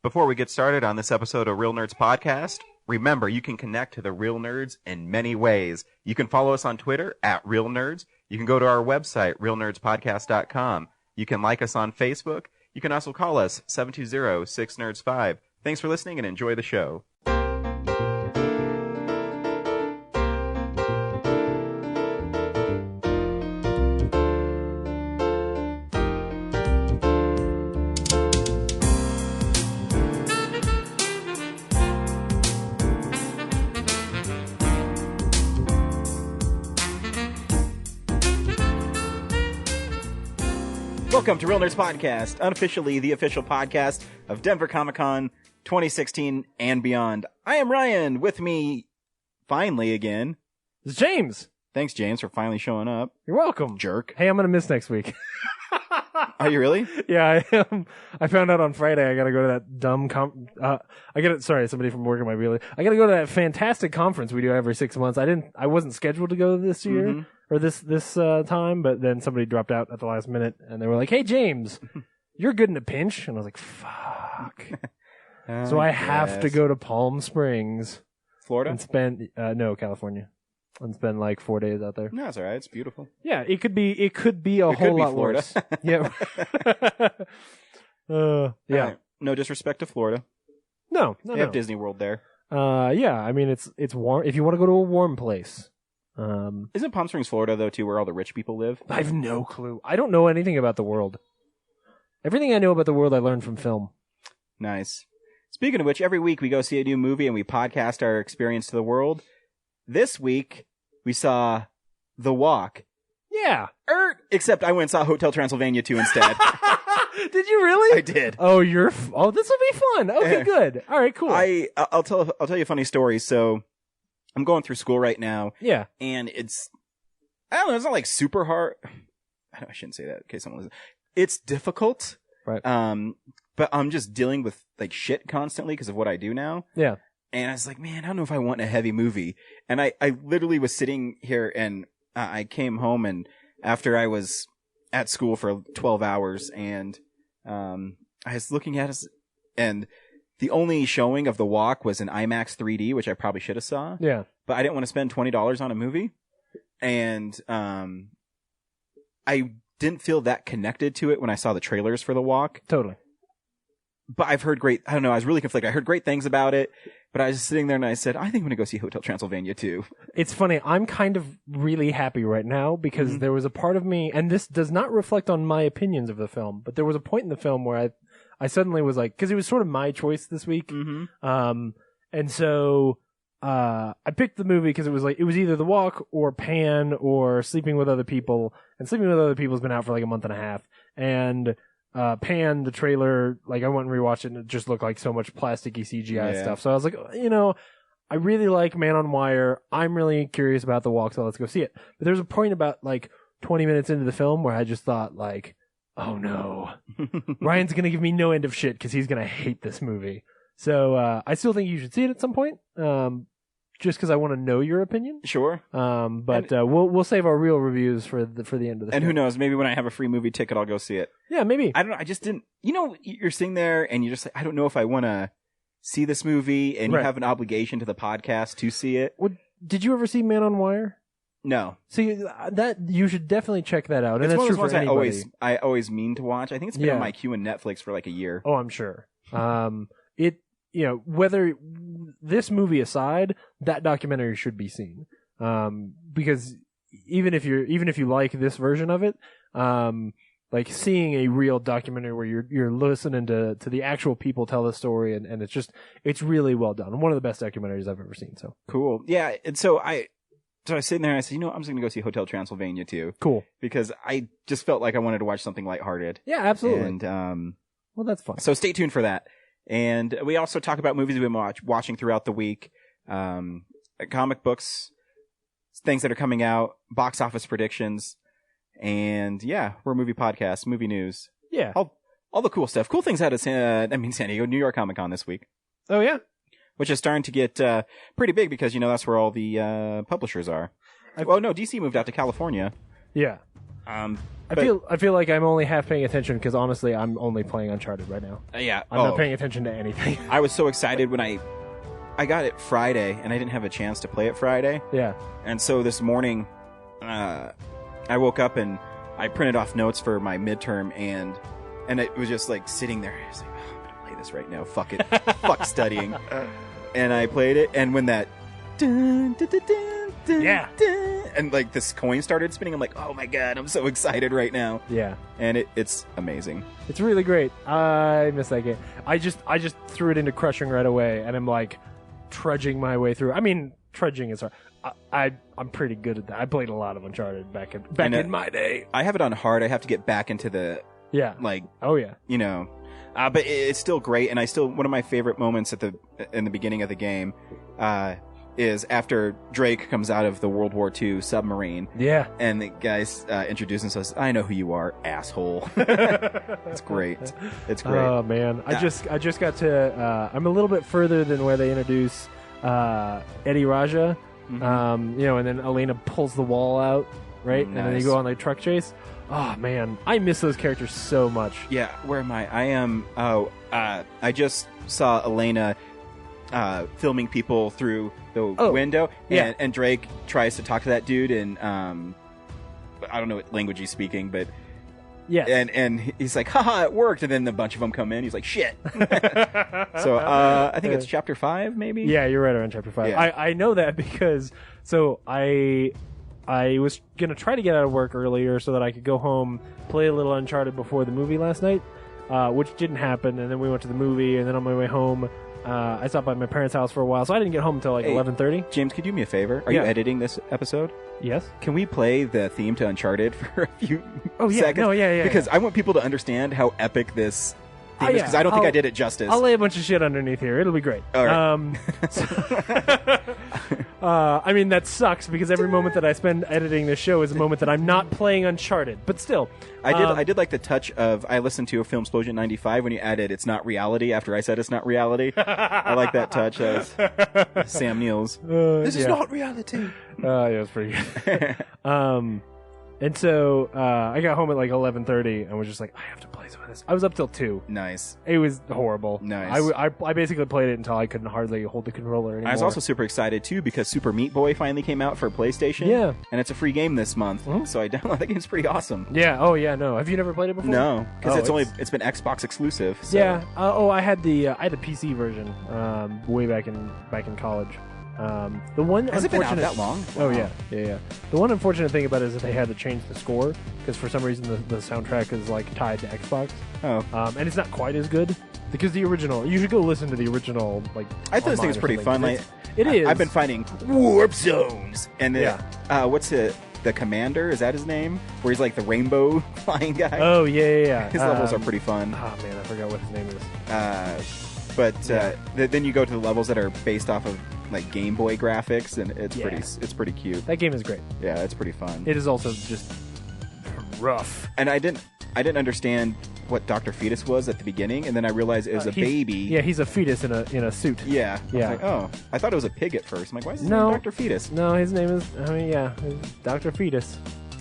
Before we get started on this episode of Real Nerds Podcast, remember you can connect to the Real Nerds in many ways. You can follow us on Twitter at Real Nerds. You can go to our website, realnerdspodcast.com. You can like us on Facebook. You can also call us 720-6nerds5. Thanks for listening and enjoy the show. Welcome to Real Nerds Podcast, unofficially the official podcast of Denver Comic-Con 2016 and beyond. I am Ryan, with me, finally again. It's James. Thanks, James, for finally showing up. You're welcome. Jerk. Hey, I'm going to miss next week. Are you really? Yeah, I am. I found out on Friday I got to go to that dumb sorry, somebody from work might be really. I got to go to that fantastic conference we do every 6 months. I wasn't scheduled to go this year or this time, but then somebody dropped out at the last minute and they were like, "Hey, James, you're good in a pinch." And I was like, "Fuck." So I have to go to Palm Springs, Florida, and spend California. And spend like 4 days out there. No, it's all right. It's beautiful. Yeah, it could be a whole lot Florida. worse. Yeah. Yeah. Right. No disrespect to Florida. No. They have Disney World there. Yeah. I mean, it's warm. If you want to go to a warm place. Isn't Palm Springs, Florida, though, too, where all the rich people live? I have no clue. I don't know anything about the world. Everything I know about the world I learned from film. Nice. Speaking of which, every week we go see a new movie and we podcast our experience to the world. This week, we saw The Walk. Yeah. Except I went and saw Hotel Transylvania 2 instead. Did you really? I did. Oh, this will be fun. Okay, good. All right, cool. I'll tell you a funny story. So, I'm going through school right now. Yeah. And it's not like super hard. I shouldn't say that in case someone listens. It's difficult. Right. But I'm just dealing with like shit constantly because of what I do now. Yeah. And I was like, man, I don't know if I want a heavy movie. And I literally was sitting here and I came home and after I was at school for 12 hours and I was looking at us and the only showing of The Walk was in IMAX 3D, which I probably should have saw. Yeah. But I didn't want to spend $20 on a movie. And I didn't feel that connected to it when I saw the trailers for The Walk. Totally. But I've heard I was really conflicted. I heard great things about it. But I was just sitting there and I said, I think I'm going to go see Hotel Transylvania 2. It's funny. I'm kind of really happy right now because there was a part of me, and this does not reflect on my opinions of the film, but there was a point in the film where I suddenly was like, because it was sort of my choice this week. And so I picked the movie because it was either The Walk or Pan or Sleeping with Other People. And Sleeping with Other People has been out for like a month and a half. And Pan, the trailer, like I went and rewatched it and it just looked like so much plasticky CGI stuff. So I was like, I really like Man on Wire. I'm really curious about The Walk, so let's go see it. But there's a point about like 20 minutes into the film where I just thought like, oh no, Ryan's going to give me no end of shit because he's going to hate this movie. So I still think you should see it at some point. Just because I want to know your opinion. Sure. But we'll save our real reviews for the end of the And show. Who knows? Maybe when I have a free movie ticket, I'll go see it. Yeah, maybe. I don't know. I just didn't. You're sitting there and you're just like, I don't know if I want to see this movie, and you have an obligation to the podcast to see it. Did you ever see Man on Wire? No. See, that you should definitely check that out. It's and one that's of those true for ones anybody. I always mean to watch. I think it's been on my queue in Netflix for like a year. Oh, I'm sure. Whether this movie aside, that documentary should be seen. Because even if you like this version of it, like seeing a real documentary where you're listening to the actual people tell the story and it's really well done. One of the best documentaries I've ever seen. So cool. Yeah. And so I was sitting there and I said, I'm just going to go see Hotel Transylvania 2. Cool. Because I just felt like I wanted to watch something lighthearted. Yeah, absolutely. And, well, that's fun. So stay tuned for that. And we also talk about movies we've been watching throughout the week, comic books, things that are coming out, box office predictions, and we're a movie podcast, movie news. Yeah. All the cool stuff. Cool things out of San Diego, New York Comic Con this week. Oh, yeah? Which is starting to get pretty big because, that's where all the publishers are. DC moved out to California. Yeah. I feel like I'm only half paying attention because honestly, I'm only playing Uncharted right now. Yeah. I'm not paying attention to anything. I was so excited when I got it Friday, and I didn't have a chance to play it Friday. Yeah. And so this morning, I woke up and I printed off notes for my midterm, and it was just like sitting there. I was like, oh, I'm gonna play this right now. Fuck it. Fuck studying. And I played it, and when that dun, dun, dun, dun, dun, Yeah. dun, and like this coin started spinning, I'm like, oh my god, I'm so excited right now. Yeah. And it's amazing. It's really great. I miss that game. I just threw it into crushing right away, and I'm like trudging my way through. I mean, trudging is hard. I'm pretty good at that. I played a lot of Uncharted back in my day. I have it on hard. I have to get back into the like. Oh yeah. You know. But it's still great, and one of my favorite moments in the beginning of the game is after Drake comes out of the World War II submarine. Yeah. And the guy introduces and says, "I know who you are, asshole." It's great. It's great. Oh man, I just got to. I'm a little bit further than where they introduce Eddie Raja. Mm-hmm. And then Elena pulls the wall out, right? Nice. And then you go on the truck chase. Oh man, I miss those characters so much. Yeah, where am I? I am. I just saw Elena filming people through the window, and Drake tries to talk to that dude, and I don't know what language he's speaking, but yeah, and he's like, haha, it worked, and then a bunch of them come in. He's like, shit. So I think it's chapter 5, maybe. Yeah, you're right around chapter 5. Yeah. I know that because I was going to try to get out of work earlier so that I could go home, play a little Uncharted before the movie last night, which didn't happen. And then we went to the movie, and then on my way home, I stopped by my parents' house for a while, so I didn't get home until like 11:30. James, could you do me a favor? Are you editing this episode? Yes. Can we play the theme to Uncharted for a few seconds? No, yeah. Because I want people to understand how epic this theme is, because I don't think I did it justice. I'll lay a bunch of shit underneath here. It'll be great. All right. I mean, that sucks because every moment that I spend editing this show is a moment that I'm not playing Uncharted. But still. I did like the touch of, I listened to a Film Explosion 95 when you added "It's not reality" after I said it's not reality. I like that touch. That was Sam Neill's. This is not reality. Yeah, it was pretty good. And so I got home at like 11:30 and was just like, I have to play some of this. I was up till 2. Nice. It was horrible. Nice. I basically played it until I couldn't hardly hold the controller anymore. I was also super excited too because Super Meat Boy finally came out for PlayStation. Yeah. And it's a free game this month, so I downloaded that game. It's pretty awesome. Yeah. Oh yeah. No. Have you never played it before? No, because it's been Xbox exclusive. So. Yeah. I had the PC version way back in college. The one has it been out that long? Wow. Oh yeah. The one unfortunate thing about it is that they had to change the score because for some reason the soundtrack is like tied to Xbox. Oh. And it's not quite as good because the original. You should go listen to the original. Like I thought this thing was pretty fun. It is. I've been finding warp zones, and what's it? The Commander, is that his name? Where he's like the rainbow flying guy. Oh yeah. His levels are pretty fun. Oh man, I forgot what his name is. Then you go to the levels that are based off of like Game Boy graphics, and it's pretty cute. That game is great. Yeah, it's pretty fun. It is also just rough. And I didn't understand what Dr. Fetus was at the beginning, and then I realized it was a baby. Yeah, he's a fetus in a suit. Yeah. I was like, oh, I thought it was a pig at first. I'm like, why is his name Dr. Fetus? No, his name is. I mean, yeah, Dr. Fetus.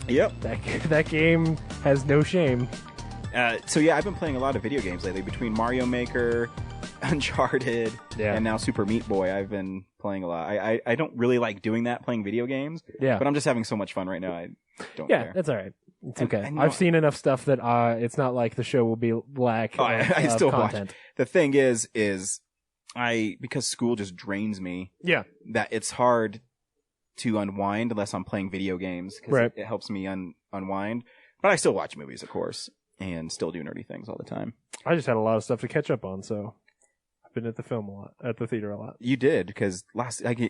Yep. That game has no shame. So yeah, I've been playing a lot of video games lately between Mario Maker, Uncharted, and now Super Meat Boy. I've been playing a lot. I don't really like doing that, playing video games. Yeah. But I'm just having so much fun right now. I don't care. Yeah, that's all right. It's okay. I've seen enough stuff that it's not like the show will be lack of I still content. watch. The thing is because school just drains me. Yeah. That it's hard to unwind unless I'm playing video games because it helps me unwind. But I still watch movies, of course, and still do nerdy things all the time. I just had a lot of stuff to catch up on, so I've been at the theater a lot. You did, because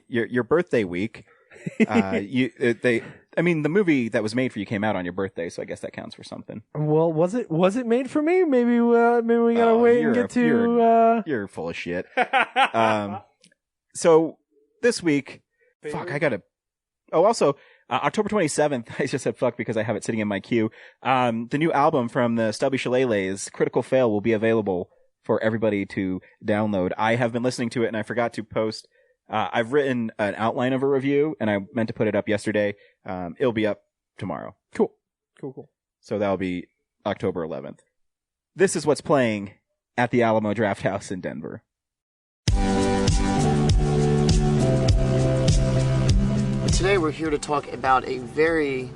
your birthday week, the movie that was made for you came out on your birthday, so I guess that counts for something. Well, was it made for me? Maybe we gotta wait and get to. You're full of shit. So this week, fuck, I gotta. Oh, also. October 27th, I just said fuck because I have it sitting in my queue. The new album from the Stubby Shillelaghs, Critical Fail, will be available for everybody to download. I have been listening to it and I forgot to post. I've written an outline of a review and I meant to put it up yesterday. It'll be up tomorrow. Cool. Cool. So that'll be October 11th. This is what's playing at the Alamo Drafthouse in Denver. Today we're here to talk about a very,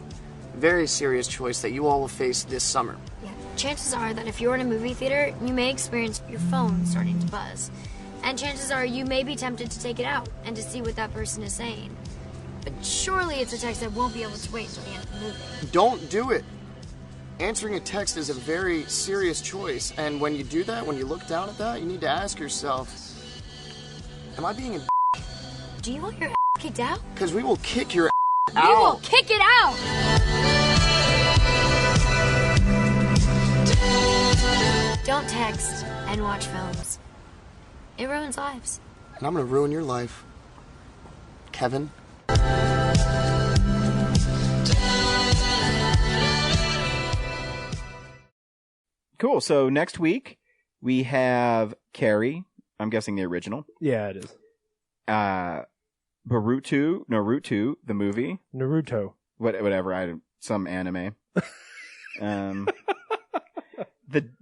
very serious choice that you all will face this summer. Yeah. Chances are that if you're in a movie theater, you may experience your phone starting to buzz. And chances are you may be tempted to take it out and to see what that person is saying. But surely it's a text that won't be able to wait until the end of the movie. Don't do it. Answering a text is a very serious choice, and when you do that, when you look down at that, you need to ask yourself, am I being a Do you want your kicked out? Because we will kick your We will kick it out! Don't text and watch films. It ruins lives. And I'm gonna ruin your life, Kevin. Cool. So next week we have Carrie. I'm guessing the original. Yeah, it is. Naruto, the movie. Naruto. Whatever. Some anime.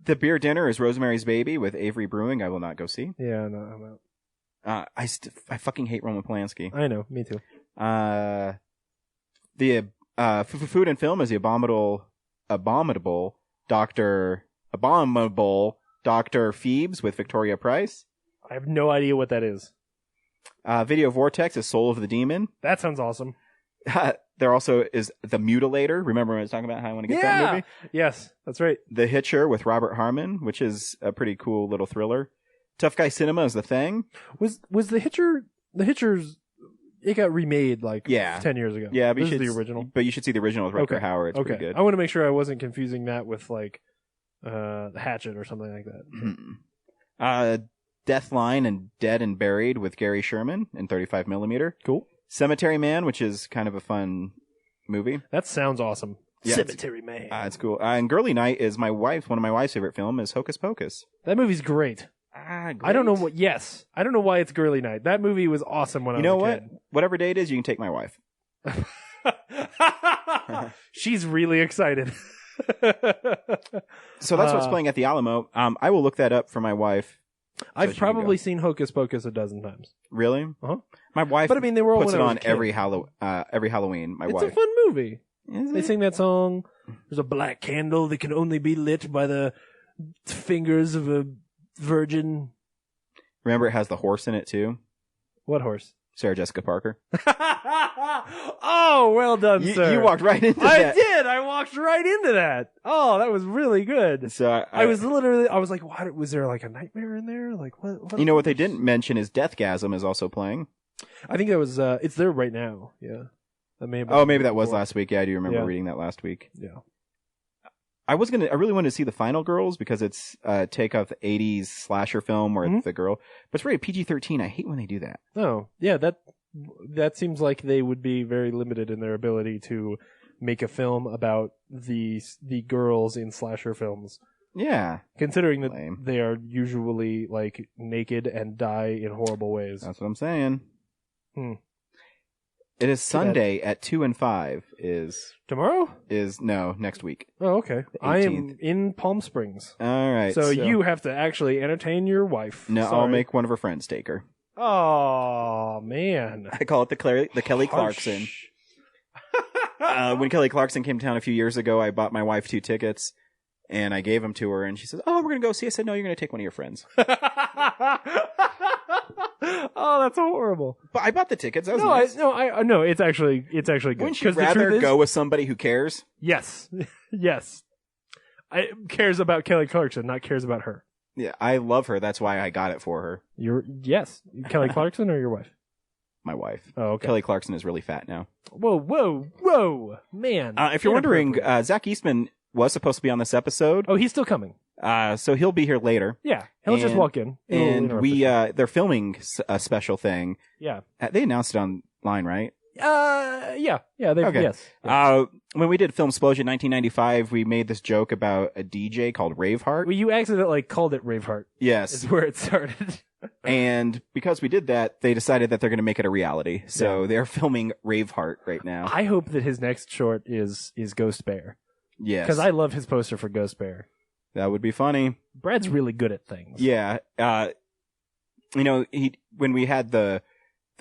The beer dinner is Rosemary's Baby with Avery Brewing. I will not go see. Yeah, no, I'm out. I fucking hate Roman Polanski. I know, me too. The food and film is the abominable Dr. Phoebes with Victoria Price. I have no idea what that is. Video Vortex is Soul of the Demon. That sounds awesome. There also is The Mutilator. Remember when I was talking about how I want to get that movie? Yes, that's right. The Hitcher with Robert Harmon, which is a pretty cool little thriller. Tough Guy Cinema is The Thing. Was The Hitcher's, it got remade like 10 years ago. Yeah, but this is the original. But you should see the original with Rutger Hauer. It's pretty good. I want to make sure I wasn't confusing that with like Hatchet or something like that. Deathline and Dead and Buried with Gary Sherman in 35mm. Cool. Cemetery Man, which is kind of a fun movie. That sounds awesome. Yeah, Cemetery Man. It's cool. And Girly Night is one of my wife's favorite film is Hocus Pocus. That movie's great. Great. I don't know I don't know why it's Girly Night. That movie was awesome when I was a kid. You know what? Whatever day it is, you can take my wife. She's really excited. So that's what's playing at the Alamo. I will look that up for my wife. I've probably seen Hocus Pocus a dozen times. Really? Uh-huh. My wife but I mean, they were all puts it when I was on a kid. every Halloween. My it's wife. a fun movie. Is They it? sing that song. There's a black candle that can only be lit by the fingers of a virgin. Remember, it has the horse in it too. What horse? Sarah Jessica Parker. Oh, well done, sir. You walked right into I that. did. I walked right into that. Oh, that was really good. So I was like, what? Was there like a nightmare in there? Like what? You know what they didn't mention is Deathgasm is also playing. I think that was. It's there right now. Yeah. That may have been Oh, maybe that was before. last week. Yeah, I do remember Yeah. reading that last week. Yeah. I really wanted to see The Final Girls because it's take off the 80s slasher film where the girl, but it's rated PG-13. I hate when they do that. Oh, yeah. That seems like they would be very limited in their ability to make a film about the girls in slasher films. Yeah. Considering that Lame. they are usually like naked and die in horrible ways. That's what I'm saying. It is Too bad. Sunday at 2 and 5 Tomorrow? no, next week. Oh, okay. The I 18th. am in Palm Springs. All right. So you have to actually entertain your wife. No, Sorry. I'll make one of her friends take her. Oh, man. I call it the Kelly Clarkson. When Kelly Clarkson came to town a few years ago, I bought my wife 2 tickets, and I gave them to her, and she says, "Oh, we're going to go see." I said, "No, you're going to take one of your friends." Oh, that's horrible. But I bought the tickets. That was nice. No, it's actually good. Wouldn't you 'Cause the truth rather is- go with somebody who cares? Yes. Yes. I cares about Kelly Clarkson, not cares about her. Yeah, I love her. That's why I got it for her. Yes. Kelly Clarkson or your wife? My wife. Oh, okay. Kelly Clarkson is really fat now. Whoa, man. If you're wondering, Inappropriate. Zach Eastman was supposed to be on this episode. Oh, he's still coming. So he'll be here later. Yeah, he'll just And- walk in. He'll And interrupt the show. they're filming a special thing. Yeah. They announced it online, right? Yeah. Okay. Yes. When we did Film Explosion 1995, we made this joke about a DJ called Raveheart. Well, you accidentally called it Raveheart. Yes. Is where it started. And because we did that, they decided that they're going to make it a reality. So they're filming Raveheart right now. I hope that his next short is Ghost Bear. Yes. Because I love his poster for Ghost Bear. That would be funny. Brad's really good at things. Yeah. When we had the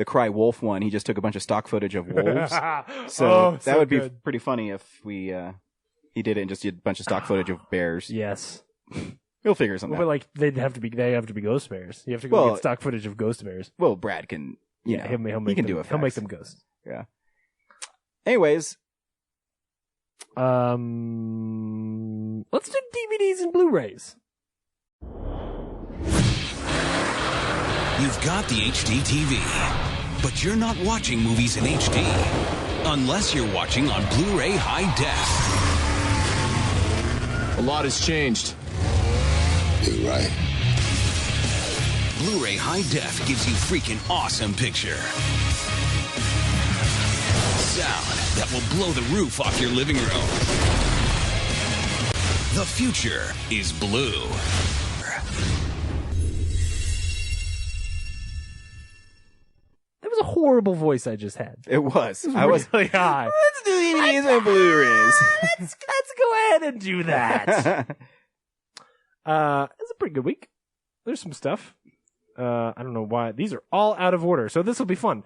Cry Wolf one, he just took a bunch of stock footage of wolves. So that would be pretty funny if he did it and just did a bunch of stock footage of bears. Yes. We'll figure something But out. like they have to be ghost bears. You have to go get stock footage of ghost bears. Well, Brad can, he can do it. He'll make them ghosts. Yeah. Anyways. Let's do DVDs and Blu-rays. You've got the HD TV, but you're not watching movies in HD unless you're watching on Blu-ray High Def. A lot has changed. You're right. Blu-ray High Def gives you freaking awesome picture. Sound that will blow the roof off your living room. The future is blue. That was a horrible voice I just had. It was. I was really high. Let's do DVDs and Blu-rays. Let's go ahead and do that. It's a pretty good week. There's some stuff. I don't know why. These are all out of order, so this will be fun.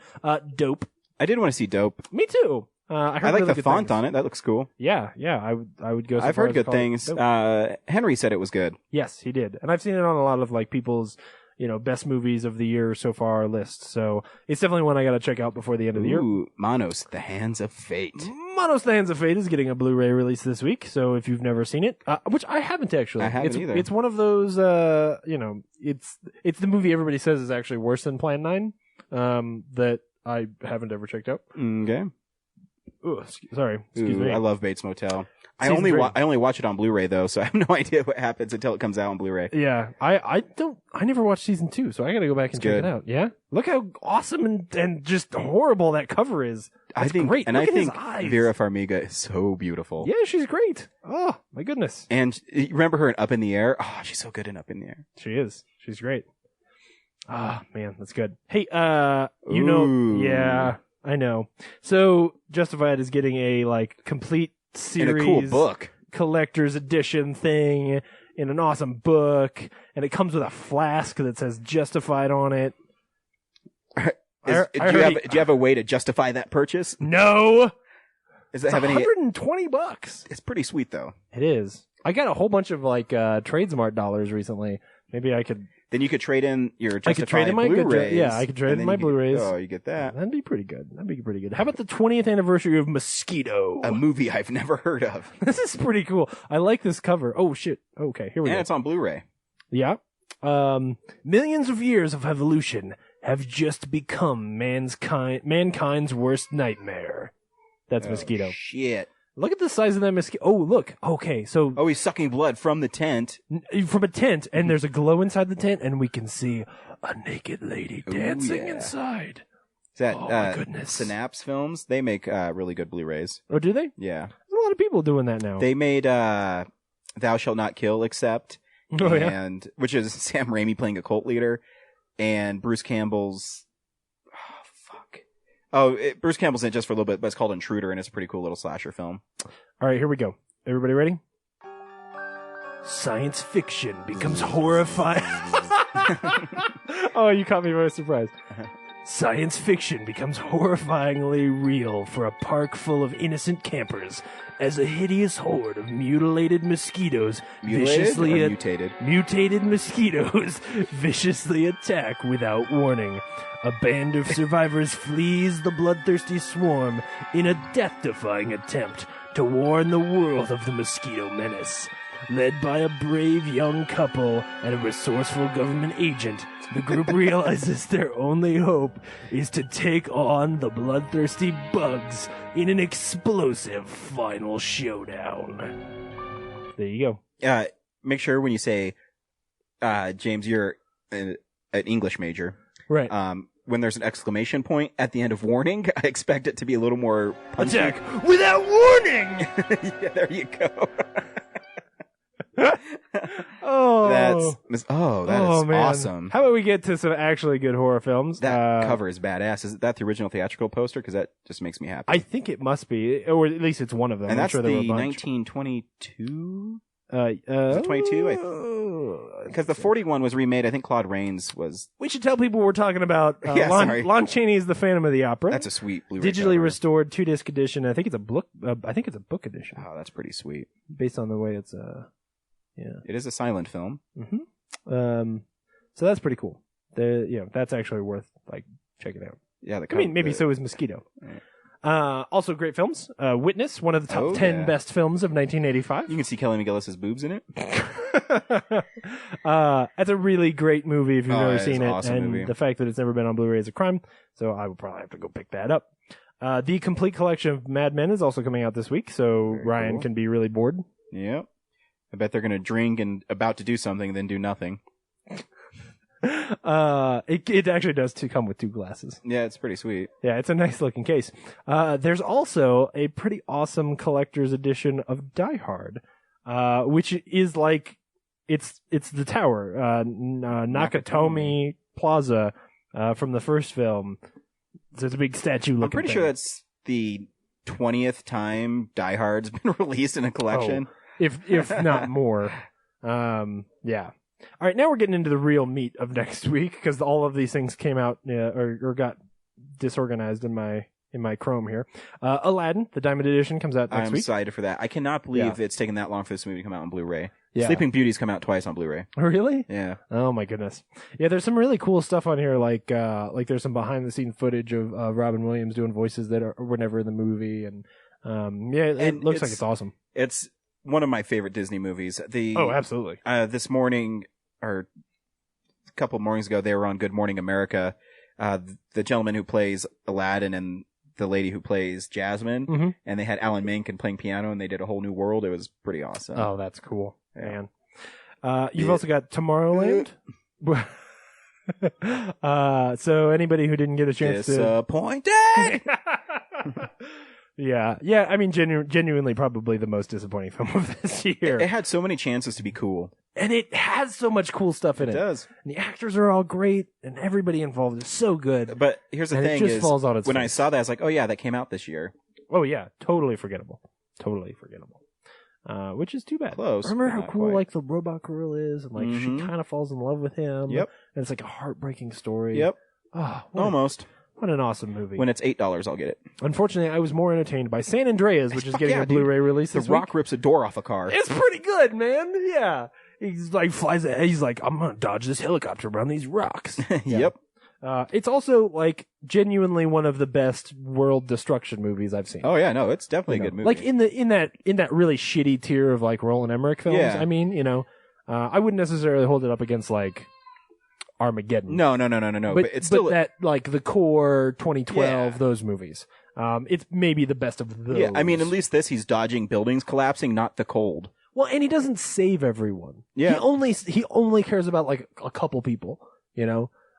Dope. I did want to see Dope. Me too. I like the font on it. That looks cool. Yeah. I would go. I've heard good things. Henry said it was good. Yes, he did, and I've seen it on a lot of like people's, best movies of the year so far lists. So it's definitely one I got to check out before the end of the year. Manos, The Hands of Fate. Manos, The Hands of Fate is getting a Blu-ray release this week. So if you've never seen it, which I haven't actually, I haven't either. It's one of those, it's the movie everybody says is actually worse than Plan 9. That I haven't ever checked out. Okay. Ooh, sorry. Excuse me. I love Bates Motel. I only watch it on Blu-ray though, so I have no idea what happens until it comes out on Blu-ray. Yeah, I never watched season 2, so I got to go back and check it out. Yeah, look how awesome and just horrible that cover is. That's great. And look I at think his eyes. Vera Farmiga is so beautiful. Yeah, she's great. Oh my goodness. And you remember her in Up in the Air? Oh, she's so good in Up in the Air. She is. She's great. Ah, man, that's good. Hey, Ooh. yeah, I know. So Justified is getting a complete series, in a cool book, collector's edition thing in an awesome book, and it comes with a flask that says Justified on it. Do you have a way to justify that purchase? No. Does it have $120? It's pretty sweet though. It is. I got a whole bunch of TradeSmart dollars recently. Maybe I could. Then you could trade in your Justified I could trade in my Blu-rays. I could trade in my Blu-rays. You get that. That'd be pretty good. How about the 20th anniversary of Mosquito? A movie I've never heard of. This is pretty cool. I like this cover. Oh shit. Okay, here we go. And it's on Blu-ray. Yeah. Millions of years of evolution have just become mankind's worst nightmare. That's Mosquito. Shit. Look at the size of that mosquito. Oh, look. Okay, so... Oh, he's sucking blood from the tent. From a tent, and there's a glow inside the tent, and we can see a naked lady dancing inside. Is that, my goodness. Synapse Films? They make really good Blu-rays. Oh, do they? Yeah. There's a lot of people doing that now. They made Thou Shalt Not Kill Except, which is Sam Raimi playing a cult leader, and Bruce Campbell's... Bruce Campbell's in it just for a little bit, but it's called Intruder, and it's a pretty cool little slasher film. All right, here we go. Everybody ready? Science fiction becomes horrifying. Oh, you caught me by surprise. Science fiction becomes horrifyingly real for a park full of innocent campers as a hideous horde of mutilated mosquitoes mutated mosquitoes viciously attack without warning. A band of survivors flees the bloodthirsty swarm in a death-defying attempt to warn the world of the mosquito menace. Led by a brave young couple and a resourceful government agent, the group realizes their only hope is to take on the bloodthirsty bugs in an explosive final showdown. There you go. Make sure when you say, James, you're an English major. Right. When there's an exclamation point at the end of warning, I expect it to be a little more punchy. Attack without warning! Yeah, there you go. Oh, That is awesome. How about we get to some actually good horror films? That cover is badass. Is that the original theatrical poster? Because that just makes me happy. I think it must be, or at least it's one of them. And I'm that's sure the there were a bunch. 1922? Is it 22? Because the 41 was remade. I think Claude Rains was. We should tell people we're talking about Lon Chaney's The Phantom of the Opera. That's a sweet Blu-ray digitally cover. restored 2-disc edition. I think it's a book. I think it's a book edition. Oh, that's pretty sweet. Based on the way it's yeah. It is a silent film. Mm-hmm. So that's pretty cool. That's actually worth checking out. Yeah, maybe so is Mosquito. Also great films. Witness, one of the top 10 best films of 1985. You can see Kelly McGillis's boobs in it. That's a really great movie if you've never seen it. Awesome and movie. The fact that it's never been on Blu-ray is a crime. So I would probably have to go pick that up. The complete collection of Mad Men is also coming out this week. So Very Ryan cool. can be really bored. Yep. I bet they're going to drink and about to do something, then do nothing. It actually does come with 2 glasses. Yeah, it's pretty sweet. Yeah, it's a nice looking case. There's also a pretty awesome collector's edition of Die Hard, which is it's the tower, Nakatomi Plaza, from the first film. So it's a big statue looking I'm pretty sure that's the 20th time Die Hard's been released in a collection. Oh, if not more. Yeah. All right, now we're getting into the real meat of next week because all of these things came out or got disorganized in my Chrome here. Aladdin, the Diamond Edition, comes out next I'm week. excited for that. I cannot believe it's taken that long for this movie to come out on Blu-ray. Yeah. Sleeping Beauty's come out twice on Blu-ray. Really? Yeah. Oh my goodness. Yeah, there's some really cool stuff on here. Like there's some behind the scene footage of Robin Williams doing voices that were never in the movie, and it looks like it's awesome. It's one of my favorite Disney movies. Oh, absolutely. This morning, or a couple of mornings ago, they were on Good Morning America. The gentleman who plays Aladdin and the lady who plays Jasmine, and they had Alan Menken playing piano, and they did a whole new world. It was pretty awesome. Oh, that's cool, Yeah. man. You've also got Tomorrowland. So anybody who didn't get a chance Disappointed! Yeah. I mean, genuinely, probably the most disappointing film of this year. It had so many chances to be cool. And it has so much cool stuff in it. It does. And the actors are all great, and everybody involved is so good. But here's the And it thing: just is falls on its when I face. saw that, I was like, "Oh yeah, that came out this year." Oh yeah, totally forgettable. Which is too bad. Close, Remember but how not cool quite. the robot girl is, and she kind of falls in love with him. Yep. And it's like a heartbreaking story. Yep. Oh, Almost. What an awesome movie. When it's $8, I'll get it. Unfortunately, I was more entertained by San Andreas, which is Fuck getting yeah, a Blu-ray release The this Rock week. rips a door off a car. It's pretty good, man. Yeah. He's flies ahead. He's like, I'm going to dodge this helicopter around these rocks. Yep. It's also genuinely one of the best world destruction movies I've seen. Oh yeah, no, it's definitely a good movie. In that really shitty tier of Roland Emmerich films. Yeah. I mean, I wouldn't necessarily hold it up against Armageddon. No. But it's still that the core 2012 Yeah. those movies. It's maybe the best of those. Yeah, I mean, at least he's dodging buildings collapsing, not the cold. Well, and he doesn't save everyone. Yeah. He only cares about a couple people. A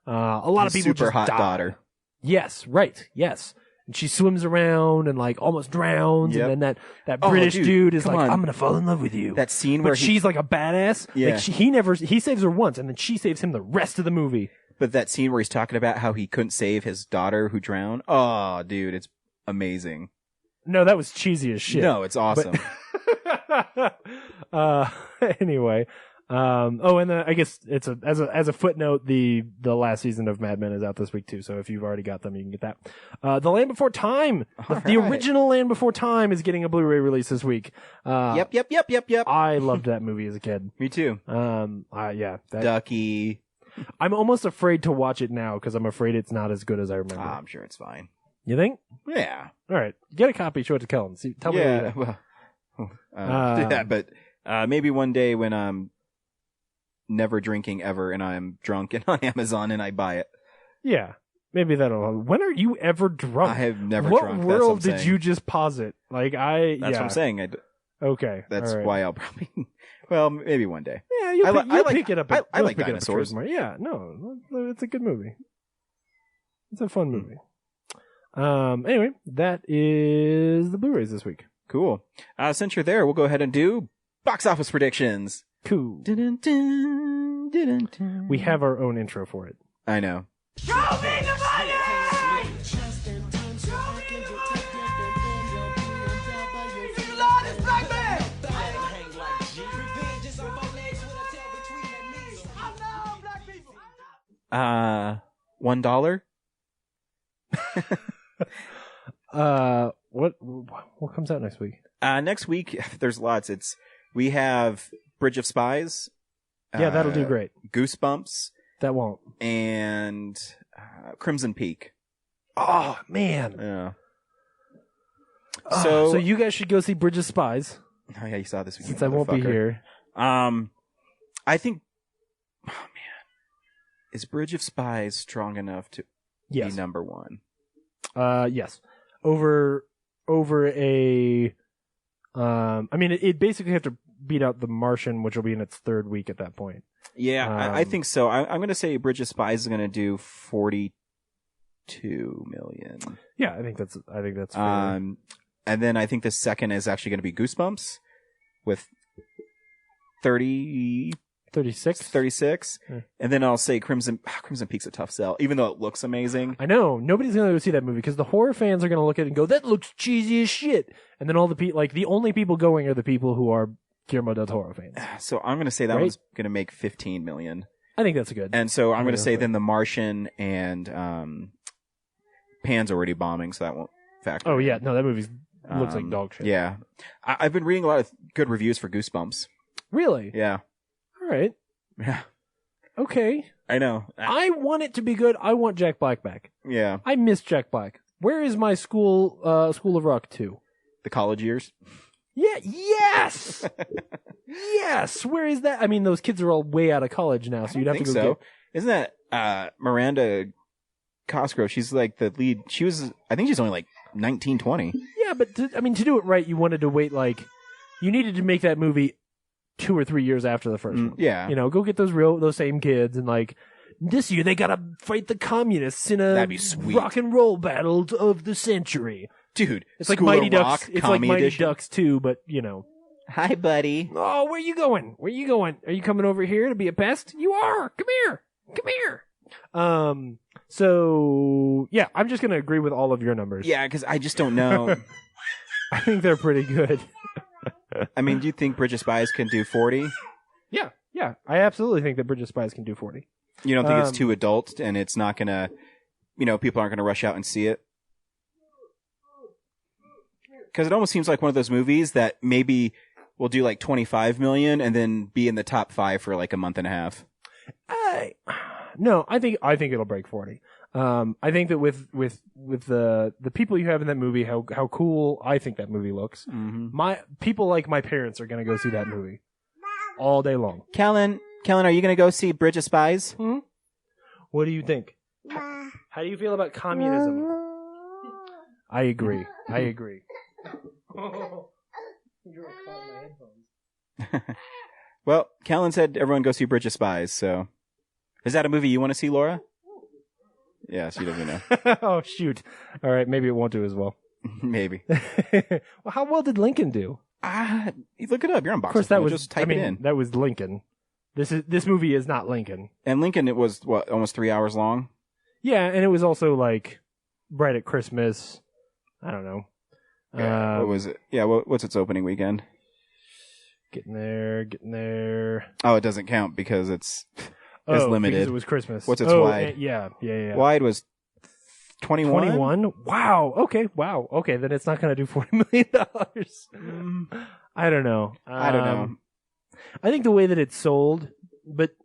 lot of His people super just hot die. daughter. Yes, right. Yes. And she swims around and almost drowns, Yep. and then that Oh, British dude is come like, on. "I'm gonna fall in love with you." That scene where but she's like a badass. Yeah. He saves her once, and then she saves him the rest of the movie. But that scene where he's talking about how he couldn't save his daughter who drowned. Oh, dude, it's amazing. No, that was cheesy as shit. No, it's awesome. Anyway, and then I guess it's as a footnote, the last season of Mad Men is out this week too. So if you've already got them, you can get that. The Land Before Time, the original Land Before Time, is getting a Blu-ray release this week. Yep. I loved that movie as a kid. Me too. Ducky. I'm almost afraid to watch it now because I'm afraid it's not as good as I remember. I'm sure it's fine. You think? Yeah. All right, get a copy, show it to Kellen. Tell me. What you think. Well, yeah, but maybe one day when I'm never drinking ever and I'm drunk and on Amazon and I buy it. Yeah, maybe that'll. When are you ever drunk? I have never what drunk. world That's what I'm did saying. you just posit? That's what I'm saying. Okay, That's all right. why I'll probably. Well, maybe one day. Yeah, you'll I pick it up. I you'll like pick it up at dinosaurs. Trademark. Yeah, no, it's a good movie. It's a fun movie. Anyway, that is the Blu-rays this week. Cool. Since you're there, we'll go ahead and do box office predictions. Cool. Dun, dun, dun, dun. We have our own intro for it. I know. Show me the money! $1? What comes out next week? Next week, there's lots. We have Bridge of Spies. Yeah, that'll do great. Goosebumps. That won't. And Crimson Peak. Oh, man. Yeah. So you guys should go see Bridge of Spies. Oh, yeah, you saw this week. Since I won't be here. I think... Oh, man. Is Bridge of Spies strong enough to be number one? Yes. Over a... I mean, it basically have to beat out The Martian, which will be in its third week at that point. Yeah, I think so. I'm going to say Bridge of Spies is going to do 42 million. Yeah, I think that's fair. And then I think the second is actually going to be Goosebumps with 36. 36. Yeah. And then I'll say Crimson Peak's a tough sell, even though it looks amazing. I know. Nobody's going to go see that movie because the horror fans are going to look at it and go, that looks cheesy as shit. And then all the people, like, the only people going are the people who are Guillermo del Toro fans. So I'm going to say that one's going to make 15 million. I think that's good. And so I'm going to say then The Martian and Pan's already bombing, so that won't factor. Oh, yeah. No, that movie looks like dog shit. Yeah. I've been reading a lot of good reviews for Goosebumps. Really? Yeah. All right. Yeah. Okay. I know. I want it to be good. I want Jack Black back. Yeah. I miss Jack Black. Where is my School of Rock 2? The college years? Yeah. Yes! Yes! Where is that? I mean, those kids are all way out of college now, so you'd have to go get... Isn't that Miranda Cosgrove? She's like the lead. I think she's only like 19, 20. Yeah, but to do it right, you wanted to wait, you needed to make that movie 2 or 3 years after the first one. Yeah. Go get those same kids and this year they gotta fight the communists in That'd be sweet. rock and roll battle of the century. Dude, it's like School Mighty of Ducks. Rock, It's like Mighty edition. Ducks too, but Hi, buddy. Oh, where you going? Where you going? Are you coming over here to be a pest? You are. Come here. Come here. So yeah, I'm just gonna agree with all of your numbers. Yeah, because I just don't know. I think they're pretty good. I mean, do you think Bridge of Spies can do 40? Yeah. I absolutely think that Bridge of Spies can do 40. You don't think it's too adult and it's not gonna, people aren't gonna rush out and see it? Because it almost seems like one of those movies that maybe will do like 25 million and then be in the top 5 for like a month and a half. No, I think it'll break 40. I think that with the people you have in that movie, how cool I think that movie looks. Mm-hmm. My people like my parents are gonna go see that movie all day long. Kellen, are you gonna go see Bridge of Spies? Hmm? What do you think? How do you feel about communism? I agree. Well, Kellen said everyone go see Bridge of Spies, so... Is that a movie you want to see, Laura? Yeah, she doesn't know. Oh, shoot. All right, maybe it won't do as well. Maybe. Well, how well did Lincoln do? You look it up. You're on Box Of course, that was... Just type it in. That was Lincoln. This movie is not Lincoln. And Lincoln, it was, almost 3 hours long? Yeah, and it was also, right at Christmas. I don't know. Yeah, what was it? Yeah, what's its opening weekend? Getting there. Oh, it doesn't count because it's limited. Because it was Christmas. What's its wide? Yeah. Wide was 21? 21? Wow. Okay, then it's not going to do $40 million. I don't know. I don't know. I think the way that it's sold, but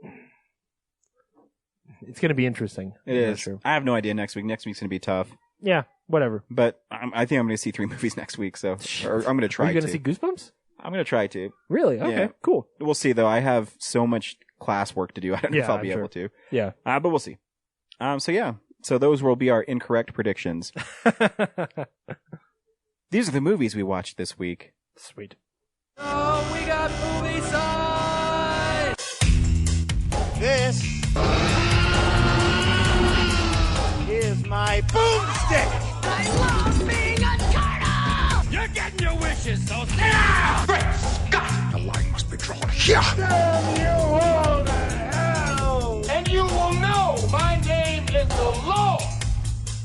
it's going to be interesting. It is. True. I have no idea next week. Next week's going to be tough. Yeah, whatever. But I think I'm going to see 3 movies next week, or I'm going to try to. Are you going to see Goosebumps? I'm going to try to. Really? Okay, yeah. Cool. We'll see, though. I have so much class work to do. I don't know if I'll be able to. Yeah. But we'll see. So those will be our incorrect predictions. These are the movies we watched this week. Sweet. Oh, we got movie side! This is my boomstick! I love being a turtle! You're getting your wishes, so sit down! Great Scott! line must be drawn here. Damn you all to hell! And you will know my name is the law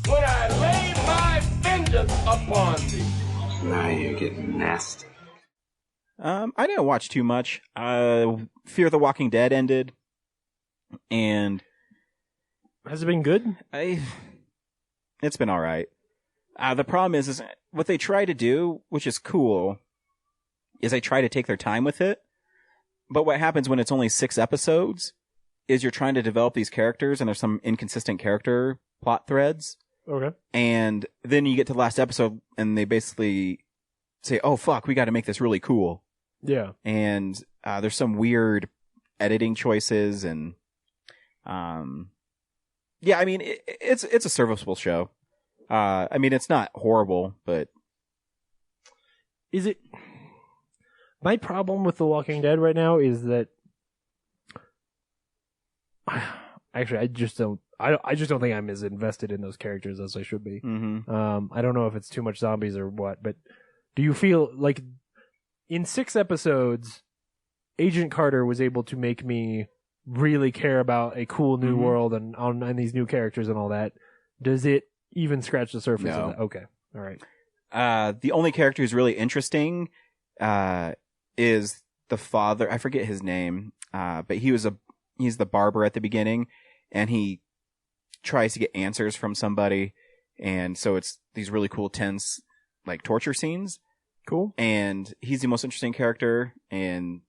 when I lay my vengeance upon thee. Now you're getting nasty. I didn't watch too much. Fear the Walking Dead ended, and Has it been good? it's been all right. The problem is what they try to do, which is cool, is they try to take their time with it. But what happens when it's only 6 episodes is you're trying to develop these characters, and there's some inconsistent character plot threads. Okay. And then you get to the last episode, and they basically say, "Oh fuck, we got to make this really cool." Yeah. And there's some weird editing choices, and yeah, I mean it's a serviceable show. I mean it's not horrible, but Is it? My problem with The Walking Dead right now is that actually I just don't think I'm as invested in those characters as I should be. mm-hmm. I don't know if it's too much zombies or what, but do you feel like in 6 episodes, Agent Carter was able to make me really care about a cool new Mhm. world and these new characters and all that? Does it even scratch the surface No. of that? Okay. All right. The only character who's really interesting is the father. I forget his name, but he's the barber at the beginning, and he tries to get answers from somebody, and so it's these really cool, tense, like torture scenes. Cool. And he's the most interesting character, and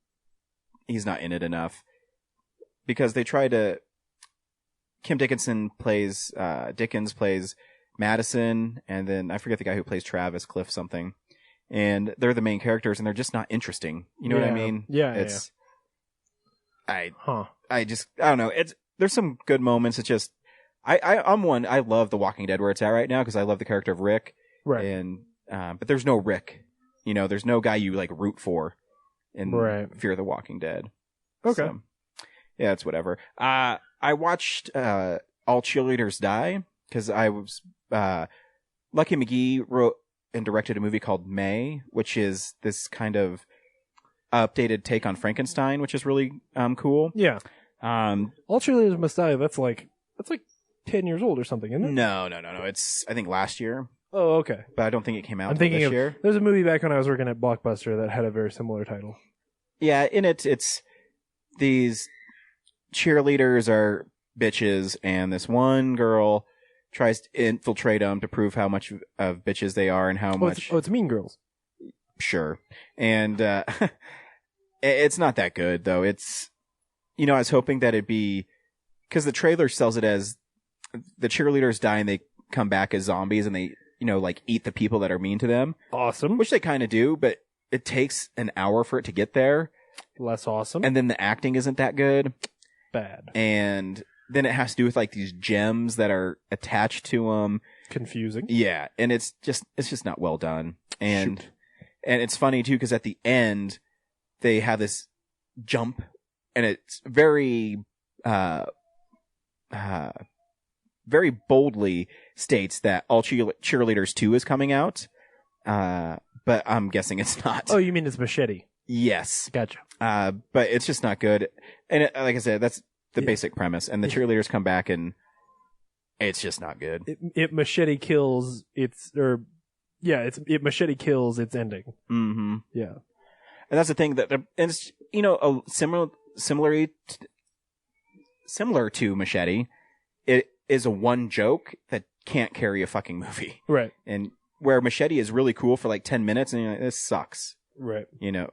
he's not in it enough because they try to. Kim Dickinson plays Dickens plays Madison, and then I forget the guy who plays Travis, Cliff something, and they're the main characters, and they're just not interesting. You know what I Yeah. mean? Yeah, It's I Huh. I don't know. There's some good moments. It's just I'm one. I love The Walking Dead where it's at right now because I love the character of Rick, Right. and but there's no Rick. You know, there's no guy you like root for in Right. Fear the Walking Dead. Okay. So, yeah, it's whatever. I watched All Cheerleaders Die because I was Lucky McGee wrote and directed a movie called May, which is this kind of updated take on Frankenstein, which is really cool. Yeah. Um, All Cheerleaders Must Die. That's like 10 years old or something, isn't it? no. It's I think last year, Oh, okay. but I don't think it came out I'm until thinking this of year. there's a movie back when I was working at Blockbuster that had a very similar title. Yeah, in it's these cheerleaders are bitches, and this one girl tries to infiltrate them to prove how much of bitches they are and how much. It's Mean Girls. Sure. And it's not that good, though. It's, I was hoping that it'd be, because the trailer sells it as the cheerleaders die and they come back as zombies and they, like eat the people that are mean to them, Awesome. which they kind of do, but it takes an hour for it to get there. Less awesome. And then the acting isn't that good. Bad. And then it has to do with like these gems that are attached to them. Confusing. Yeah. And it's just not well done. And, Shoot. and it's funny too, because at the end, they have this jump, and it's very, very boldly states that All Cheerleaders 2 is coming out. But I'm guessing it's not. Oh, you mean it's Machete? Yes. Gotcha. But it's just not good. And like I said, that's the basic premise. And the cheerleaders come back, and it's just not good. It Machete kills its Machete kills its ending. Mm-hmm. Yeah. And that's the thing that, and it's, similar to Machete, it is a one joke that can't carry a fucking movie. Right. And where Machete is really cool for like 10 minutes, and you're like, this sucks. Right.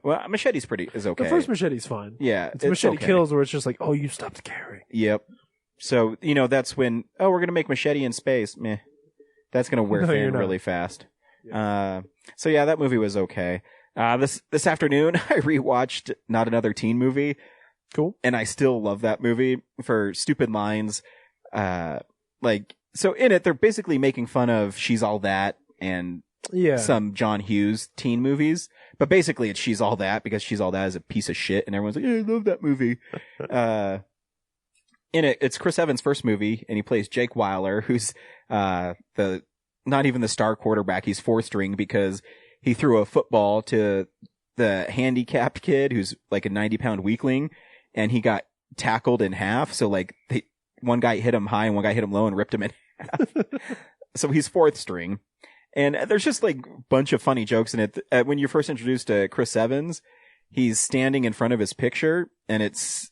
Well, Machete's is okay. The first Machete's fine. Yeah. It's Machete okay. Kills where it's just like, oh, you stopped caring. Yep. So, that's when, we're going to make Machete in space. Meh. That's going to wear No, you're thin not. really fast. So yeah, that movie was okay. This afternoon, I rewatched Not Another Teen Movie. Cool. And I still love that movie for stupid lines. So in it, they're basically making fun of She's All That and Yeah. some John Hughes teen movies. But basically it's She's All That because She's All That is a piece of shit. And everyone's like, yeah, I love that movie. In it, it's Chris Evans' first movie, and he plays Jake Weiler, who's not even the star quarterback. He's fourth string because he threw a football to the handicapped kid who's like a 90-pound weakling, and he got tackled in half. So like one guy hit him high and one guy hit him low and ripped him in half. So he's fourth string. And there's just like a bunch of funny jokes in it. When you're first introduced to Chris Evans, he's standing in front of his picture, and it's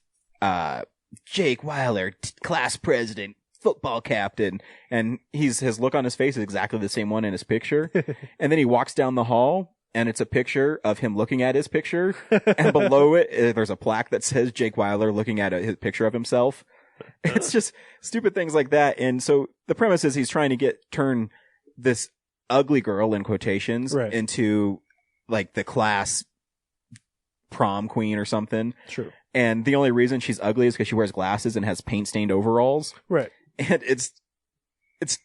Jake Weiler, class president, football captain, and his look on his face is exactly the same one in his picture. And then he walks down the hall, and it's a picture of him looking at his picture, and below it there's a plaque that says Jake Weiler looking at his picture of himself. It's just stupid things like that. And so the premise is he's trying to turn this ugly girl in quotations into like the class prom queen or something. True. And the only reason she's ugly is because she wears glasses and has paint stained overalls. Right. And it's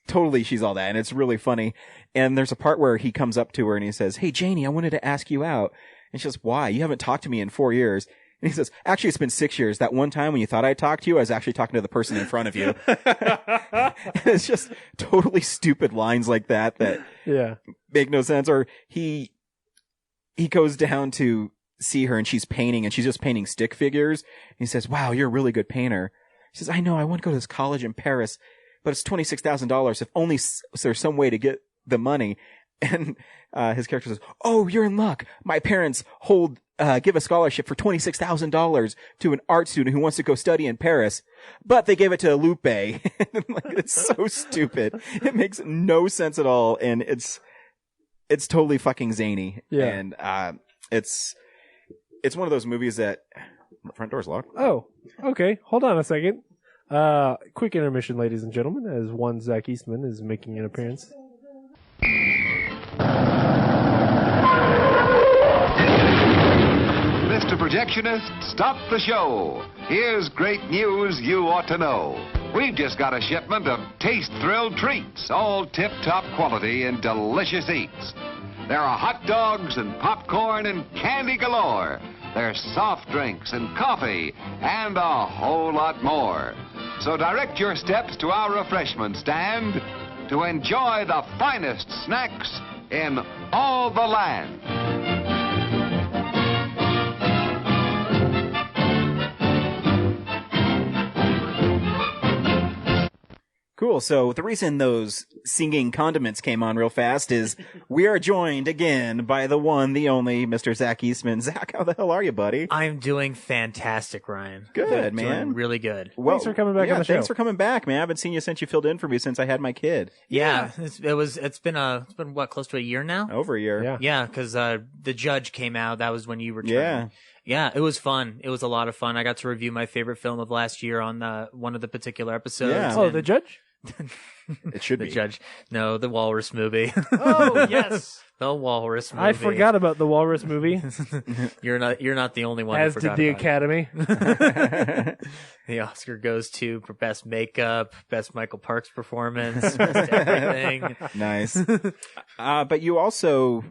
totally, she's all that. And it's really funny. And there's a part where he comes up to her and he says, "Hey, Janie, I wanted to ask you out." And she says, "Why? You haven't talked to me in 4 years." And he says, "Actually, it's been 6 years. That one time when you thought I talked to you, I was actually talking to the person in front of you." And it's just totally stupid lines like that make no sense. Or he goes down to see her and she's painting, and she's just painting stick figures. And he says, "Wow, you're a really good painter." She says, "I know. I want to go to this college in Paris, but it's $26,000. If only there's some way to get the money." And his character says, "Oh, you're in luck. My parents give a scholarship for $26,000 to an art student who wants to go study in Paris, but they gave it to Lupe." Like, it's so stupid. It makes no sense at all, and it's totally fucking zany. Yeah. And it's one of those movies that the front door's locked. Oh, okay. Hold on a second. Quick intermission, ladies and gentlemen, as one Zach Eastman is making an appearance. Mr. Projectionist, stop the show. Here's great news you ought to know. We've just got a shipment of taste-thrilled treats, all tip-top quality and delicious eats. There are hot dogs and popcorn and candy galore. There's soft drinks and coffee and a whole lot more. So direct your steps to our refreshment stand to enjoy the finest snacks in all the land. Cool. So the reason those singing condiments came on real fast is we are joined again by the one, the only Mr. Zach Eastman. Zach, how the hell are you, buddy? I'm doing fantastic, Ryan. Good, man. Doing really good. Well, thanks for coming back on the show. Thanks for coming back, man. I haven't seen you since you filled in for me since I had my kid. Yeah. It's been what, close to a year now? Over a year. Yeah, because The Judge came out. That was when you returned. Yeah, it was fun. It was a lot of fun. I got to review my favorite film of last year on one of the particular episodes. Yeah. Oh, The Judge? It should The be. Judge. No, the Walrus movie. Oh, yes. The Walrus movie. I forgot about the Walrus movie. You're not the only one As who did forgot the about Academy. The Oscar goes to for best makeup, best Michael Parks performance, best everything. Nice. But you also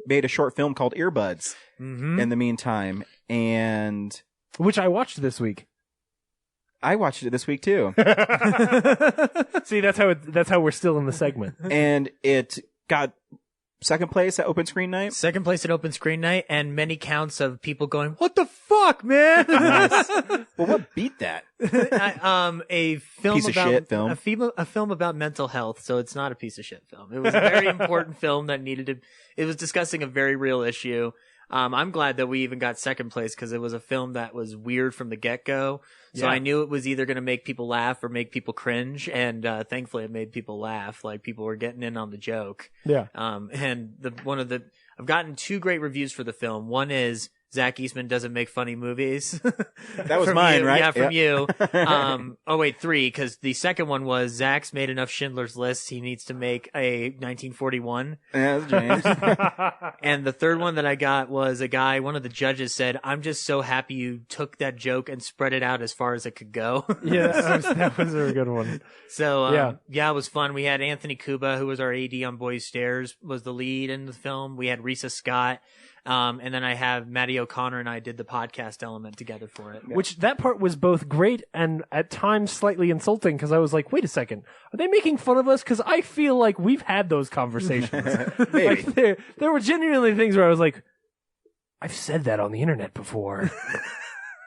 made a short film called Earbuds in the meantime, and Which I watched this week. I watched it this week too. See, that's how we're still in the segment. And it got second place at Open Screen Night. Second place at Open Screen Night, and many counts of people going, "What the fuck, man!" Nice. Well, what beat that? A film Piece of about shit film. a film about mental health. So it's not a piece of shit film. It was a very important film that needed to. It was discussing a very real issue. I'm glad that we even got second place because it was a film that was weird from the get-go. So I knew it was either going to make people laugh or make people cringe. And thankfully it made people laugh. Like, people were getting in on the joke. Yeah. And I've gotten 2 great reviews for the film. One is Zach Eastman doesn't make funny movies. That was mine, right? Yeah, from you. Oh, wait, 3, because the second one was Zach's made enough Schindler's List. He needs to make a 1941. Yeah, that's James. And the third one that I got was one of the judges said, "I'm just so happy you took that joke and spread it out as far as it could go." Yes, that was a good one. So, yeah, it was fun. We had Anthony Cuba, who was our AD on Boys Stairs, was the lead in the film. We had Risa Scott. And then I have Maddie O'Connor, and I did the podcast element together for it. Which that part was both great and at times slightly insulting because I was like, wait a second, are they making fun of us? Because I feel like we've had those conversations. Like, there were genuinely things where I was like, I've said that on the internet before.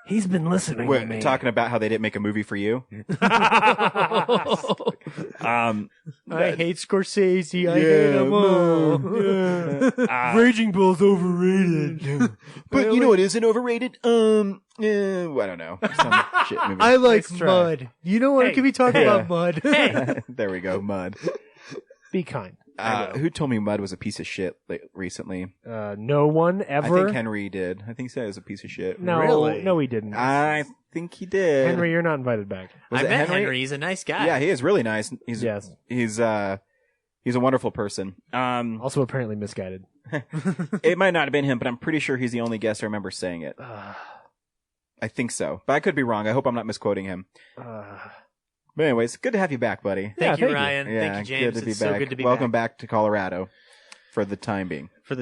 He's been listening to me. Talking about how they didn't make a movie for you. I hate Scorsese. I hate him all. Raging Bull's overrated. But you know what isn't overrated? I don't know. Some shit movie. I like Nice try. Mud. You know what? Can we talk about Mud? There we go, Mud. Be kind. Who told me Mud was a piece of shit recently? No one ever. I think Henry did. I think he said it was a piece of shit. No, Really? no, he didn't. I think he did. Henry, you're not invited back. Was I it met Henry? He's a nice guy. Yeah, he is really nice. He's Yes. He's a wonderful person. Also, apparently misguided. It might not have been him, but I'm pretty sure he's the only guest I remember saying it. I think so, but I could be wrong. I hope I'm not misquoting him. But anyways, good to have you back, buddy. Thank you, thank you. Ryan. Yeah, Thank you, James. good to be It's back. so good to be Welcome back. back to Colorado for the time being. For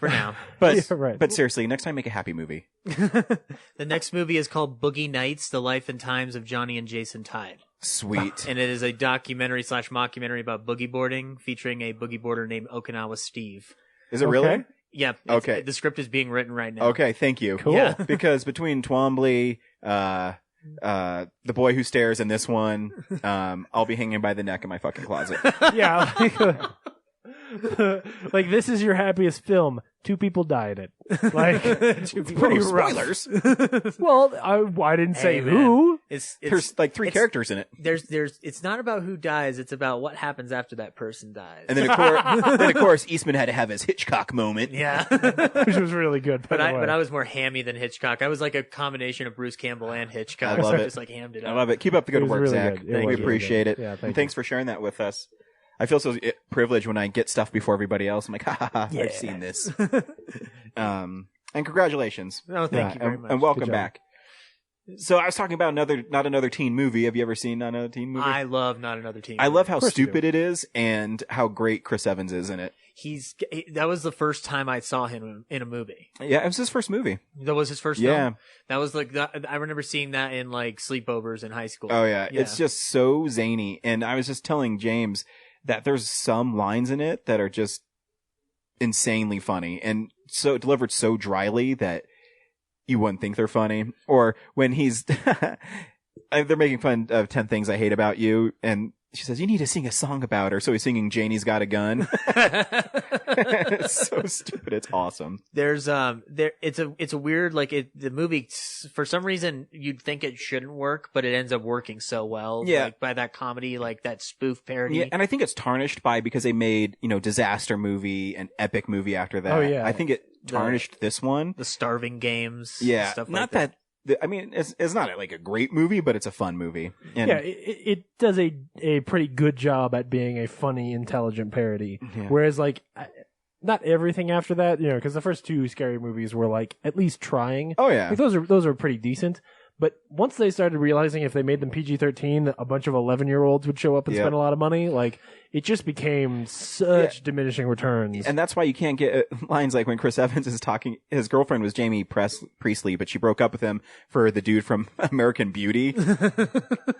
now. But Yeah, right. but seriously, next time make a happy movie. The next movie is called Boogie Nights: The Life and Times of Johnny and Jason Tide. Sweet. And it is a documentary / mockumentary about boogie boarding, featuring a boogie boarder named Okinawa Steve. Is it really? Yeah. Okay. The script is being written right now. Okay, thank you. Cool. Yeah. Because between Twombly, The Boy Who Stares, and this one, I'll be hanging by the neck in my fucking closet. Yeah. Like this is your happiest film. 2 people die in it. Like it's pretty rough. Spoilers. Well, I didn't say Hey, man. who. It's There's like 3 characters in it. There's it's not about who dies, it's about what happens after that person dies. And then of course, Eastman had to have his Hitchcock moment. yeah. Which was really good. But I was more hammy than Hitchcock. I was like a combination of Bruce Campbell and Hitchcock. I love so it. I just like hammed it up. I love it. Keep up the good It was work, really Zach. good. It We was appreciate really it. good. Yeah, And thank thanks for sharing that with us. I feel so privileged when I get stuff before everybody else. I'm like, ha ha ha, Yeah. I've seen this. And congratulations. No, thank you very much. And welcome Good job. back. So I was talking about not another teen movie. Have you ever seen Not Another Teen Movie? I love Not Another Teen. I love how Of course you stupid it is and how great Chris Evans is in it. That was the first time I saw him in a movie. Yeah, it was his first movie. That was his first Yeah. film. That was like that. I remember seeing that in like sleepovers in high school. Oh yeah, it's just so zany. And I was just telling James that there's some lines in it that are just insanely funny and so delivered so dryly that you wouldn't think they're funny. Or when he's they're making fun of 10 Things I Hate About You, and she says, you need to sing a song about her. So he's singing Janie's Got a Gun. It's so stupid. It's awesome. There's it's a weird the movie for some reason you'd think it shouldn't work, but it ends up working so well. Yeah. Like, by that comedy, like that spoof parody. Yeah, and I think it's tarnished because they made, disaster movie and epic movie after that. Oh, yeah. I think it tarnished this one. The Starving Games. Yeah. Stuff Not like that. I mean, it's not like a great movie, but it's a fun movie. And Yeah, it does a pretty good job at being a funny, intelligent parody. Yeah. Whereas, like, not everything after that, because the first 2 scary movies were like at least trying. Oh yeah. Like, those are pretty decent. But once they started realizing if they made them PG-13, a bunch of 11-year-olds would show up and Yep. spend a lot of money. Like, it just became such diminishing returns. And that's why you can't get lines like when Chris Evans is talking. His girlfriend was Jamie Priestley, but she broke up with him for the dude from American Beauty.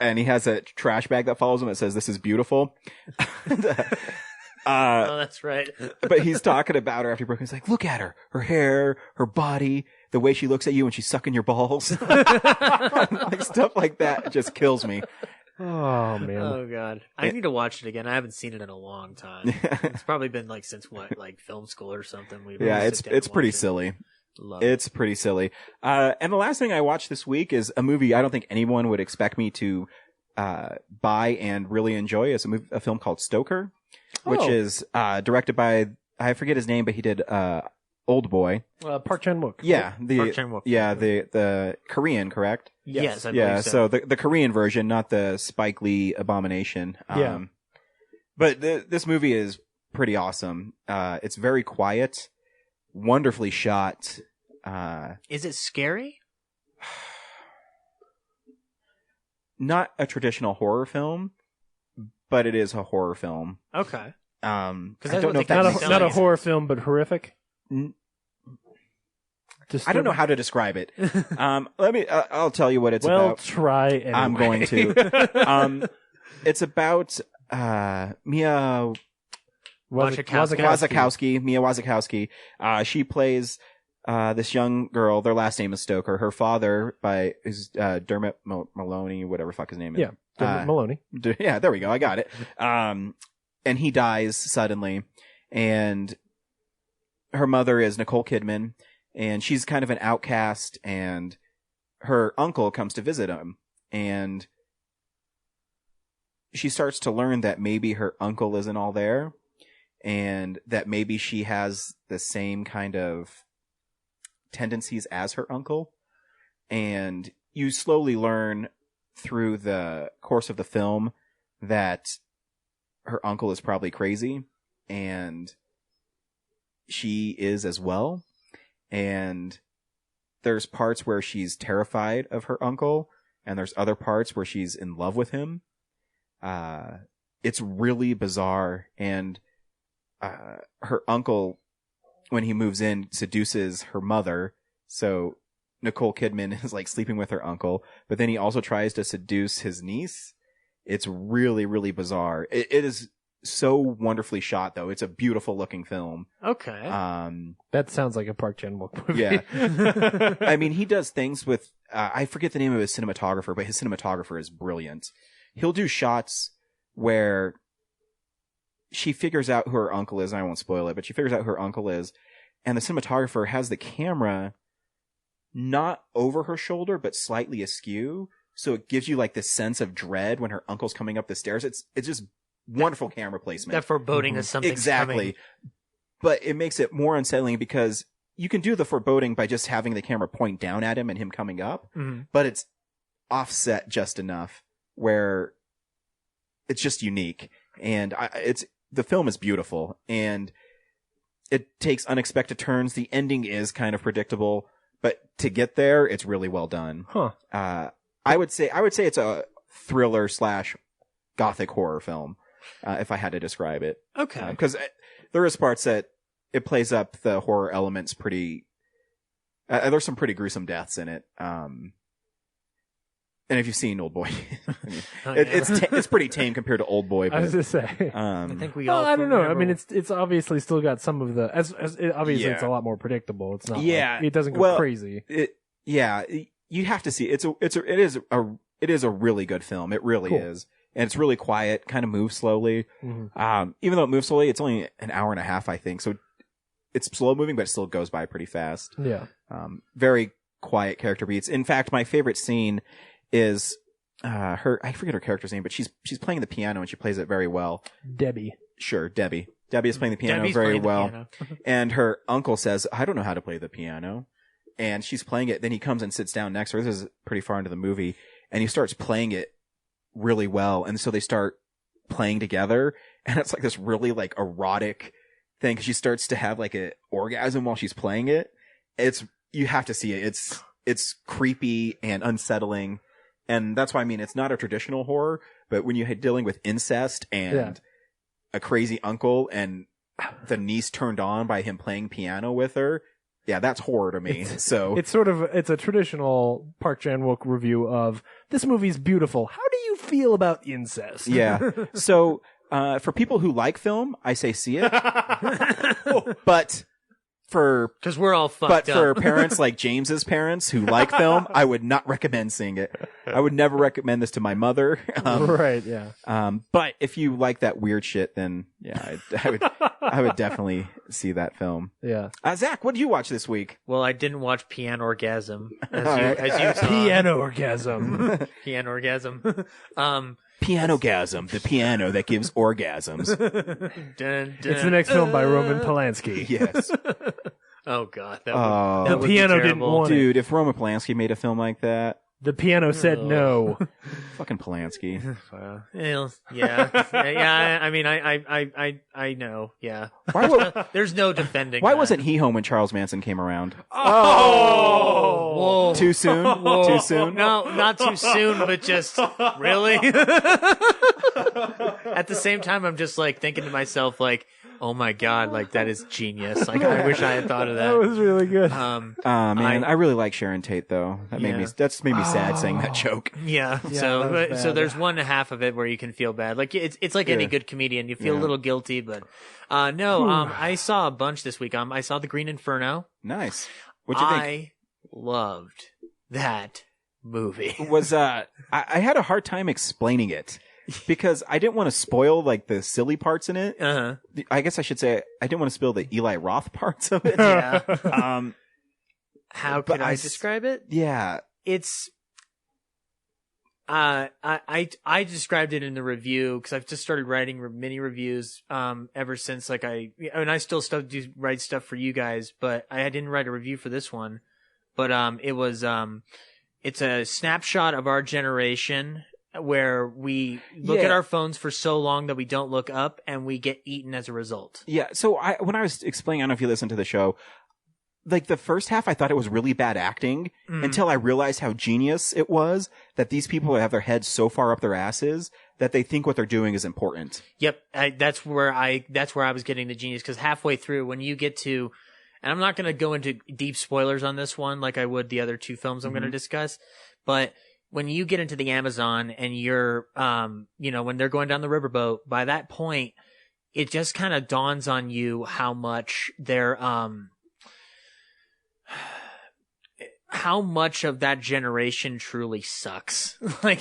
And he has a trash bag that follows him that says, "This is beautiful." Oh, that's right. But he's talking about her after he broke up. He's like, look at her. Her hair, her body, the way she looks at you when she's sucking your balls. Like stuff like that just kills me. oh, man. Oh god, I need to watch it again. I haven't seen it in a long time. It's probably been like since film school or something. We Yeah, really sit down it's and pretty watch it. silly. Love It's pretty silly. And the last thing I watched this week is a movie I don't think anyone would expect me to buy and really enjoy. It's a film called Stoker, which is directed by, I forget his name, but he did Old Boy. Park Chan-wook. Yeah, Park Chan-wook. the Korean, correct? Yes, I Yeah, believe so the Korean version, not the Spike Lee abomination. Yeah. But this movie is pretty awesome. It's very quiet, wonderfully shot. Is it scary? Not a traditional horror film, but it is a horror film. Okay. I that's don't what know if they that kinda makes sound Not a like. horror film, but horrific. I don't know how to describe it. I'll tell you what it's Well, about. try anyway. I'm going to. It's about Mia Wasikowska. Wasikowski. Mia Wasikowski. She plays this young girl, their last name is Stoker. Her father is Dermot Maloney, whatever fuck his name is. Yeah, Dermot Maloney. Yeah, there we go. I got it. And he dies suddenly. And her mother is Nicole Kidman. And she's kind of an outcast. And her uncle comes to visit him. And she starts to learn that maybe her uncle isn't all there. And that maybe she has the same kind of tendencies as her uncle. And you slowly learn through the course of the film that her uncle is probably crazy, and she is as well. And there's parts where she's terrified of her uncle, and there's other parts where she's in love with him. It's really bizarre. And her uncle, when he moves in, seduces her mother. So Nicole Kidman is like sleeping with her uncle, but then he also tries to seduce his niece. It's really, really bizarre. It is so wonderfully shot, though. It's a beautiful looking film. Okay. That sounds like a Park Chan-wook movie. Yeah. I mean, he does things with, I forget the name of his cinematographer, but his cinematographer is brilliant. He'll do shots where she figures out who her uncle is. I won't spoil it, but she figures out who her uncle is. And the cinematographer has the camera not over her shoulder, but slightly askew. So it gives you like this sense of dread when her uncle's coming up the stairs. It's just wonderful camera placement. That foreboding is something exactly coming. But it makes it more unsettling because you can do the foreboding by just having the camera point down at him and him coming up, but it's offset just enough where it's just unique. And the film is beautiful, and it takes unexpected turns. The ending is kind of predictable, but to get there, it's really well done. I would say it's a thriller / gothic horror film, if I had to describe it. Okay. Because there is parts that it plays up the horror elements pretty. There's some pretty gruesome deaths in it. And if you've seen Old Boy, I mean, it's pretty tame compared to Old Boy. But, I was gonna say. I think we all. I don't know. I mean, it's obviously still got some of the obviously Yeah. it's a lot more predictable. It's not. Yeah. Like, it doesn't go crazy. You have to see it. It is a really good film. It really is, and it's really quiet. Kind of moves slowly. Even though it moves slowly, it's only an hour and a half, I think. So it's slow moving, but it still goes by pretty fast. Yeah. Very quiet character beats. In fact, my favorite scene is I forget her character's name, but she's playing the piano and she plays it very well. Debbie. Sure, Debbie. Debbie is playing the piano Debbie's very playing the well. piano. And her uncle says, I don't know how to play the piano. And she's playing it. Then he comes and sits down next to her. This is pretty far into the movie. And he starts playing it really well. And so they start playing together. And it's like this really like erotic thing. 'Cause she starts to have like an orgasm while she's playing it. You have to see it. It's creepy and unsettling. And that's why I mean, it's not a traditional horror, but when you're dealing with incest and a crazy uncle and the niece turned on by him playing piano with her, yeah, that's horror to me. It's a traditional Park Chan-wook review of this movie's beautiful. How do you feel about incest? Yeah. So, for people who like film, I say see it. But because we're all fucked but up. for parents like James's parents who like film, I would not recommend seeing it. I would never recommend this to my mother. Right. Yeah. But if you like that weird shit, then yeah, I would definitely see that film. Yeah. Zach, what did you watch this week? Well, I didn't watch Piano Orgasm as you saw. Piano Orgasm. Piano Orgasm. Pianogasm, the piano that gives orgasms. Dun, dun, It's the next film by Roman Polanski. Yes. Oh God, that The would piano be didn't terrible. want it. Dude, if Roman Polanski made a film like that, The piano said no. fucking Polanski. Well, yeah. I mean, I know. Yeah. There's no defending. Why that. wasn't he home when Charles Manson came around? Oh, whoa. Too soon? Whoa. Too soon? No, not too soon, but just really. At the same time, I'm just like thinking to myself, like, oh my God, like that is genius. Like I wish I had thought of that. That was really good. Man, I really like Sharon Tate though. That made me sad saying that joke. Yeah. So there's one half of it where you can feel bad. Like it's like any good comedian. You feel a little guilty, but I saw a bunch this week. I saw The Green Inferno. Nice. What'd you think? I loved that movie. I had a hard time explaining it because I didn't want to spoil like the silly parts in it. Uh-huh. I guess I should say I didn't want to spoil the Eli Roth parts of it. Yeah. How could I describe it? Yeah. It's I described it in the review because I've just started writing mini reviews ever since I still write stuff for you guys, but I didn't write a review for this one. But it's a snapshot of our generation where we look at our phones for so long that we don't look up and we get eaten as a result. Yeah. So when I was explaining, I don't know if you listened to the show, like the first half, I thought it was really bad acting until I realized how genius it was that these people have their heads so far up their asses that they think what they're doing is important. Yep. That's where I was getting the genius, because halfway through when you get to, and I'm not going to go into deep spoilers on this one like I would the other two films I'm going to discuss, but when you get into the Amazon and you're, when they're going down the riverboat, by that point, it just kind of dawns on you how much they're, how much of that generation truly sucks. I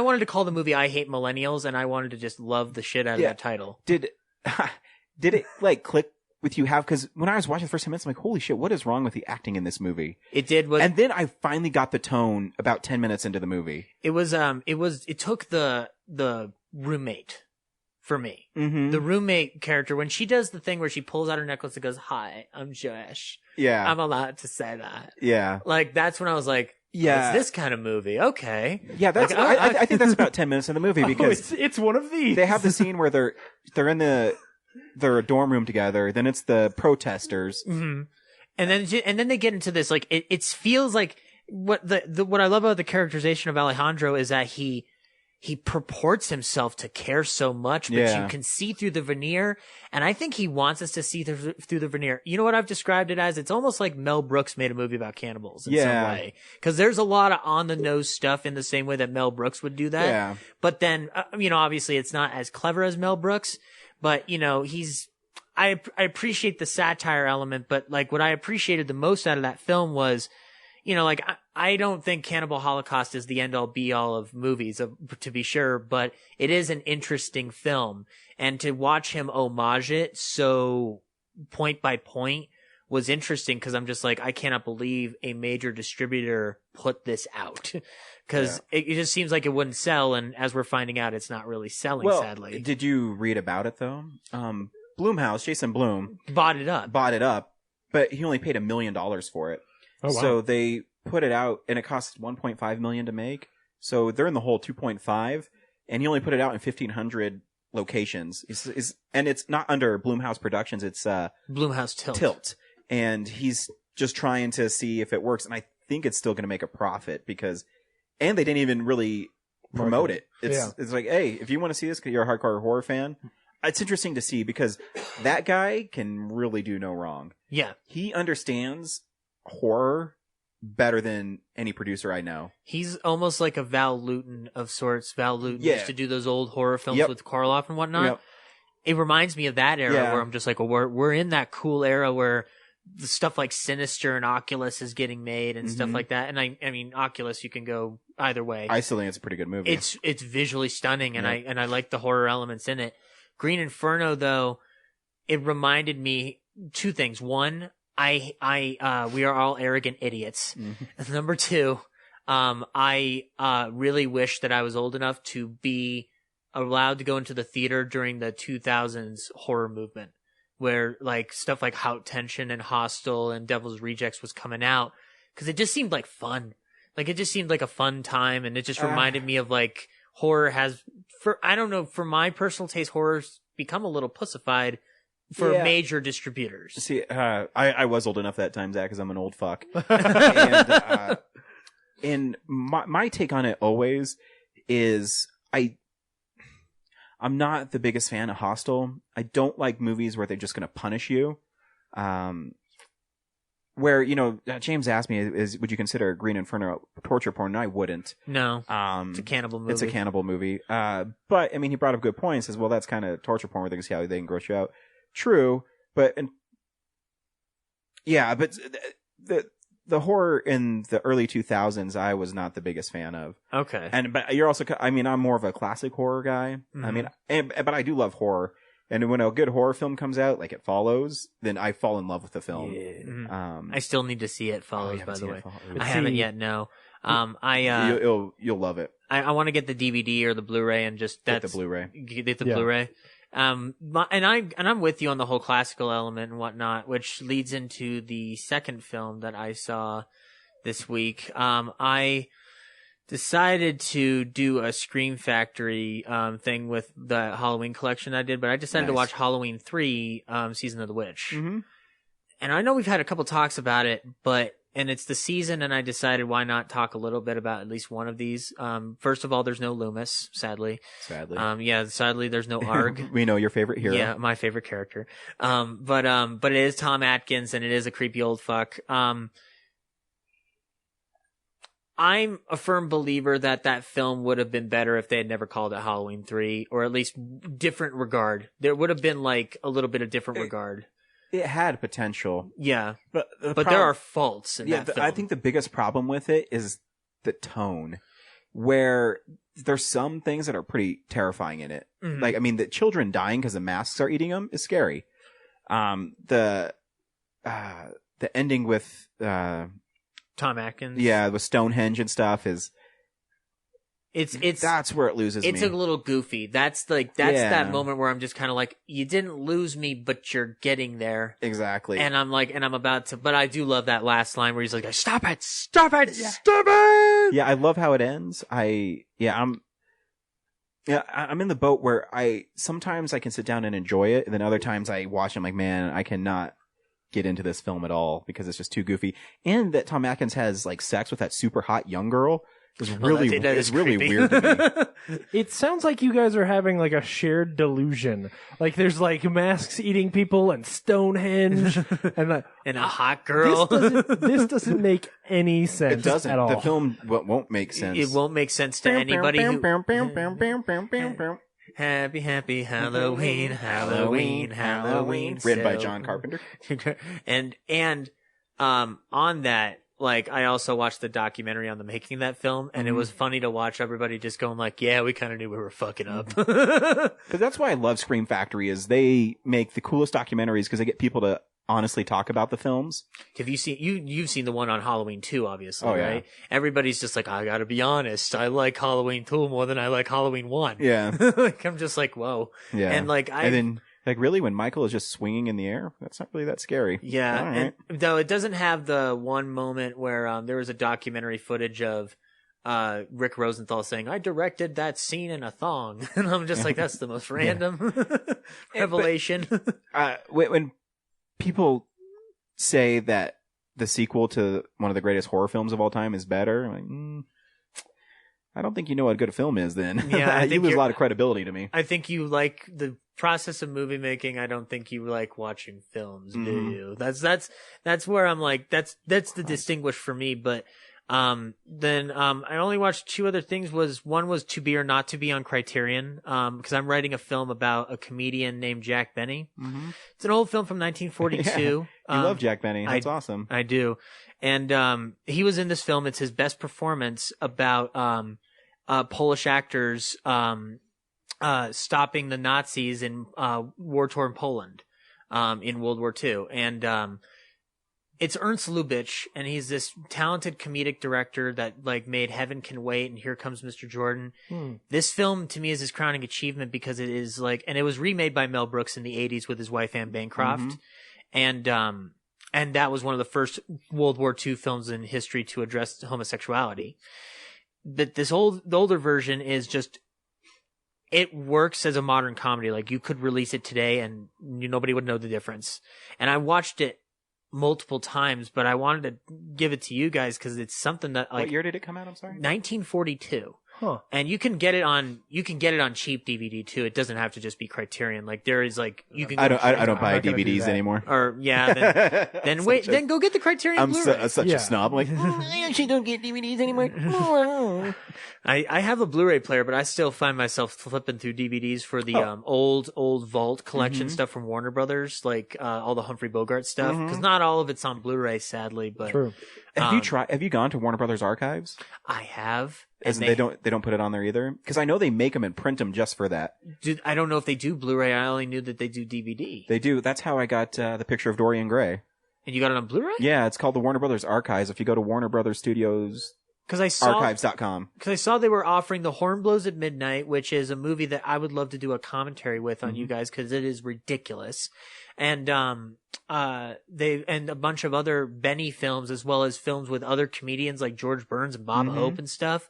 wanted to call the movie I Hate Millennials, and I wanted to just love the shit out of that title. Did it like click with you? Because when I was watching the first 10 minutes, I'm like, holy shit, what is wrong with the acting in this movie? It did. And then I finally got the tone about 10 minutes into the movie. It took the roommate for me. Mm-hmm. The roommate character, when she does the thing where she pulls out her necklace and goes, "Hi, I'm Jewish. Yeah. I'm allowed to say that." Yeah. Like, that's when I was like, yeah, it's this kind of movie. Okay. Yeah, that's. Like, I think that's about 10 minutes of the movie because it's one of these. They have the scene where they're in their dorm room together. Then it's the protesters, and then they get into this. Like, it feels like what I love about the characterization of Alejandro is that he purports himself to care so much, but you can see through the veneer. And I think he wants us to see through the veneer. You know what I've described it as? It's almost like Mel Brooks made a movie about cannibals in some way. Because there's a lot of on-the-nose stuff in the same way that Mel Brooks would do that. Yeah. But then, obviously it's not as clever as Mel Brooks. But, I appreciate the satire element. But, like, what I appreciated the most out of that film was, I don't think Cannibal Holocaust is the end-all be-all of movies, to be sure, but it is an interesting film. And to watch him homage it so point by point was interesting, because I'm just like, I cannot believe a major distributor put this out. Because it just seems like it wouldn't sell, and as we're finding out, it's not really selling, sadly. Did you read about it, though? Blumhouse, Jason Blum... Bought it up, but he only paid $1 million for it. Oh, wow. So they put it out, and it cost $1.5 million to make. So they're in the hole 2.5, and he only put it out in 1,500 locations. And it's not under Blumhouse Productions. It's Blumhouse Tilt. And he's just trying to see if it works. And I think it's still going to make a profit and they didn't even really promote it. It's like, hey, if you want to see this because you're a hardcore horror fan, it's interesting to see because that guy can really do no wrong. Yeah, he understands horror better than any producer I know. He's almost like a Val Lewton of sorts. Val Lewton used to do those old horror films with Karloff and whatnot. Yep. It reminds me of that era where I'm just like, well, we're in that cool era where the stuff like Sinister and Oculus is getting made and stuff like that. And I mean, Oculus, you can go either way. I still think it's a pretty good movie. It's visually stunning, and I like the horror elements in it. Green Inferno, though, it reminded me two things. One, we are all arrogant idiots. Mm-hmm. Number two, I really wish that I was old enough to be allowed to go into the theater during the 2000s horror movement, where like stuff like Hout Tension and Hostel and Devil's Rejects was coming out, because it just seemed like fun. Like, it just seemed like a fun time, and it just reminded me of like horror has, I don't know, for my personal taste, horror's become a little pussified for major distributors. See, I was old enough that time, Zach, because I'm an old fuck. And my take on it always is I'm not the biggest fan of Hostel. I don't like movies where they're just going to punish you. Where, James asked me, would you consider Green Inferno torture porn? And I wouldn't. No. It's a cannibal movie. It's a cannibal movie. But, I mean, he brought up a good point. He says, well, that's kind of torture porn where they can see how they can gross you out. True, but Yeah, but the horror in the early 2000s, I was not the biggest fan of. Okay. But you're also, I mean, I'm more of a classic horror guy. Mhm. I mean, but I do love horror. And when a good horror film comes out, like It Follows, then I fall in love with the film. Yeah. I still need to see It Follows, by the way. I See, haven't yet, no. You'll love it. I want to get the DVD or the Blu-ray and just Get the Blu-ray. Get the Blu-ray. And I'm with you on the whole classical element and whatnot, which leads into the second film that I saw this week. I decided to do a Scream Factory thing with the Halloween collection I did, but I decided to watch Halloween 3 Season of the Witch. Mm-hmm. And I know we've had a couple talks about it, and it's the season, and I decided why not talk a little bit about at least one of these. First of all, there's no Loomis, sadly. Sadly, there's no Arg. We know your favorite hero. Yeah, my favorite character. But it is Tom Atkins, and it is a creepy old fuck. I'm a firm believer that film would have been better if they had never called it Halloween 3, or at least different regard. There would have been like a little bit of different regard. It had potential. Yeah. But there are faults in that film. I think the biggest problem with it is the tone, where there's some things that are pretty terrifying in it. Mhm. Like, I mean, the children dying because the masks are eating them is scary. The ending with, Tom Atkins. Yeah, with Stonehenge and stuff is. It's that's where it loses me. It's a little goofy. That's that moment where I'm just kind of like, you didn't lose me, but you're getting there. Exactly. And I'm about to, but I do love that last line where he's like, stop it. Yeah, I love how it ends. I'm in the boat where sometimes I can sit down and enjoy it, and then other times I watch it, I'm like, man, I cannot get into this film at all because it's just too goofy. And that Tom Atkins has like sex with that super hot young girl is really weird to me. It sounds like you guys are having like a shared delusion. Like there's like masks eating people and Stonehenge and a hot girl. This doesn't make any sense. It doesn't. At all. The film won't make sense. It won't make sense to anybody who... Happy Halloween, Halloween, Halloween. Written by John Carpenter. and on that, like, I also watched the documentary on the making of that film, and it was funny to watch everybody just going like, yeah, we kind of knew we were fucking up. Because that's why I love Scream Factory, is they make the coolest documentaries because they get people to honestly talk about the films. Have you seen you've seen the one on Halloween 2, obviously, right? Yeah. Everybody's just like, I gotta be honest, I like Halloween 2 more than I like Halloween 1. Yeah. Like, I'm just like, whoa. Yeah. And like, and then like, really, when Michael is just swinging in the air, that's not really that scary. Yeah. All right. And, though it doesn't have the one moment where there was a documentary footage of Rick Rosenthal saying, I directed that scene in a thong. And I'm just like, that's the most random revelation. When people say that the sequel to one of the greatest horror films of all time is better, I'm like, I don't think you know what a good film is then. Yeah, you lose a lot of credibility to me. I think you like the process of movie making. I don't think you like watching films, do you? That's where I'm like, that's the distinguish for me. But then I only watched two other things. One was To Be or Not to Be on Criterion, because I'm writing a film about a comedian named Jack Benny. Mm-hmm. It's an old film from 1942. Yeah. You love Jack Benny. That's awesome. I do. And he was in this film. It's his best performance about Polish actors stopping the Nazis in war-torn Poland in World War II. And it's Ernst Lubitsch, and he's this talented comedic director that like made Heaven Can Wait and Here Comes Mr. Jordan. This film to me is his crowning achievement because it is like, and it was remade by Mel Brooks in the 80s with his wife Anne Bancroft. And that was one of the first World War II films in history to address homosexuality. But the older version is just, it works as a modern comedy. Like, you could release it today and nobody would know the difference. And I watched it multiple times, but I wanted to give it to you guys because it's something that, like, what year did it come out? I'm sorry. 1942. Huh. And you can get it on cheap DVD too. It doesn't have to just be Criterion. Like there is like you can. I don't buy DVDs anymore. Or then wait, then go get the Criterion I'm Blu-ray. such a snob. Like I actually don't get DVDs anymore. I have a Blu-ray player, but I still find myself flipping through DVDs for the old Vault collection stuff from Warner Brothers, like all the Humphrey Bogart stuff, because not all of it's on Blu-ray, sadly. But True. Have you gone to Warner Brothers archives? I have. And they don't put it on there either? Because I know they make them and print them just for that. I don't know if they do Blu-ray. I only knew that they do DVD. They do. That's how I got the picture of Dorian Gray. And you got it on Blu-ray? Yeah, it's called the Warner Brothers Archives. If you go to Warner Brothers Studios archives.com. Because I saw they were offering The Horn Blows at Midnight, which is a movie that I would love to do a commentary with on you guys because it is ridiculous. And and a bunch of other Benny films, as well as films with other comedians like George Burns and Bob Hope and stuff,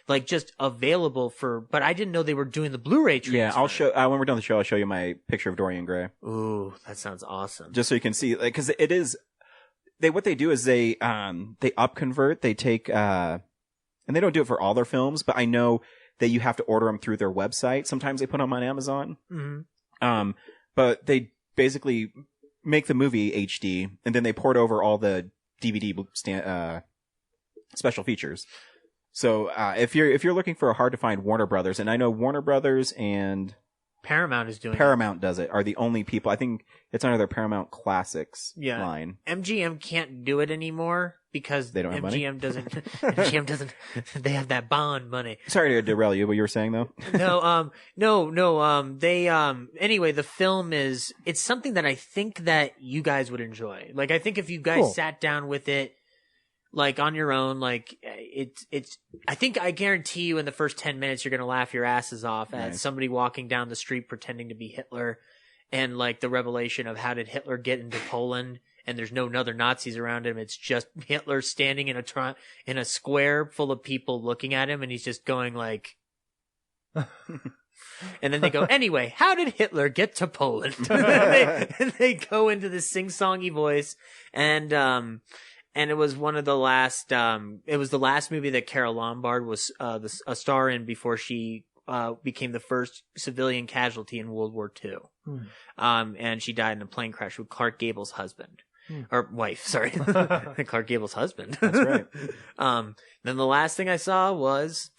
like just available for. But I didn't know they were doing the Blu-ray transfer. Yeah, I'll show when we're done the show. I'll show you my picture of Dorian Gray. Ooh, that sounds awesome. Just so you can see, like, because it is. What they do is they upconvert. They take and they don't do it for all their films, but I know that you have to order them through their website. Sometimes they put them on Amazon. But they basically make the movie HD, and then they port over all the DVD special features. So if you're looking for a hard to find Warner Brothers, and I know Warner Brothers and Paramount is doing Paramount does it, are the only people. I think it's under their Paramount Classics line. MGM can't do it anymore because they don't have money. MGM doesn't. They have that Bond money. Sorry to derail you. What you were saying though? No. They anyway, the film it's something that I think that you guys would enjoy. Like I think if you guys sat down with it, like on your own, like I guarantee you in the first 10 minutes you're gonna laugh your asses off at somebody walking down the street pretending to be Hitler, and like the revelation of how did Hitler get into Poland, and there's no other Nazis around him. It's just Hitler standing in a square full of people looking at him, and he's just going like. And then they go, anyway, how did Hitler get to Poland? and they go into this sing-songy voice, and it was one of the last. It was the last movie that Carole Lombard was a star in before she became the first civilian casualty in World War II. And she died in a plane crash with Clark Gable's husband. Or wife, sorry. Clark Gable's husband. That's right. Then the last thing I saw was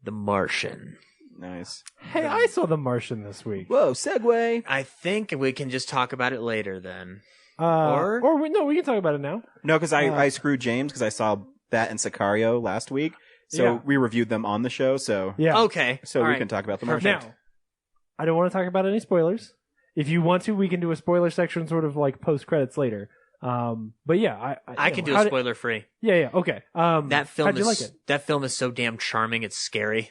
The Martian. Nice. Hey, I saw The Martian this week. Whoa, segue. I think we can just talk about it later then. We can talk about it now. No, because I screwed James because I saw that and Sicario last week. So we reviewed them on the show. So okay. So we can talk about The Martian. Now, I don't want to talk about any spoilers. If you want to, we can do a spoiler section sort of like post credits later. But yeah, I can do a spoiler free. Yeah, okay. That film how'd you like it? That film is so damn charming, it's scary.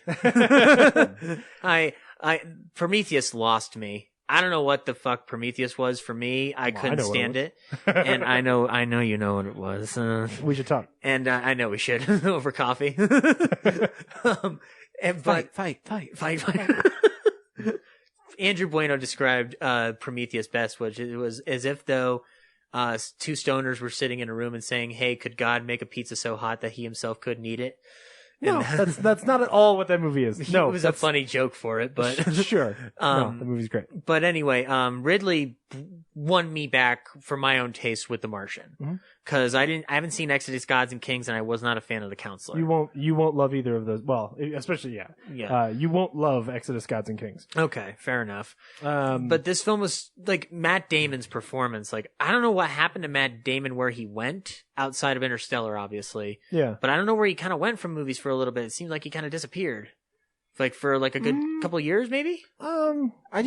Prometheus lost me. I don't know what the fuck Prometheus was for me. I couldn't stand it. And I know you know what it was. We should talk. And I know we should over coffee. Fight. Andrew Bueno described Prometheus best, which it was as if though two stoners were sitting in a room and saying, "Hey, could God make a pizza so hot that he himself couldn't eat it?" No, that's not at all what that movie is. No, it was a funny joke for it, but sure. No, the movie's great. But anyway, Ridley won me back for my own taste with The Martian because I haven't seen Exodus, Gods and Kings, and I was not a fan of The Counselor. You won't love either of those. Well, especially you won't love Exodus, Gods and Kings. Okay, fair enough. But this film was like Matt Damon's performance. Like I don't know what happened to Matt Damon where he went outside of Interstellar, obviously. Yeah. But I don't know where he kind of went from movies for a little bit. It seemed like he kind of disappeared. Like for like a good couple of years, maybe. I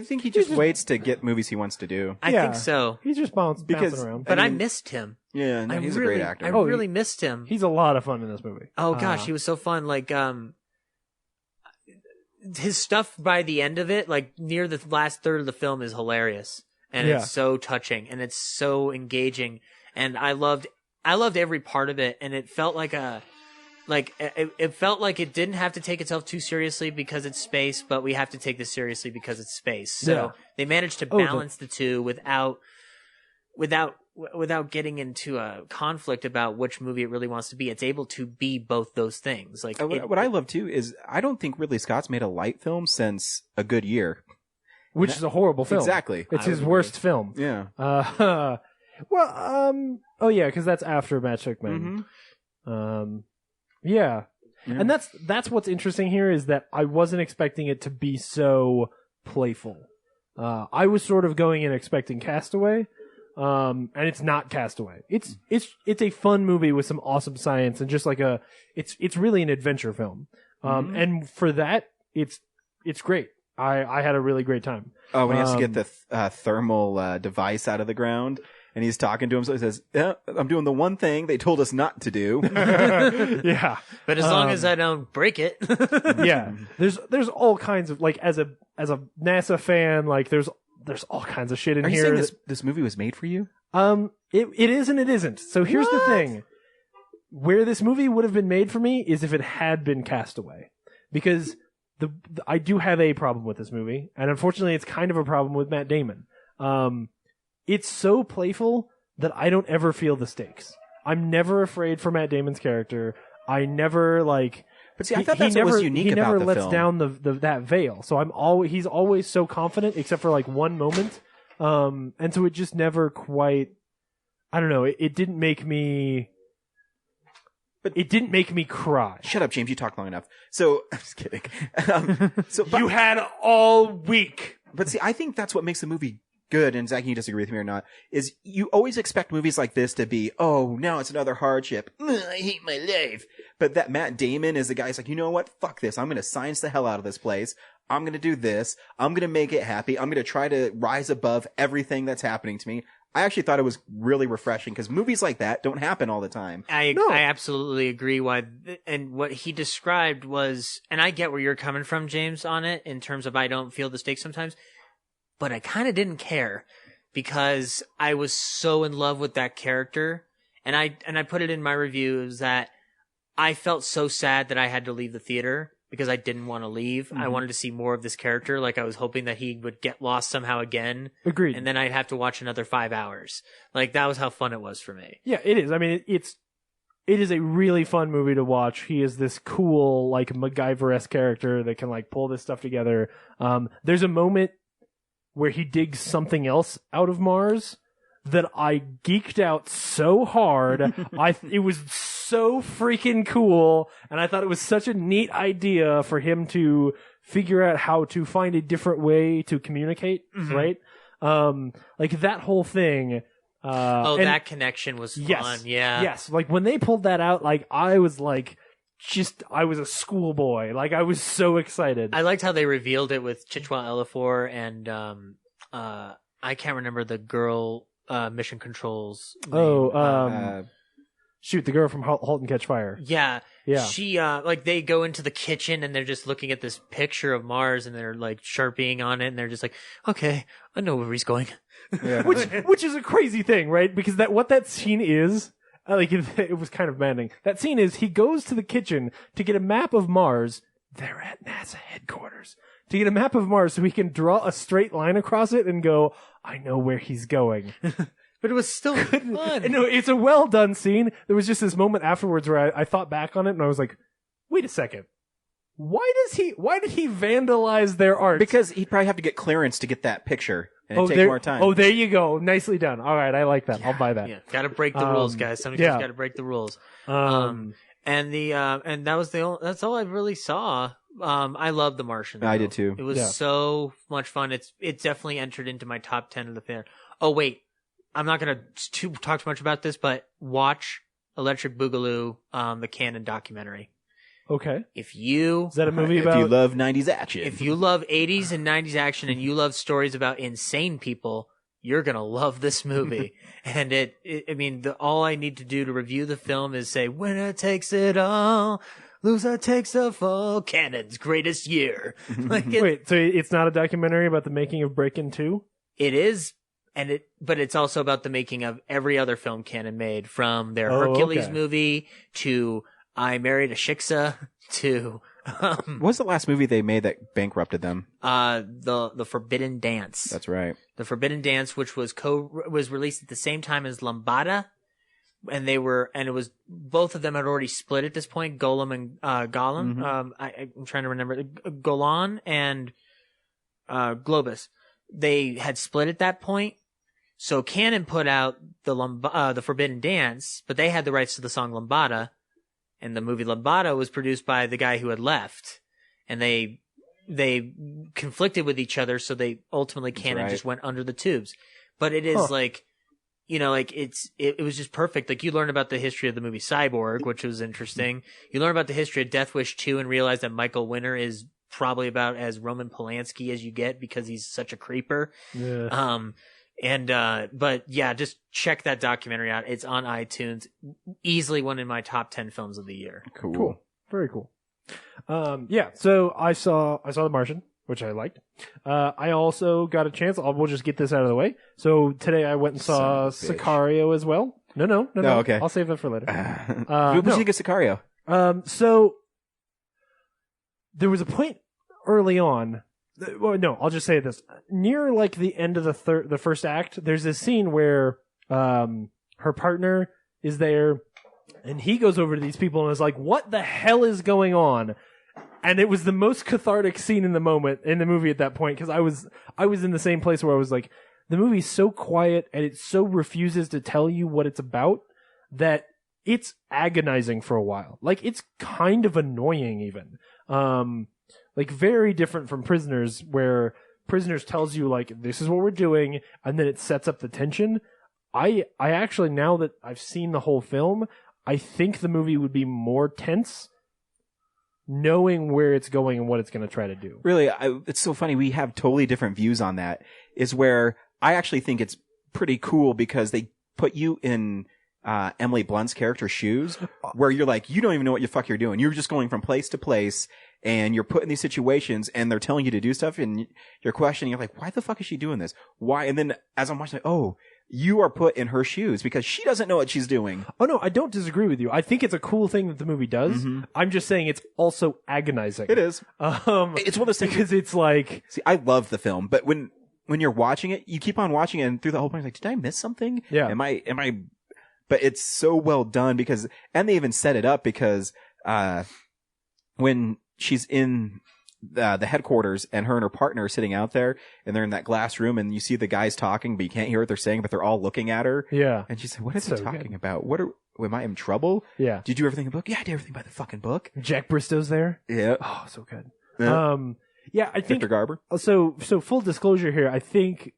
think he just waits to get movies he wants to do. I think so. He's just bouncing around. But I missed him. Yeah, no, he's a great actor. I really missed him. He's a lot of fun in this movie. Oh gosh, he was so fun. Like his stuff by the end of it, like near the last third of the film, is hilarious, and it's so touching and it's so engaging, and I loved every part of it, and it felt like it felt like it didn't have to take itself too seriously because it's space, but we have to take this seriously because it's space. So they managed to balance the two without without getting into a conflict about which movie it really wants to be, it's able to be both those things. Like what I love too is I don't think Ridley Scott's made a light film since A Good Year. Which is a horrible film. Exactly. It's his worst film. Yeah. Oh yeah, because that's after Matchstick Men. Yeah. And that's what's interesting here is that I wasn't expecting it to be so playful. I was sort of going in expecting Castaway, and it's not Castaway. It's a fun movie with some awesome science and just like it's really an adventure film. And for that, it's great. I had a really great time. Oh, when he has to get the thermal device out of the ground. And he's talking to him, so he says, yeah, I'm doing the one thing they told us not to do. Yeah. But as long as I don't break it. Yeah. There's all kinds of, like, as a NASA fan, like, there's all kinds of shit in here. Are you saying this movie was made for you? It is and it isn't. So here's the thing. Where this movie would have been made for me is if it had been Castaway. Because I do have a problem with this movie, and unfortunately it's kind of a problem with Matt Damon. It's so playful that I don't ever feel the stakes. I'm never afraid for Matt Damon's character. I never But see, I thought that's what was unique about the film. He never lets down that veil. So he's always so confident, except for like one moment. And so it just never quite. I don't know. It didn't make me. But it didn't make me cry. Shut up, James. You talked long enough. So I'm just kidding. You had all week. But see, I think that's what makes the movie good, and Zach, you disagree with me or not, is you always expect movies like this to be, oh, now it's another hardship. I hate my life. But that Matt Damon is the guy who's like, you know what? Fuck this. I'm going to science the hell out of this place. I'm going to do this. I'm going to make it happy. I'm going to try to rise above everything that's happening to me. I actually thought it was really refreshing because movies like that don't happen all the time. I absolutely agree. And what he described was, and I get where you're coming from, James, on it in terms of I don't feel the stakes sometimes. But I kind of didn't care because I was so in love with that character. And I put it in my review is that I felt so sad that I had to leave the theater because I didn't want to leave. I wanted to see more of this character. Like I was hoping that he would get lost somehow again. Agreed. And then I'd have to watch another 5 hours. Like that was how fun it was for me. Yeah, it is. I mean, it is a really fun movie to watch. He is this cool, like MacGyver-esque character that can like pull this stuff together. There's a moment where he digs something else out of Mars that I geeked out so hard. It was so freaking cool, and I thought it was such a neat idea for him to figure out how to find a different way to communicate, right? Like that whole thing. That connection was fun, yeah. Yes, like when they pulled that out, like I was like, I was a schoolboy. Like, I was so excited. I liked how they revealed it with Chichwa Elafor and, I can't remember the girl, Mission Control's name. Shoot, the girl from *Halt and Catch Fire*. Yeah. Yeah. She, they go into the kitchen and they're just looking at this picture of Mars and they're like sharpieing on it and they're just like, okay, I know where he's going. Yeah. which is a crazy thing, right? Because what that scene is, it was kind of maddening. That scene is he goes to the kitchen to get a map of Mars. They're at NASA headquarters. To get a map of Mars so he can draw a straight line across it and go, I know where he's going. But it was still fun. No, it's a well done scene. There was just this moment afterwards where I thought back on it and I was like, wait a second. Why did he vandalize their art? Because he'd probably have to get clearance to get that picture. And it'd take more time. Oh, there you go. Nicely done. All right, I like that. Yeah, I'll buy that. Yeah, gotta break the rules, guys. Sometimes you gotta break the rules. And that was that's all I really saw. I love The Martian. Though. I did too. It was so much fun. It definitely entered into my top 10 of the fair. Oh wait, I'm not gonna talk too much about this, but watch Electric Boogaloo, the Canon documentary. Okay. Is that a movie about? If you love 90s action. If you love 80s and 90s action and you love stories about insane people, you're going to love this movie. And all I need to do to review the film is say, winner takes it all, loser takes the fall, Cannon's greatest year. Wait, so it's not a documentary about the making of Breakin' 2? It is. But it's also about the making of every other film Cannon made, from their Hercules movie to I Married a Shiksa to What was the last movie they made that bankrupted them? The Forbidden Dance. That's right. The Forbidden Dance, which was released at the same time as Lambada, and it was both of them had already split at this point. Golem and Gollum. I'm trying to remember. Golan and Globus. They had split at that point. So Canon put out the Forbidden Dance, but they had the rights to the song Lambada, and the movie Lambada was produced by the guy who had left, and they conflicted with each other, so they ultimately Canon just went under the tubes. But it is like, you know, like it was just perfect. Like you learn about the history of the movie Cyborg, which was interesting. You learn about the history of Death Wish 2 and realize that Michael Winner is probably about as Roman Polanski as you get because he's such a creeper. Yeah. But yeah, just check that documentary out. It's on iTunes. Easily one in my top 10 films of the year. Cool. Very cool. Yeah, so I saw The Martian, which I liked. I also got a chance. We'll just get this out of the way. So today I went and saw Sicario as well. No. Okay. I'll save that for later. What did you think of Sicario? So there was a point early on. Well, no, I'll just say this. Near like the end of the first act, there's this scene where her partner is there, and he goes over to these people and is like, "What the hell is going on?" And it was the most cathartic scene in the movie at that point, because I was in the same place where I was like, the movie's so quiet and it so refuses to tell you what it's about that it's agonizing for a while. Like, it's kind of annoying even. Like, very different from Prisoners, where Prisoners tells you, like, this is what we're doing, and then it sets up the tension. I actually, now that I've seen the whole film, I think the movie would be more tense knowing where it's going and what it's going to try to do. Really, it's so funny. We have totally different views on that, is where I actually think it's pretty cool because they put you in Emily Blunt's character's shoes, where you're like, you don't even know what the fuck you're doing. You're just going from place to place, and you're put in these situations, and they're telling you to do stuff, and you're questioning, you're like, why the fuck is she doing this? Why? And then as I'm watching, like, oh, you are put in her shoes because she doesn't know what she's doing. Oh, no, I don't disagree with you. I think it's a cool thing that the movie does. Mm-hmm. I'm just saying it's also agonizing. It is. It's one of those things. Because it's like... See, I love the film, but when you're watching it, you keep on watching it, and through the whole point, you're like, did I miss something? Yeah. Am I... But it's so well done because... And they even set it up because when she's in the headquarters and her partner are sitting out there and they're in that glass room and you see the guys talking but you can't hear what they're saying, but they're all looking at her. Yeah. And she's like, what is he talking about? Am I in trouble? Yeah. Did you do everything in the book? Yeah, I did everything by the fucking book. Jack Bristow's there. Yeah. Oh, so good. Yeah. Yeah, I think... Victor Garber. So full disclosure here, I think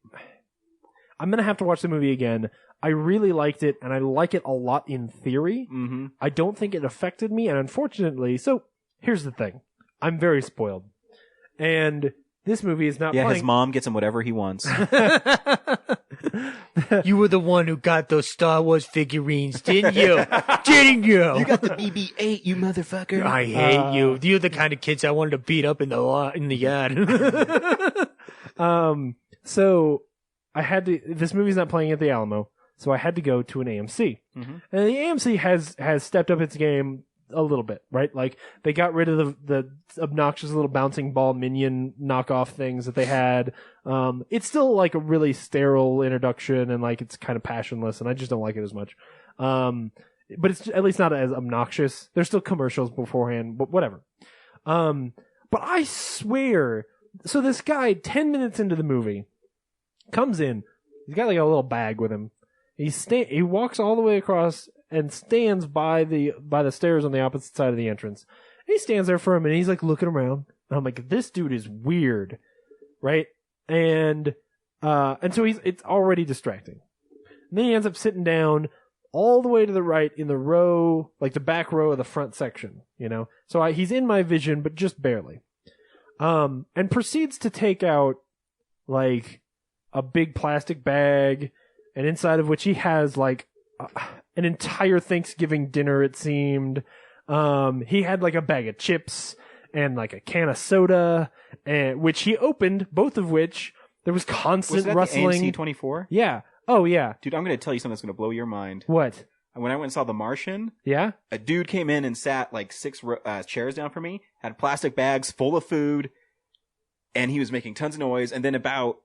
I'm going to have to watch the movie again. I really liked it, and I like it a lot in theory. Mm-hmm. I don't think it affected me, and unfortunately... So, here's the thing. I'm very spoiled. And this movie is not playing... Yeah, his mom gets him whatever he wants. You were the one who got those Star Wars figurines, didn't you? Didn't you? You got the BB-8, you motherfucker. I hate you. You're the kind of kids I wanted to beat up in the yard. So I had to... This movie's not playing at the Alamo, so I had to go to an AMC. Mm-hmm. And the AMC has stepped up its game a little bit, right? Like, they got rid of the obnoxious little bouncing ball minion knockoff things that they had. It's still like a really sterile introduction, and like it's kind of passionless, and I just don't like it as much. But it's at least not as obnoxious. There's still commercials beforehand, but whatever. But I swear, so this guy, 10 minutes into the movie, comes in. He's got like a little bag with him. He walks all the way across and stands by the stairs on the opposite side of the entrance. And he stands there for a minute. He's like looking around. And I'm like, this dude is weird, right? And so it's already distracting. And then he ends up sitting down all the way to the right in the row, like the back row of the front section, you know? So he's in my vision, but just barely. And proceeds to take out like a big plastic bag, and inside of which he has like an entire Thanksgiving dinner, it seemed. He had like a bag of chips and like a can of soda, which he opened, both of which there was constant rustling. rustling. The AMC 24? Yeah. Oh, yeah. Dude, I'm going to tell you something that's going to blow your mind. What? when I went and saw The Martian, Yeah? a dude came in and sat like 6 chairs down from me, had plastic bags full of food, and he was making tons of noise. And then about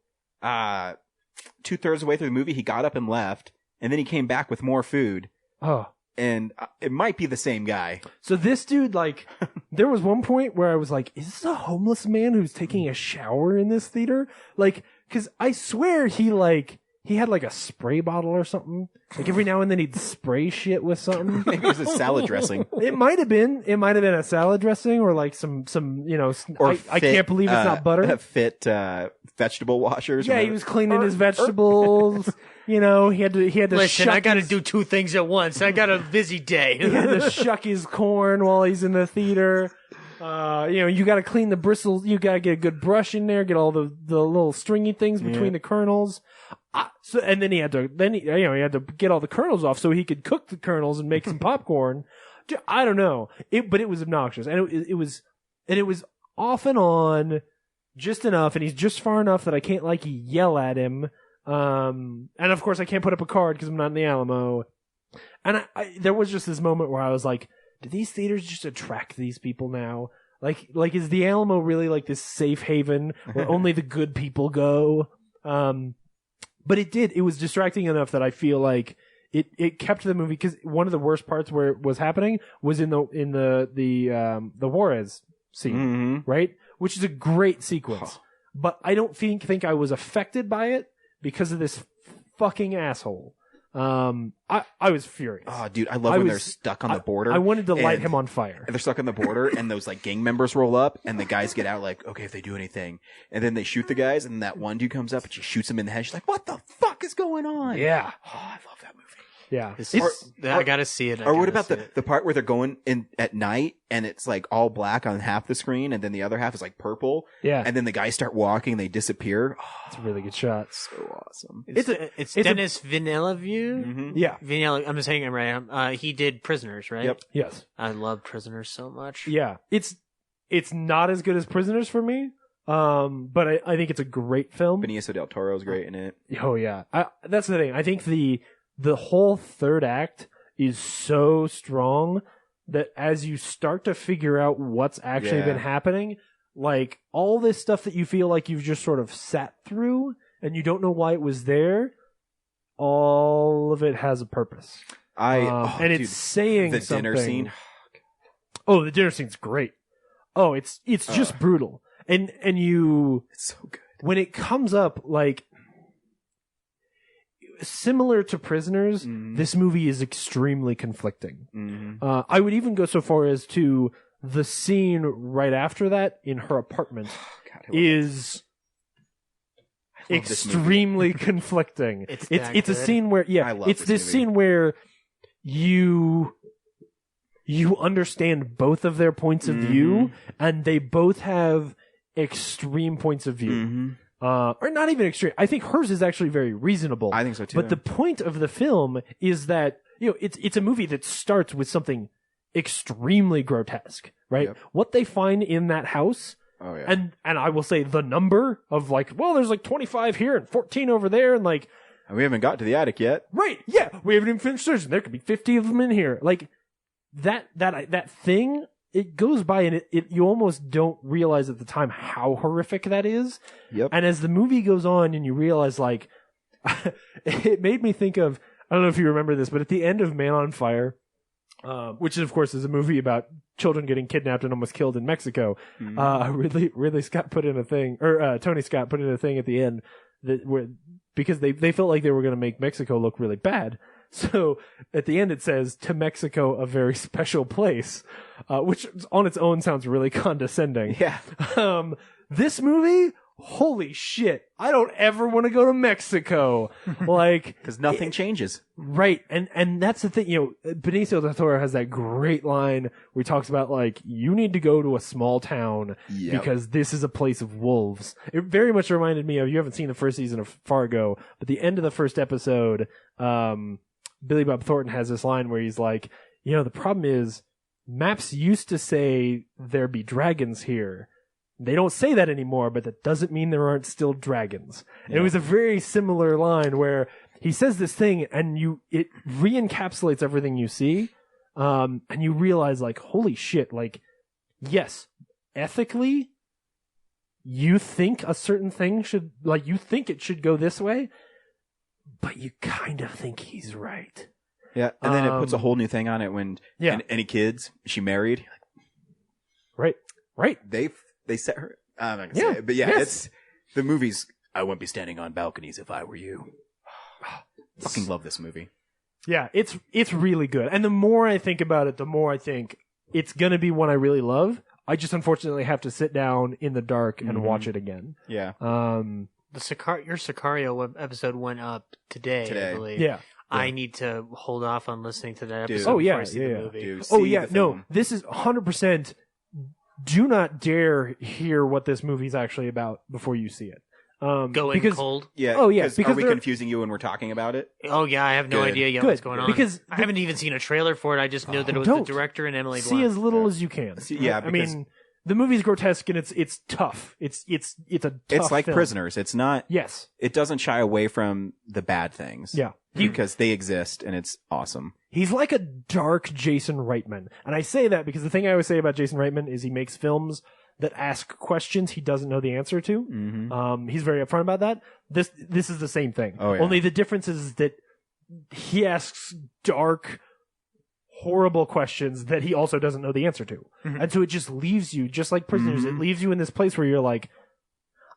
2/3 of the way through the movie, he got up and left, and then he came back with more food. Oh. And it might be the same guy. So this dude, like, there was one point where I was like, is this a homeless man who's taking a shower in this theater? Like, because I swear he had like a spray bottle or something. Like every now and then he'd spray shit with something. Maybe it was a salad dressing. It might have been a salad dressing or like some Or I can't believe it's not butter. Fit vegetable washers. Yeah, he was cleaning his vegetables. He had to Listen, shuck I got to his- do 2 things at once. I got a busy day. He had to shuck his corn while he's in the theater. You got to clean the bristles. You got to get a good brush in there. Get all the little stringy things between the kernels. And then he had to get all the kernels off so he could cook the kernels and make some popcorn. I don't know. But it was obnoxious, and it was off and on, just enough, and he's just far enough that I can't yell at him. And of course I can't put up a card because I'm not in the Alamo. And there was just this moment where I was like, do these theaters just attract these people now? Like is the Alamo really like this safe haven where only the good people go? But it was distracting enough that I feel like it kept the movie, because one of the worst parts where it was happening was in the Juarez scene, right? Which is a great sequence. But I don't think I was affected by it because of this fucking asshole. I was furious. Oh, dude, I love when they're stuck on the border. I wanted to light him on fire. And they're stuck on the border, and those like gang members roll up, and the guys get out like, okay, if they do anything, and then they shoot the guys, and that one dude comes up and she shoots him in the head. She's like, "What the fuck is going on?" Yeah. Oh, I love that movie. Yeah. I gotta see it. Or what about the part where they're going in at night and it's like all black on half the screen and then the other half is like purple? Yeah. And then the guys start walking, they disappear. Oh, it's a really good shot. So awesome. It's Dennis Villeneuve. Yeah. Villeneuve. I'm saying it right. He did Prisoners, right? Yep. Yes. I love Prisoners so much. Yeah. It's not as good as Prisoners for me. But I think it's a great film. Benicio del Toro's great in it. Oh yeah. That's the thing. I think the whole third act is so strong that as you start to figure out what's actually been happening, like all this stuff that you feel like you've just sort of sat through and you don't know why it was there, all of it has a purpose. It's saying the something. dinner scene. Oh, the dinner scene's great. Oh, it's just brutal. And you, it's so good. When it comes up, like, similar to Prisoners, this movie is extremely conflicting. I would even go so far as to the scene right after that in her apartment is extremely conflicting. It's a scene where it's this scene where you understand both of their points of view, and they both have extreme points of view. Or not even extreme. I think hers is actually very reasonable. I think so too. But the point of the film is that, it's a movie that starts with something extremely grotesque, right? Yep. What they find in that house, and I will say the number of like, well, there's like 25 here and 14 over there, and like, and we haven't got to the attic yet. Right? Yeah, we haven't even finished searching. There could be 50 of them in here. Like that thing. It goes by and you almost don't realize at the time how horrific that is. Yep. And as the movie goes on and you realize, like, it made me think of, I don't know if you remember this, but at the end of Man on Fire, which of course is a movie about children getting kidnapped and almost killed in Mexico, Ridley Scott put in a thing, or Tony Scott put in a thing at the end because they felt like they were going to make Mexico look really bad. So at the end it says, "To Mexico, a very special place," which on its own sounds really condescending. Yeah. This movie, holy shit! I don't ever want to go to Mexico, like, because nothing changes. Right, and that's the thing. Benicio del Toro has that great line where he talks about like, you need to go to a small town because this is a place of wolves. It very much reminded me of, you haven't seen the first season of Fargo, but the end of the first episode, Billy Bob Thornton has this line where he's like, the problem is maps used to say there be dragons here. They don't say that anymore, but that doesn't mean there aren't still dragons. And it was a very similar line where he says this thing, and it re-encapsulates everything you see, and you realize, like, holy shit, like, yes, ethically, you think a certain thing should, like, you think it should go this way, but you kind of think he's right. Yeah, and then it puts a whole new thing on it when any kids, she married. Right. They set her. I'm not gonna say it, but it's the movies. I wouldn't be standing on balconies if I were you. Fucking love this movie. Yeah, it's really good. And the more I think about it, the more I think it's gonna be one I really love. I just unfortunately have to sit down in the dark and watch it again. Yeah. Your Sicario episode went up today. I believe. Yeah. I need to hold off on listening to that Dude. episode before I see the movie. No, this is 100%. Do not dare hear what this movie's actually about before you see it. Going cold? Yeah. Oh, yeah. Because are we confusing you when we're talking about it? Oh, yeah. I have no idea yet what's going on. Because I haven't even seen a trailer for it. I just knew that it was the director and Emily Blunt. See as little as you can. Yeah, I mean, the movie's grotesque and it's tough. It's a tough It's like film. Prisoners. It's not. Yes. It doesn't shy away from the bad things. Yeah. Because they exist and it's awesome. He's like a dark Jason Reitman. And I say that because the thing I always say about Jason Reitman is he makes films that ask questions he doesn't know the answer to. Mm-hmm. He's very upfront about that. This is the same thing. Oh, yeah. Only the difference is that he asks dark, horrible questions that he also doesn't know the answer to. Mm-hmm. And so it just leaves you, just like Prisoners, it leaves you in this place where you're like,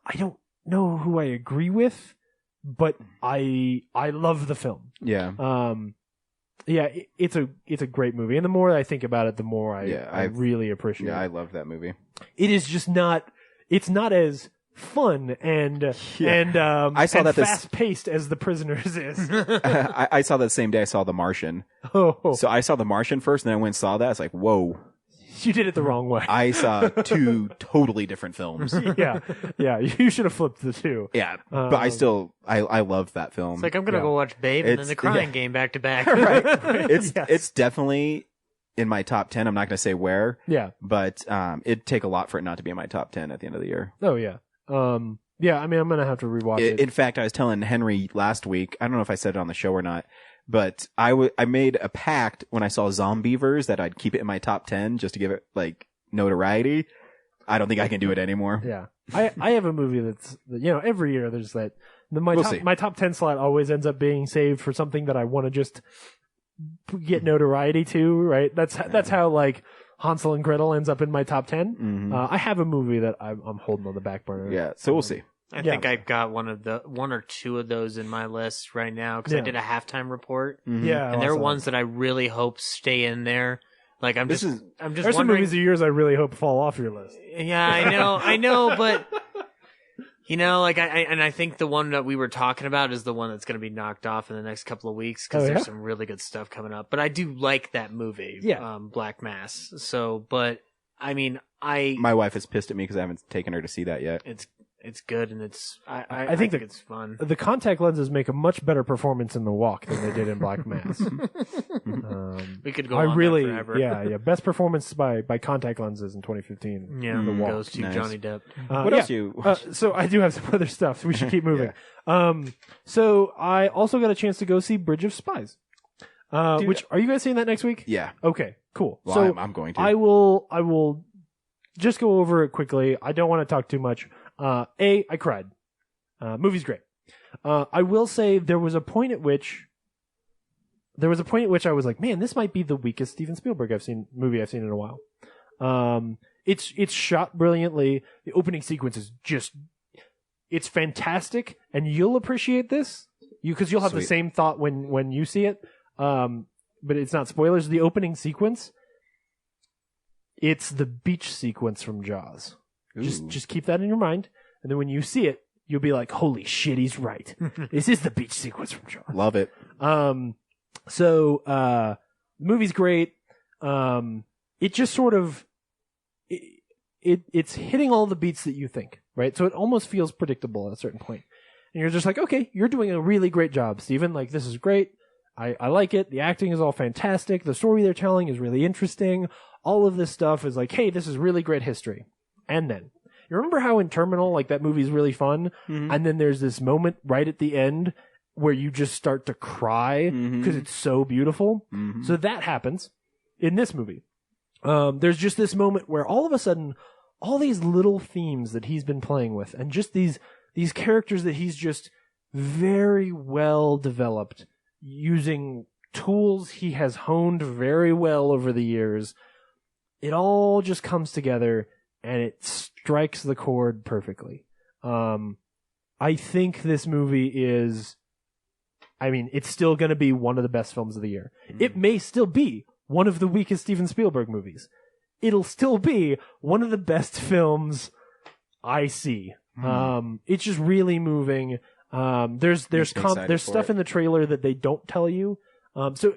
I don't know who I agree with, but I love the film. Yeah. It's a great movie, and the more I think about it, the more I really appreciate it. Yeah, I love that movie. It is just not. It's not as fun and I saw that fast paced as The Prisoners is. I saw that same day I saw The Martian. Oh, so I saw The Martian first, and then I went and saw that. It's like, whoa. You did it the wrong way. I saw two totally different films. yeah. You should have flipped the two. Yeah, but I loved that film. It's like, I'm going to go watch Babe and then The Crying Game back to back. Right. It's definitely in my top 10. I'm not going to say where. Yeah. But it'd take a lot for it not to be in my top 10 at the end of the year. Oh, yeah. Yeah, I mean, I'm going to have to rewatch it. In fact, I was telling Henry last week, I don't know if I said it on the show or not, but I made a pact when I saw Zombievers that I'd keep it in my top 10 just to give it, like, notoriety. I don't think I can do it anymore. Yeah. I have a movie that's, every year there's that. My top 10 slot always ends up being saved for something that I want to just get notoriety to, right? That's how, like, Hansel and Gretel ends up in my top 10. Mm-hmm. I have a movie that I'm holding on the back burner. Yeah, so we'll see. I think I've got one or two of those in my list right now because I did a halftime report. Mm-hmm. Yeah, and they're ones that I really hope stay in there. Like I'm just there's some movies of yours I really hope fall off your list. Yeah, I know, but like I think the one that we were talking about is the one that's going to be knocked off in the next couple of weeks because there's some really good stuff coming up. But I do like that movie, Black Mass. So, but I mean, my wife is pissed at me because I haven't taken her to see that yet. It's good and I think it's fun. The contact lenses make a much better performance in The Walk than they did in Black Mass. We could go on that forever. Yeah. Best performance by contact lenses in 2015. Yeah, The Walk. goes to Johnny Depp. What else you? So I do have some other stuff. So we should keep moving. So I also got a chance to go see Bridge of Spies. Which are you guys seeing that next week? Yeah. Okay. Cool. Well, so I'm going to. I will just go over it quickly. I don't want to talk too much. I cried. Movie's great. I will say there was a point at which I was like, man, this might be the weakest Steven Spielberg movie I've seen in a while. It's shot brilliantly. The opening sequence is it's fantastic, and you'll appreciate this because you'll have the same thought when you see it. But it's not spoilers. The opening sequence, it's the beach sequence from Jaws. Just keep that in your mind, and then when you see it, you'll be like, "Holy shit, he's right! This is the beach sequence from Jaws." Love it. So the movie's great. It just sort of it's hitting all the beats that you think, right? So it almost feels predictable at a certain point, and you're just like, "Okay, you're doing a really great job, Steven. Like this is great. I like it. The acting is all fantastic. The story they're telling is really interesting. All of this stuff is like, hey, this is really great history." And then, you remember how in Terminal, like that movie's really fun, and then there's this moment right at the end, where you just start to cry because it's so beautiful. So that happens in this movie. There's just this moment where all of a sudden, all these little themes that he's been playing with, and just these characters that he's just very well developed using tools he has honed very well over the years, it all just comes together and it strikes the chord perfectly. I think this movie is, it's still going to be one of the best films of the year. It may still be one of the weakest Steven Spielberg movies. It'll still be one of the best films I see. It's just really moving. There's stuff in the trailer that they don't tell you. So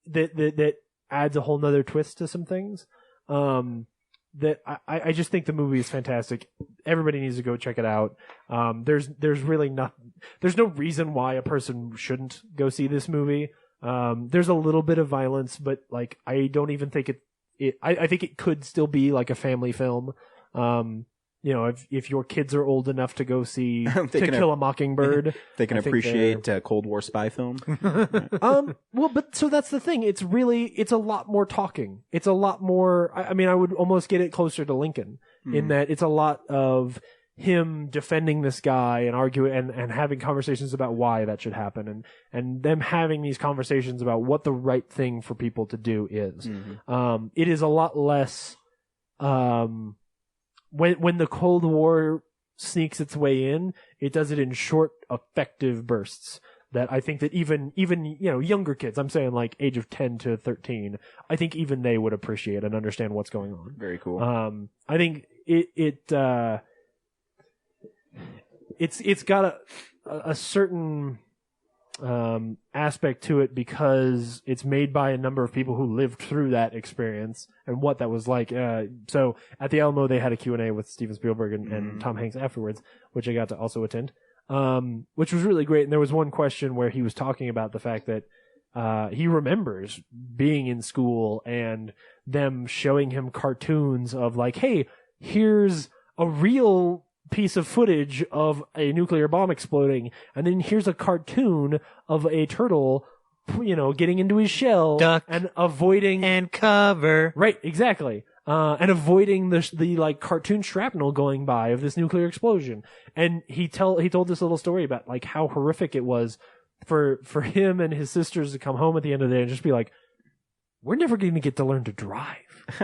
that adds a whole nother twist to some things. That I just think the movie is fantastic. Everybody needs to go check it out. There's really there's no reason why a person shouldn't go see this movie. There's a little bit of violence, but like I don't even think I think it could still be like a family film. If your kids are old enough to go see To Kill a Mockingbird, they can appreciate a Cold War spy film. But so that's the thing. It's a lot more talking. It's a lot more. I would almost get it closer to Lincoln in that it's a lot of him defending this guy and arguing and having conversations about why that should happen and them having these conversations about what the right thing for people to do is. It is a lot less. When the Cold War sneaks its way in, it does it in short, effective bursts that I think that even younger kids, I'm saying like age of 10 to 13, I think even they would appreciate and understand what's going on. Very cool. I think it's got a certain aspect to it because it's made by a number of people who lived through that experience and what that was like. So at the Alamo, they had a Q&A with Steven Spielberg and Tom Hanks afterwards, which I got to also attend, which was really great. And there was one question where he was talking about the fact that he remembers being in school and them showing him cartoons of like, hey, here's a real piece of footage of a nuclear bomb exploding, and then here's a cartoon of a turtle, getting into his shell, duck and avoiding and cover. Right, exactly. And avoiding the like cartoon shrapnel going by of this nuclear explosion. And he told this little story about like how horrific it was for him and his sisters to come home at the end of the day and just be like, we're never going to get to learn to drive.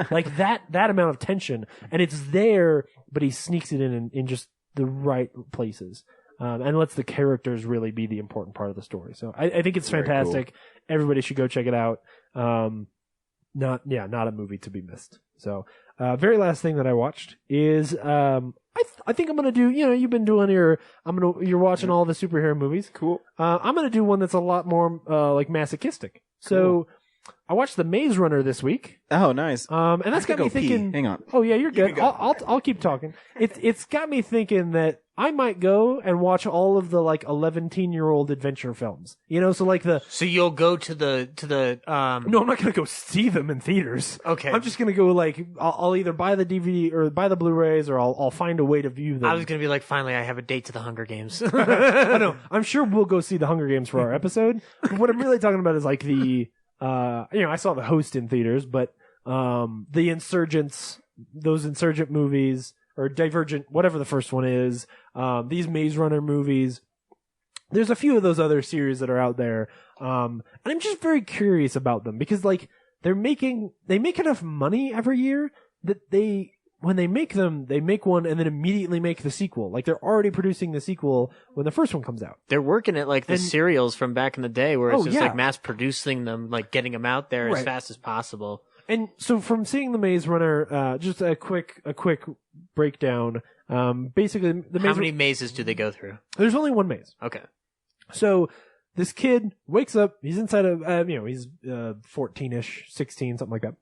Like that amount of tension, and it's there, but he sneaks it in just the right places, and lets the characters really be the important part of the story. So I think it's fantastic. Cool. Everybody should go check it out. Not a movie to be missed. So, very last thing that I watched is, I think I'm gonna do, you've been doing you're watching all the superhero movies. Cool. I'm gonna do one that's a lot more, like masochistic. So, I watched The Maze Runner this week. Oh, nice. And that's got me thinking. Hang on. Oh yeah, you're good. I'll keep talking. It's got me thinking that I might go and watch all of the like 11-year-old adventure films. So like So you'll go to the No, I'm not gonna go see them in theaters. Okay. I'm just gonna go like I'll either buy the DVD or buy the Blu-rays, or I'll find a way to view them. I was gonna be like, finally, I have a date to the Hunger Games. I know. I'm sure we'll go see the Hunger Games for our episode. But what I'm really talking about is like the. I saw The Host in theaters, but the Insurgents, those Insurgent movies, or Divergent, whatever the first one is, these Maze Runner movies, there's a few of those other series that are out there, and I'm just very curious about them because like they make enough money every year that when they make them, they make one and then immediately make the sequel. Like they're already producing the sequel when the first one comes out. They're working at like the serials from back in the day where it's like mass producing them, like getting them out there as fast as possible. And so from seeing The Maze Runner, just a quick breakdown. Basically, How many mazes do they go through? There's only one maze. Okay. So this kid wakes up. He's inside of, he's 14-ish, 16, something like that.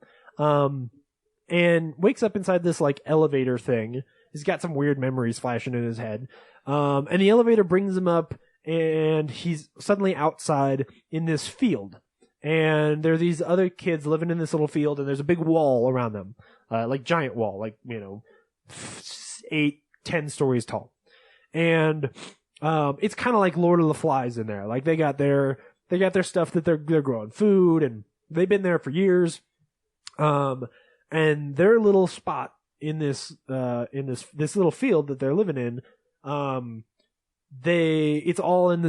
And wakes up inside this like elevator thing. He's got some weird memories flashing in his head. And the elevator brings him up, and he's suddenly outside in this field. And there are these other kids living in this little field, and there's a big wall around them, like giant wall, like 8-10 stories tall. And it's kind of like Lord of the Flies in there. Like they got their stuff that they're growing food, and they've been there for years. And their little spot in this little field that they're living in, it's all on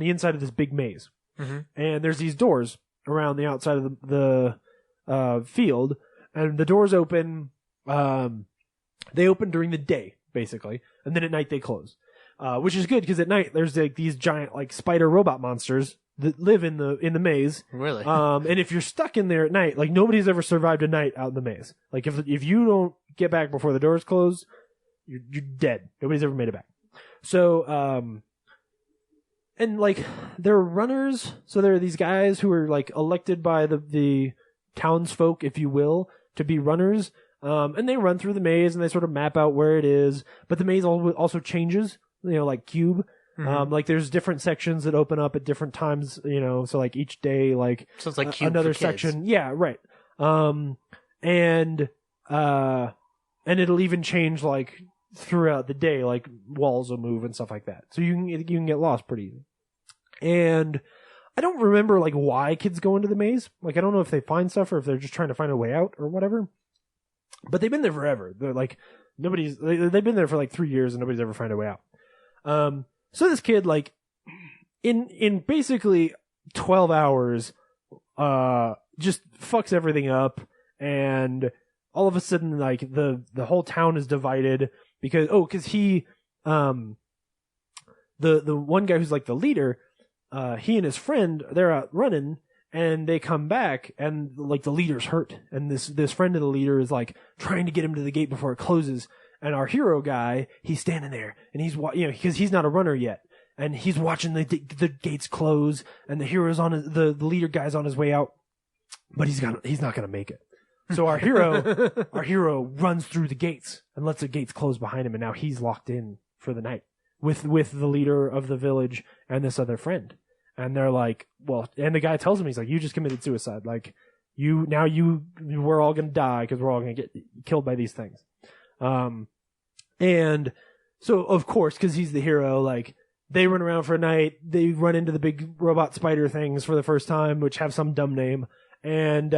the inside of this big maze. Mm-hmm. And there's these doors around the outside of the field, and the doors open. They open during the day, basically, and then at night they close, which is good because at night there's like these giant like spider robot monsters that live in the maze. Really? And if you're stuck in there at night, like nobody's ever survived a night out in the maze. Like if you don't get back before the doors close, you're dead. Nobody's ever made it back. So, and like they're runners. So there are these guys who are like elected by the townsfolk, if you will, to be runners. And they run through the maze and they sort of map out where it is. But the maze also changes, like cube. Mm-hmm. Like there's different sections that open up at different times, so like each day, like, so it's like cube another for kids. section. Yeah, right. And it'll even change like throughout the day, like walls will move and stuff like that. So you can get lost pretty easy. And I don't remember like why kids go into the maze. Like I don't know if they find stuff or if they're just trying to find a way out or whatever. But they've been there forever. They're like they've been there for like 3 years and nobody's ever found a way out. So this kid, like, in basically 12 hours, just fucks everything up, and all of a sudden, like, the whole town is divided because he, the one guy who's like the leader, he and his friend, they're out running, and they come back, and like the leader's hurt, and this friend of the leader is like trying to get him to the gate before it closes. And our hero guy, he's standing there, and he's because he's not a runner yet, and he's watching the gates close, and the hero's the leader guy's on his way out, but he's not gonna make it. So our hero runs through the gates and lets the gates close behind him, and now he's locked in for the night with the leader of the village and this other friend. And they're like, well, and the guy tells him, he's like, you just committed suicide, like we're all gonna die because we're all gonna get killed by these things. And so of course, cause he's the hero, like they run around for a night, they run into the big robot spider things for the first time, which have some dumb name. And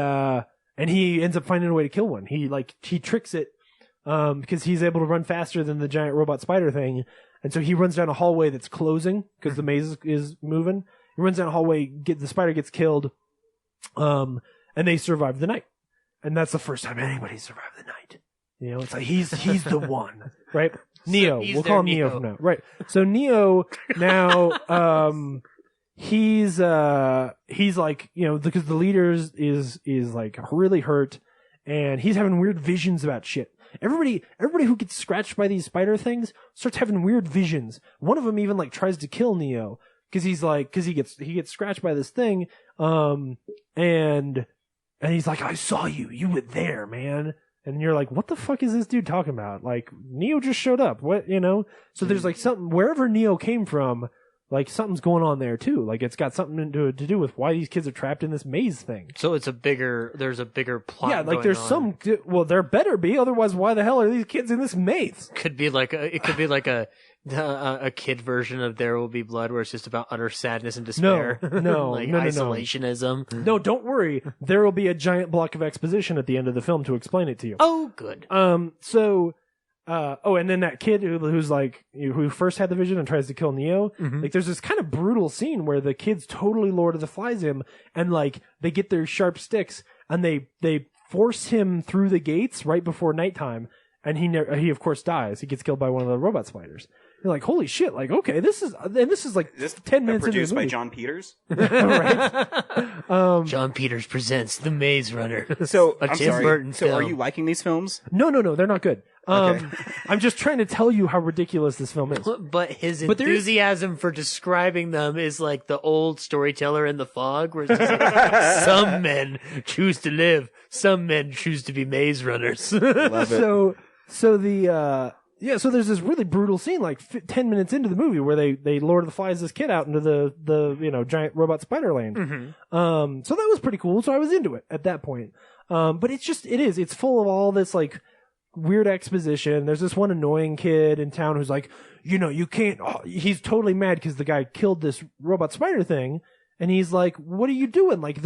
he ends up finding a way to kill one. He tricks it, because he's able to run faster than the giant robot spider thing. And so he runs down a hallway that's closing because the maze is moving. He runs down a hallway, the spider gets killed. And they survive the night. And that's the first time anybody survived the night. It's like he's the one, right? Neo, we'll call him Neo from now, right? So Neo now, he's like, because the leader is like really hurt, and he's having weird visions about shit. Everybody who gets scratched by these spider things starts having weird visions. One of them even like tries to kill Neo because he gets scratched by this thing, and he's like, I saw you were there, man. And you're like, what the fuck is this dude talking about? Like, Neo just showed up. What, So there's like something, wherever Neo came from, like something's going on there too. Like it's got something to do with why these kids are trapped in this maze thing. So there's a bigger plot. Yeah, like there's some, well, there better be. Otherwise, why the hell are these kids in this maze? It could be like a kid version of There Will Be Blood, where it's just about utter sadness and despair. No, like no, isolationism. No, don't worry. There will be a giant block of exposition at the end of the film to explain it to you. Oh, good. And then that kid who's like, who first had the vision and tries to kill Neo, like there's this kind of brutal scene where the kids totally Lord of the Flies him, and like they get their sharp sticks and they force him through the gates right before nighttime, and he of course dies. He gets killed by one of the robot spiders. You're like, holy shit! Like, okay, this is like 10 minutes into the movie. Produced by John Peters, right? John Peters presents The Maze Runner. So a Tim Burton film. So are you liking these films? No, they're not good. Okay. I'm just trying to tell you how ridiculous this film is. But his enthusiasm for describing them is like the old storyteller in The Fog, where it's just like, some men choose to live, some men choose to be maze runners. Love it. So there's this really brutal scene, like 10 minutes into the movie, where they Lord of the Flies this kid out into the giant robot spider land. Mm-hmm. So that was pretty cool. So I was into it at that point. But it's full of all this like weird exposition. There's this one annoying kid in town who's like, you can't. He's totally mad because the guy killed this robot spider thing, and he's like, "What are you doing? Like,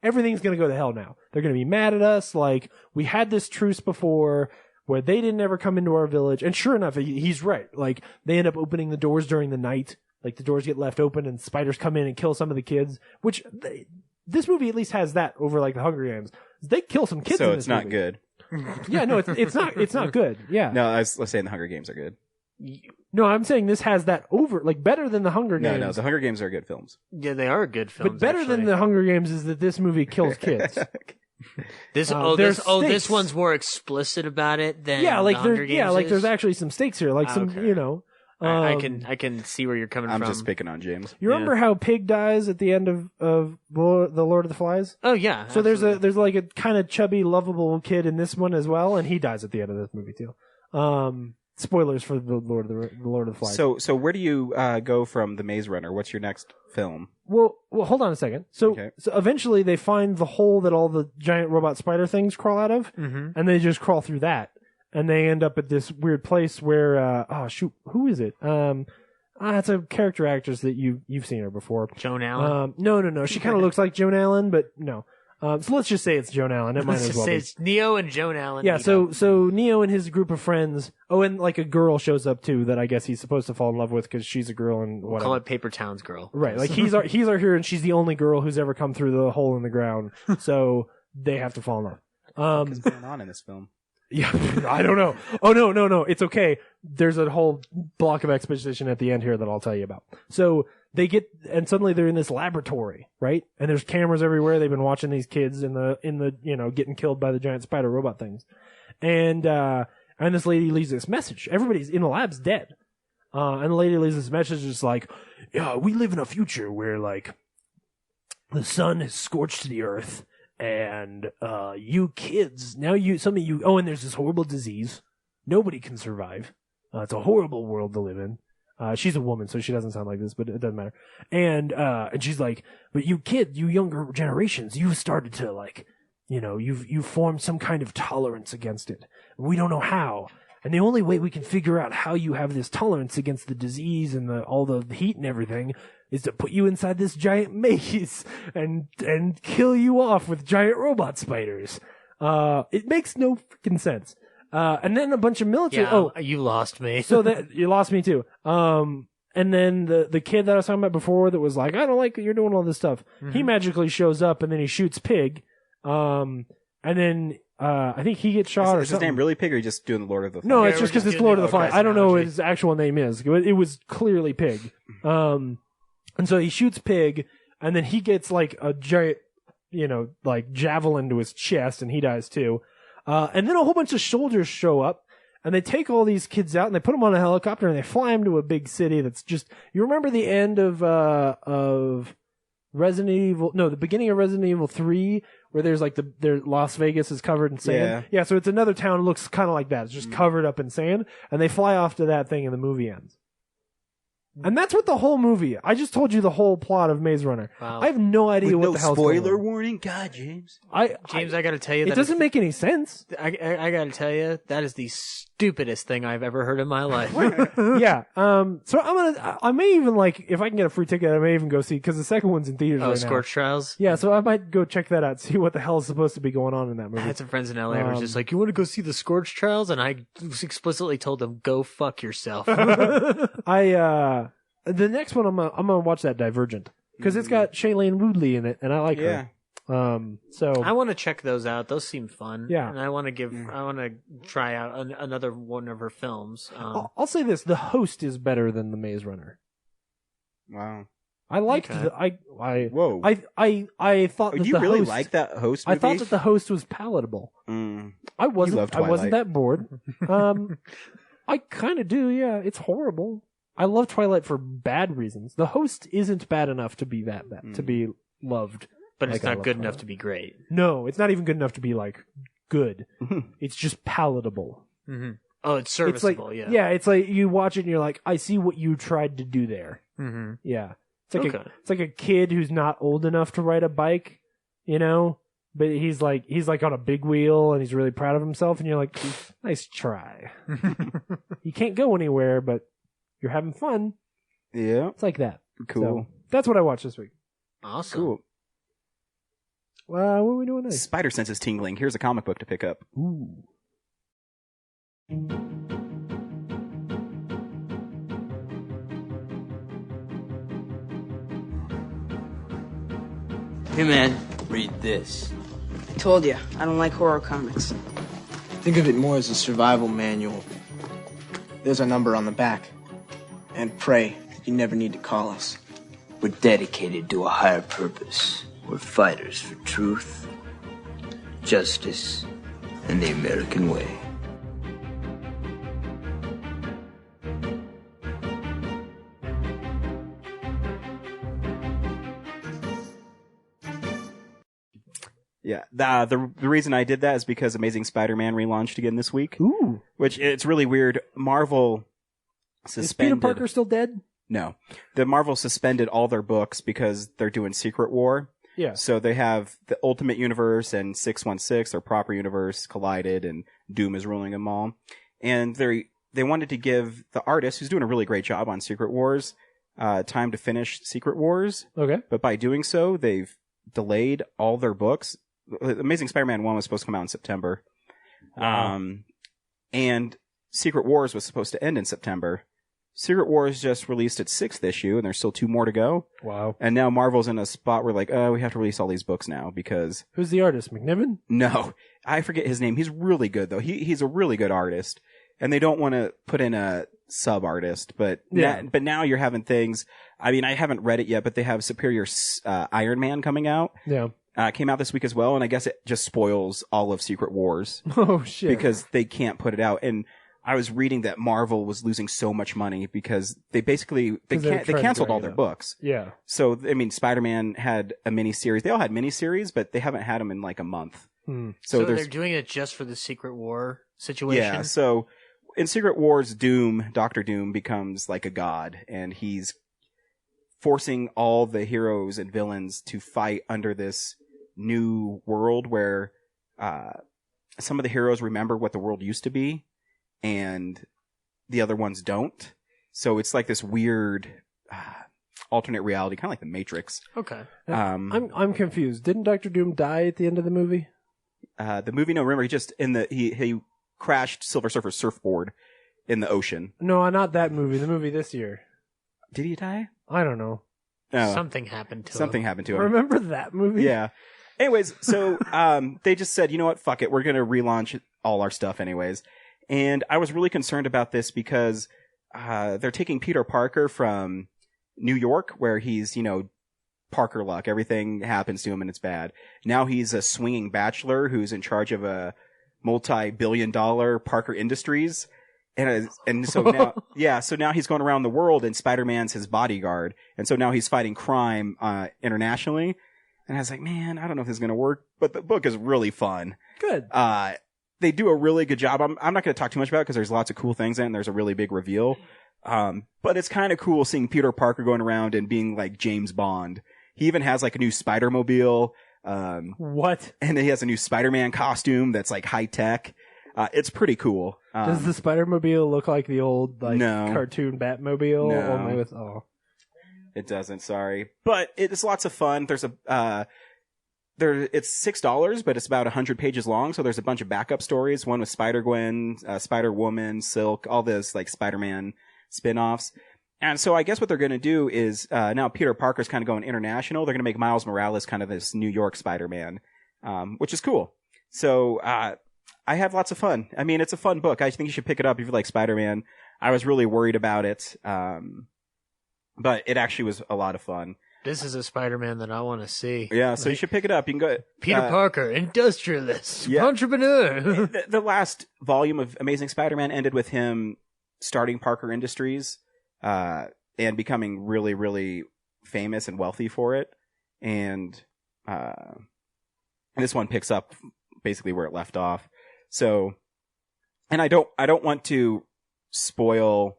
everything's gonna go to hell now. They're gonna be mad at us. Like, we had this truce before where they didn't ever come into our village." And sure enough, he's right. Like, they end up opening the doors during the night. Like, the doors get left open and spiders come in and kill some of the kids, which this movie at least has that over like the Hunger Games. They kill some kids. So in it's this not movie. good. Yeah, no, it's not good. Yeah. No, I was saying the Hunger Games are good. No, I'm saying this has that over, like, better than the Hunger Games. No, the Hunger Games are good films. Yeah, they are good films. But better actually. than the Hunger Games is that this movie kills kids. This there's this stakes. one's more explicit about it than Yeah, like the Hunger there's Games is? there's actually some stakes here, like some Okay. I can see where you're coming I'm from. just picking on James. You remember how Pig dies at the end of the Lord of the Flies? Oh yeah. So there's like a kind of chubby, lovable kid in this one as well, and he dies at the end of this movie too. Spoilers for the Lord of the Flies. So where do you go from The Maze Runner? What's your next film? Well, hold on a second. So, Okay. so eventually they find the hole that all the giant robot spider things crawl out of, and they just crawl through that, and they end up at this weird place where who is it? It's a character actress that you've seen her before. Joan Allen. No. She kind of looks like Joan Allen, but no. So let's just say it's Joan Allen. It might Let's as just well say be. it's Neo and Joan Allen. Yeah, meet up. so Neo and his group of friends. Oh, and like a girl shows up too that I guess he's supposed to fall in love with because she's a girl and We'll whatever. call it Paper Towns Girl. Right, like he's our hero and she's the only girl who's ever come through the hole in the ground, so they have to fall in love. What's going on in this film? Yeah, I don't know. Oh no, it's okay. There's a whole block of exposition at the end here that I'll tell you about. So they get, and suddenly they're in this laboratory, right? And there's cameras everywhere. They've been watching these kids in the getting killed by the giant spider robot things, and this lady leaves this message. Everybody's in the lab's dead, and the lady leaves this message just like, yeah, we live in a future where like the sun has scorched the earth. And you kids, some of you, and there's this horrible disease. Nobody can survive. It's a horrible world to live in. She's a woman, so she doesn't sound like this, but it doesn't matter. And she's like, but you younger generations, you've started to like, you've formed some kind of tolerance against it. We don't know how. And the only way we can figure out how you have this tolerance against the disease and all the heat and everything is to put you inside this giant maze and kill you off with giant robot spiders. It makes no freaking sense. And then a bunch of military. Yeah, you lost me. So that you lost me too. And then the kid that I was talking about before that was like, I don't like that you're doing all this stuff. He magically shows up and then he shoots Pig. And then I think he gets shot. Is his name really Pig, or are you just doing the Lord of the Flies? No, it's just because it's Lord of the Flies. I don't know what analogy. his actual name is. It was clearly Pig. And so he shoots Pig, and then he gets like a giant, like javelin to his chest, and he dies too. And then a whole bunch of soldiers show up, and they take all these kids out, and they put them on a helicopter, and they fly them to a big city that's just. You remember the end of Resident Evil? No, the beginning of Resident Evil 3, where there's like Las Vegas is covered in sand. Yeah, so it's another town. It looks kind of like that. It's just covered up in sand, and they fly off to that thing, and the movie ends. And that's what the whole movie. I just told you the whole plot of Maze Runner. Wow. I have no idea what the hell's going on. Spoiler warning, God, James. James, I got to tell you, It doesn't make any sense. I got to tell you, that is the stupidest thing I've ever heard in my life. Yeah. So I may even if I can get a free ticket, I may even go see, because the second one's in theaters right now. Scorch Trials. Yeah, so I might go check that out, see what the hell is supposed to be going on in that movie. I had some friends in LA who were just like, you want to go see the Scorch Trials? And I explicitly told them, go fuck yourself. The next one I'm gonna watch that Divergent, because it's got Shailene Woodley in it, and I like her. So I want to check those out. Those seem fun. Yeah. And I want to try out another one of her films. I'll say this: The Host is better than The Maze Runner. Wow. I liked Okay. Whoa. I thought that you the really host, like that Host I movie? thought that The Host was palatable. I wasn't that bored. I kind of do. Yeah, it's horrible. I love Twilight for bad reasons. The Host isn't bad enough to be that bad, to be loved. But it's I not love good Twilight. enough to be great. No, it's not even good enough to be good. It's just palatable. Mm-hmm. Oh, it's serviceable. Yeah, it's like you watch it and you're like, I see what you tried to do there. Mm-hmm. Yeah, it's like a kid who's not old enough to ride a bike, but he's like on a big wheel and he's really proud of himself, and you're like, nice try. You can't go anywhere, but you're having fun. Yeah. It's like that. Cool. So, that's what I watched this week. Awesome. Cool. What are we doing next? Spider sense is tingling. Here's a comic book to pick up. Ooh. Hey man, read this. I told you, I don't like horror comics. Think of it more as a survival manual. There's our number on the back. And pray that you never need to call us. We're dedicated to a higher purpose. We're fighters for truth, justice, and the American way. Yeah, the reason I did that is because Amazing Spider-Man relaunched again this week. Ooh. Which, it's really weird. Marvel suspended... Is Peter Parker still dead? No. The Marvel suspended all their books because they're doing Secret War. Yeah. So they have the Ultimate Universe and 616, their proper universe, collided, and Doom is ruling them all. And they wanted to give the artist, who's doing a really great job on Secret Wars, time to finish Secret Wars. Okay. But by doing so, they've delayed all their books. Amazing Spider-Man 1 was supposed to come out in September. Wow. And Secret Wars was supposed to end in September. Secret Wars just released its 6th issue, and there's still 2 more to go. Wow. And now Marvel's in a spot where, like, we have to release all these books now because... Who's the artist? McNiven? No. I forget his name. He's really good, though. He's a really good artist. And they don't want to put in a sub-artist, but but now you're having things... I mean, I haven't read it yet, but they have Superior Iron Man coming out. Yeah. Came out this week as well, and I guess it just spoils all of Secret Wars. Oh, shit. Because they can't put it out. And I was reading that Marvel was losing so much money because they basically, they canceled all their books. Yeah. So, I mean, Spider-Man had a miniseries. They all had miniseries, but they haven't had them in like a month. So they're doing it just for the Secret War situation? Yeah, so in Secret Wars, Dr. Doom becomes like a god, and he's forcing all the heroes and villains to fight under this new world where some of the heroes remember what the world used to be and the other ones don't. So it's like this weird alternate reality, kind of like the Matrix. Okay. I'm confused. Didn't Dr. Doom die at the end of the movie? The movie, no, remember, he crashed Silver Surfer's surfboard in the ocean. No, not that movie. The movie this year. Did he die? I don't know. Something happened to him. Something happened to him. Remember that movie? Yeah. Anyways, so they just said, you know what, fuck it, we're going to relaunch all our stuff anyways. And I was really concerned about this because they're taking Peter Parker from New York, where he's, Parker luck. Everything happens to him and it's bad. Now he's a swinging bachelor who's in charge of a multi-billion-dollar Parker Industries. And so now, so now he's going around the world and Spider-Man's his bodyguard. And so now he's fighting crime internationally. And I was like, man, I don't know if this is going to work, but the book is really fun. Good. They do a really good job. I'm not going to talk too much about it because there's lots of cool things in it and there's a really big reveal. But it's kind of cool seeing Peter Parker going around and being like James Bond. He even has like a new Spider-Mobile. What? And he has a new Spider-Man costume that's like high tech. It's pretty cool. Does the Spider-Mobile look like the old cartoon Batmobile? No. Only with It doesn't, sorry. But it's lots of fun. There's it's $6, but it's about 100 pages long, so there's a bunch of backup stories. One with Spider-Gwen, Spider-Woman, Silk, all this like Spider-Man spin-offs. And so I guess what they're going to do is, now Peter Parker's kind of going international. They're going to make Miles Morales kind of this New York Spider-Man, which is cool. So, I have lots of fun. I mean, it's a fun book. I think you should pick it up if you like Spider-Man. I was really worried about it. But it actually was a lot of fun. This is a Spider-Man that I want to see. Yeah, so you should pick it up. You can go. Peter Parker, industrialist, entrepreneur. The last volume of Amazing Spider-Man ended with him starting Parker Industries, and becoming really, really famous and wealthy for it. And this one picks up basically where it left off. So, and I don't want to spoil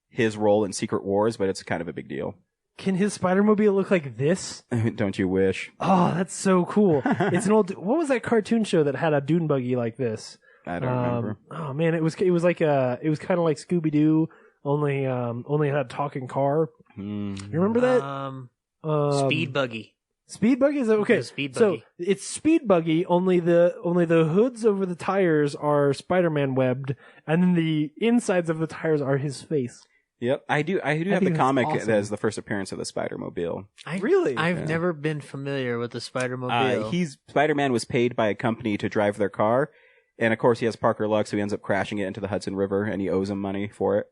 his role in Secret Wars, but it's kind of a big deal. can his Spider-Mobile look like this? Don't you wish? Oh, that's so cool. It's an old, what was that cartoon show that had a dune buggy like this? I don't remember. Oh man, it was kind of like Scooby-Doo, only it had a talking car. You remember that? Speed Buggy. Speed Buggy, is that okay? Speed So Buggy. it's Speed Buggy, only the hoods over the tires are Spider-Man webbed, and then the insides of the tires are his face. Yep, I do have think the that's comic awesome. that is the first appearance of the Spider-Mobile. Really? I've never been familiar with the Spider-Mobile. Spider-Man was paid by a company to drive their car, and of course he has Parker Luck, so he ends up crashing it into the Hudson River, and he owes him money for it.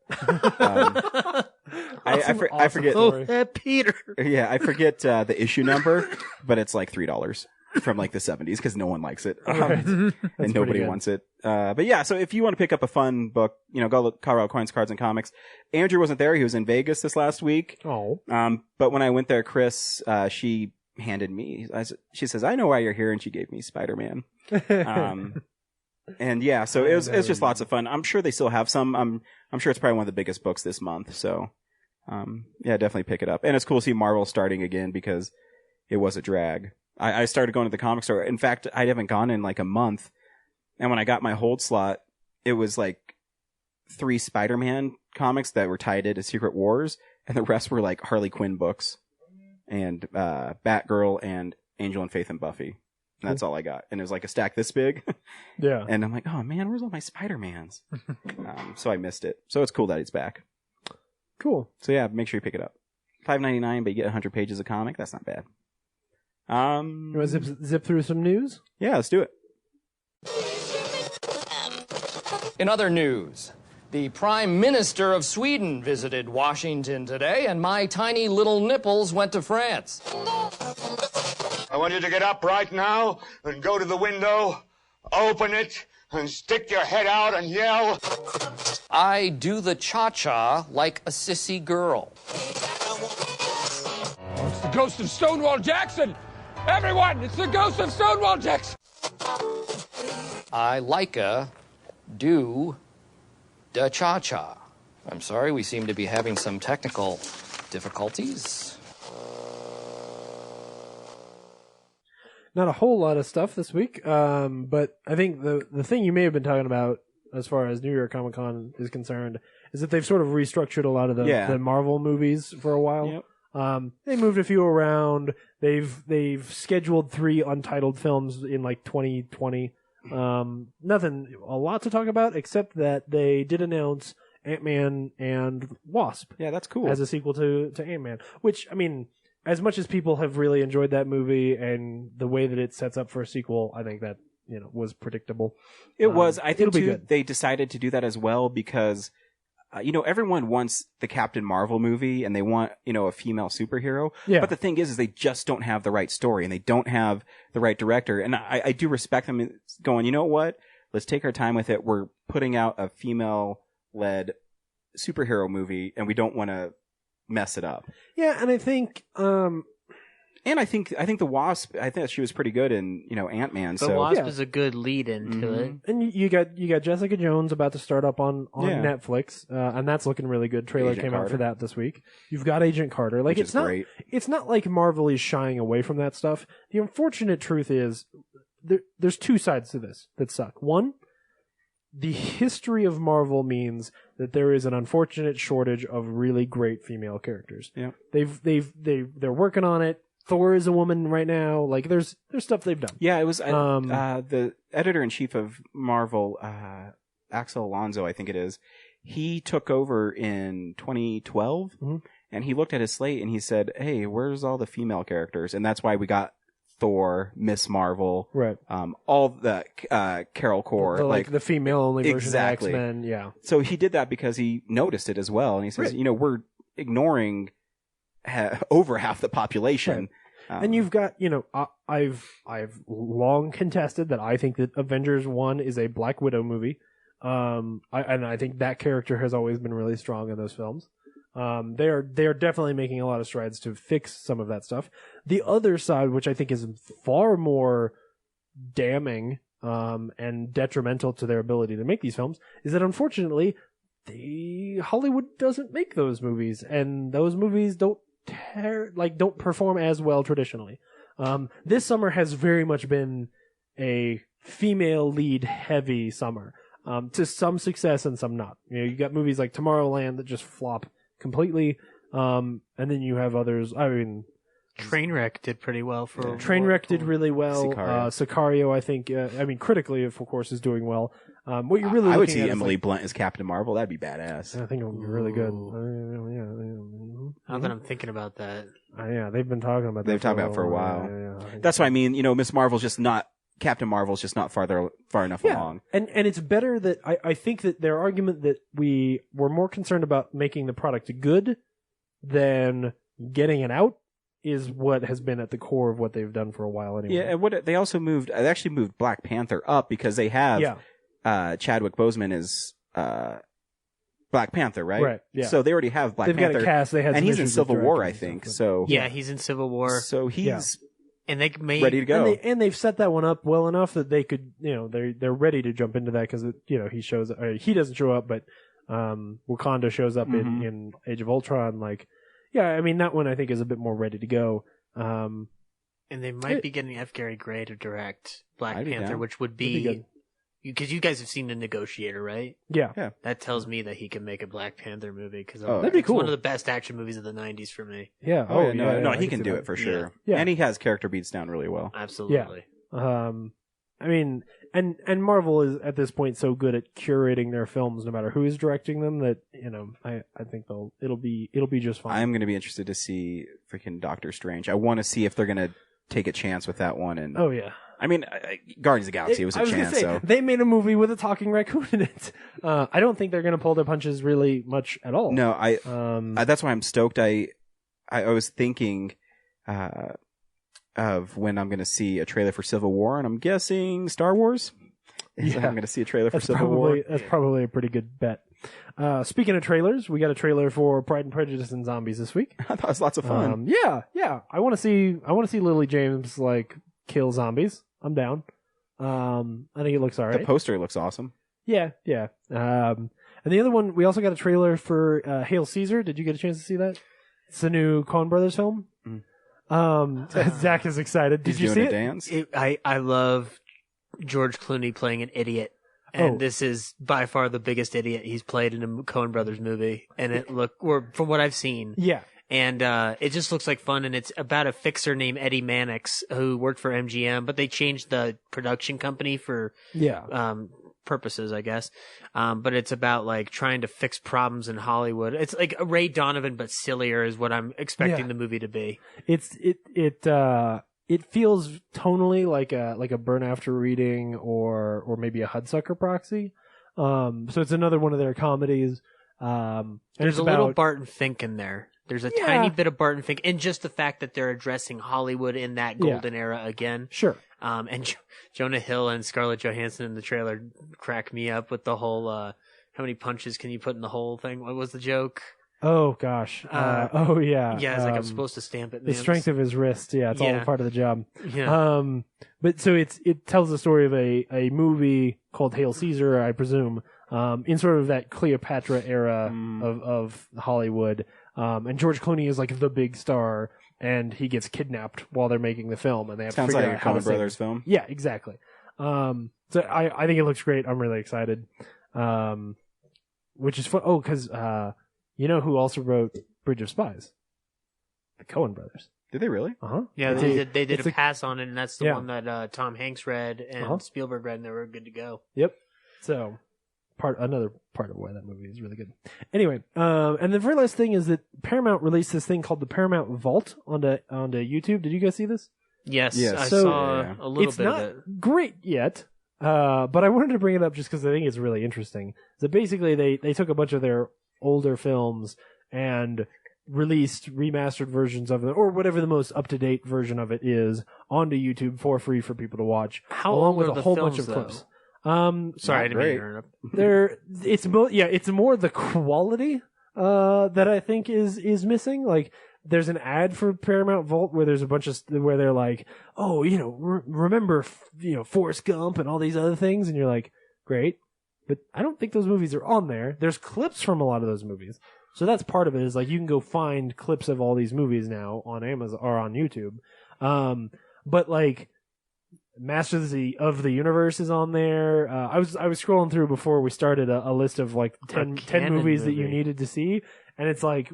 I forget. Oh, that Peter. Yeah, I forget the issue number, but it's like $3 from like the 70s because no one likes it, and nobody wants it. But yeah, so if you want to pick up a fun book, go look Colorado Coins, Cards, and Comics. Andrew wasn't there; he was in Vegas this last week. Oh. But when I went there, Chris, she handed me. She says, "I know why you're here," and she gave me Spider-Man. And yeah, so it's just lots of fun. I'm sure they still have some. I'm sure it's probably one of the biggest books this month. So, yeah, definitely pick it up. And it's cool to see Marvel starting again because it was a drag. I started going to the comic store. In fact, I haven't gone in like a month. And when I got my hold slot, it was like 3 Spider-Man comics that were tied into Secret Wars, and the rest were like Harley Quinn books and Batgirl and Angel and Faith and Buffy. And that's all I got. And it was like a stack this big. Yeah. And I'm like, oh man, where's all my Spider-Mans? So I missed it. So it's cool that it's back. Cool. So yeah, make sure you pick it up. $5.99, but you get 100 pages of comic. That's not bad. You want to zip through some news? Yeah, let's do it. In other news, the Prime Minister of Sweden visited Washington today, and my tiny little nipples went to France. I want you to get up right now and go to the window, open it, and stick your head out and yell. I do the cha-cha like a sissy girl. Oh, it's the ghost of Stonewall Jackson! Everyone, it's the ghost of Stonewall Jackson! I do the cha-cha. I'm sorry, we seem to be having some technical difficulties. Not a whole lot of stuff this week, but I think the thing you may have been talking about as far as New York Comic Con is concerned is that they've sort of restructured a lot of the Marvel movies for a while. Yep. They moved a few around. They've scheduled 3 untitled films in like 2020. Nothing a lot to talk about except that they did announce Ant-Man and Wasp. Yeah, that's cool. As a sequel to Ant-Man, which, I mean, as much as people have really enjoyed that movie and the way that it sets up for a sequel, I think that, was predictable. It was. I think too, they decided to do that as well because, everyone wants the Captain Marvel movie and they want, a female superhero. Yeah. But the thing is they just don't have the right story and they don't have the right director. And I do respect them going, you know what? Let's take our time with it. We're putting out a female-led superhero movie and we don't want to mess it up. Yeah, and I think I think the Wasp, I think she was pretty good in, Ant-Man. The Wasp is a good lead into it. And you got Jessica Jones about to start up on Netflix, and that's looking really good. Trailer Agent came out Carter. for that this week. You've got Agent Carter. Like Which is great. It's not like Marvel is shying away from that stuff. The unfortunate truth is there's 2 sides to this that suck. One, the history of Marvel means that there is an unfortunate shortage of really great female characters. Yeah. They're working on it. Thor is a woman right now. Like there's stuff they've done. Yeah, it was the editor-in-chief of Marvel, Axel Alonso, I think it is. He took over in 2012, and he looked at his slate and he said, "Hey, where's all the female characters?" And that's why we got Thor, Miss Marvel, right? All the Carol Core, like the female-only version exactly. of X-Men. Yeah. So he did that because he noticed it as well, and he says, Right. we're ignoring over half the population. Right. And you've got, I've long contested that I think that Avengers 1 is a Black Widow movie. I think that character has always been really strong in those films. They are definitely making a lot of strides to fix some of that stuff. The other side, which I think is far more damning and detrimental to their ability to make these films, is that unfortunately Hollywood doesn't make those movies, and those movies don't don't perform as well traditionally. This summer has very much been a female lead heavy summer, to some success and some not. You got movies like Tomorrowland that just flop completely, and then you have others. I mean, Trainwreck did pretty well for. Trainwreck did really well. Sicario, I think. Critically, of course, is doing well. What you're really I would looking see at is, Emily Blunt as Captain Marvel. That'd be badass. I think it would be really good. Now that I'm thinking about that, yeah, they've been talking about that. They've talked about it for a while. Yeah. That's what I mean. Miss Marvel's just not Captain Marvel's just not far enough along. And it's better that I think that their argument that we were more concerned about making the product good than getting it out is what has been at the core of what they've done for a while anyway. Yeah, and they actually moved Black Panther up because they have Chadwick Boseman as Black Panther, right? Right. Yeah. So they already have Black They've Panther. got a cast. They had and some he's in issues Civil with War, directing I think. and stuff, So yeah, he's in Civil War. So he's and they made ready to go. And they've set that one up well enough that they could, they're ready to jump into that because he shows up. He doesn't show up, but Wakanda shows up in Age of Ultron. I mean that one I think is a bit more ready to go. And they might be getting F. Gary Gray to direct Black Panther, which would be because you guys have seen The Negotiator, right? Yeah. That tells me that he can make a Black Panther movie because that'd be cool. One of the best action movies of the '90s for me. Yeah. No, he can do it for sure. Yeah. And he has character beats down really well. Absolutely. Yeah. I mean, and Marvel is at this point so good at curating their films, no matter who is directing them, that I think it'll be just fine. I'm going to be interested to see freaking Doctor Strange. I want to see if they're going to take a chance with that one. And I mean, Guardians of the Galaxy was a chance. So they made a movie with a talking raccoon in it. I don't think they're going to pull their punches really much at all. No, that's why I'm stoked. I was thinking of when I'm going to see a trailer for Civil War, and I'm guessing Star Wars. I'm going to see a trailer for Civil War. That's probably a pretty good bet. Speaking of trailers, we got a trailer for Pride and Prejudice and Zombies this week. I thought it was lots of fun. Yeah. I want to see Lily James kill zombies. I'm down. I think it looks alright. The poster looks awesome. Yeah. And the other one, we also got a trailer for Hail Caesar. Did you get a chance to see that? It's the new Coen Brothers film. Zach is excited. Did you see it? Dance? I love George Clooney playing an idiot. And this is by far the biggest idiot he's played in a Coen Brothers movie. And from what I've seen. Yeah. And it just looks like fun, and it's about a fixer named Eddie Mannix who worked for MGM, but they changed the production company for purposes, I guess. But it's about trying to fix problems in Hollywood. It's like a Ray Donovan, but sillier is what I'm expecting the movie to be. It feels tonally like a Burn After Reading or maybe a Hudsucker Proxy. So it's another one of their comedies. There's a little Barton Fink in there. There's a tiny bit of Barton Fink, and just the fact that they're addressing Hollywood in that golden era again. Sure. And Jonah Hill and Scarlett Johansson in the trailer crack me up with the whole, how many punches can you put in the whole thing? What was the joke? Oh, gosh. Yeah. Yeah, it's like I'm supposed to stamp it. The strength of his wrist. Yeah, it's all part of the job. Yeah. But so it tells the story of a movie called Hail Caesar, I presume, in sort of that Cleopatra era of Hollywood. And George Clooney is the big star, and he gets kidnapped while they're making the film, and they have to figure out how to Coen Brothers film. Yeah, exactly. So I think it looks great. I'm really excited. Which is fun. Oh, because you know who also wrote Bridge of Spies? The Coen Brothers. Did they really? Yeah, they did a pass on it, and that's the one that Tom Hanks read and Spielberg read, and they were good to go. Yep. So another part of why that movie is really good. Anyway, and the very last thing is that Paramount released this thing called the Paramount Vault onto YouTube. Did you guys see this? Yes. I saw a little bit of it. It's not great yet, but I wanted to bring it up just because I think it's really interesting. So basically, they took a bunch of their older films and released remastered versions of it, or whatever the most up-to-date version of it is, onto YouTube for free for people to watch, along with a whole bunch of clips. Sorry, I didn't mean to interrupt. It's more the quality that I think is missing. There's an ad for Paramount Vault where there's a bunch of where they're like, oh, remember Forrest Gump and all these other things, and you're like, great, but I don't think those movies are on there. There's clips from a lot of those movies, So that's part of it, is like you can go find clips of all these movies now on Amazon or on YouTube. But like Masters of the Universe is on there. I was scrolling through before we started a list of like 10 movies that you needed to see, and it's like,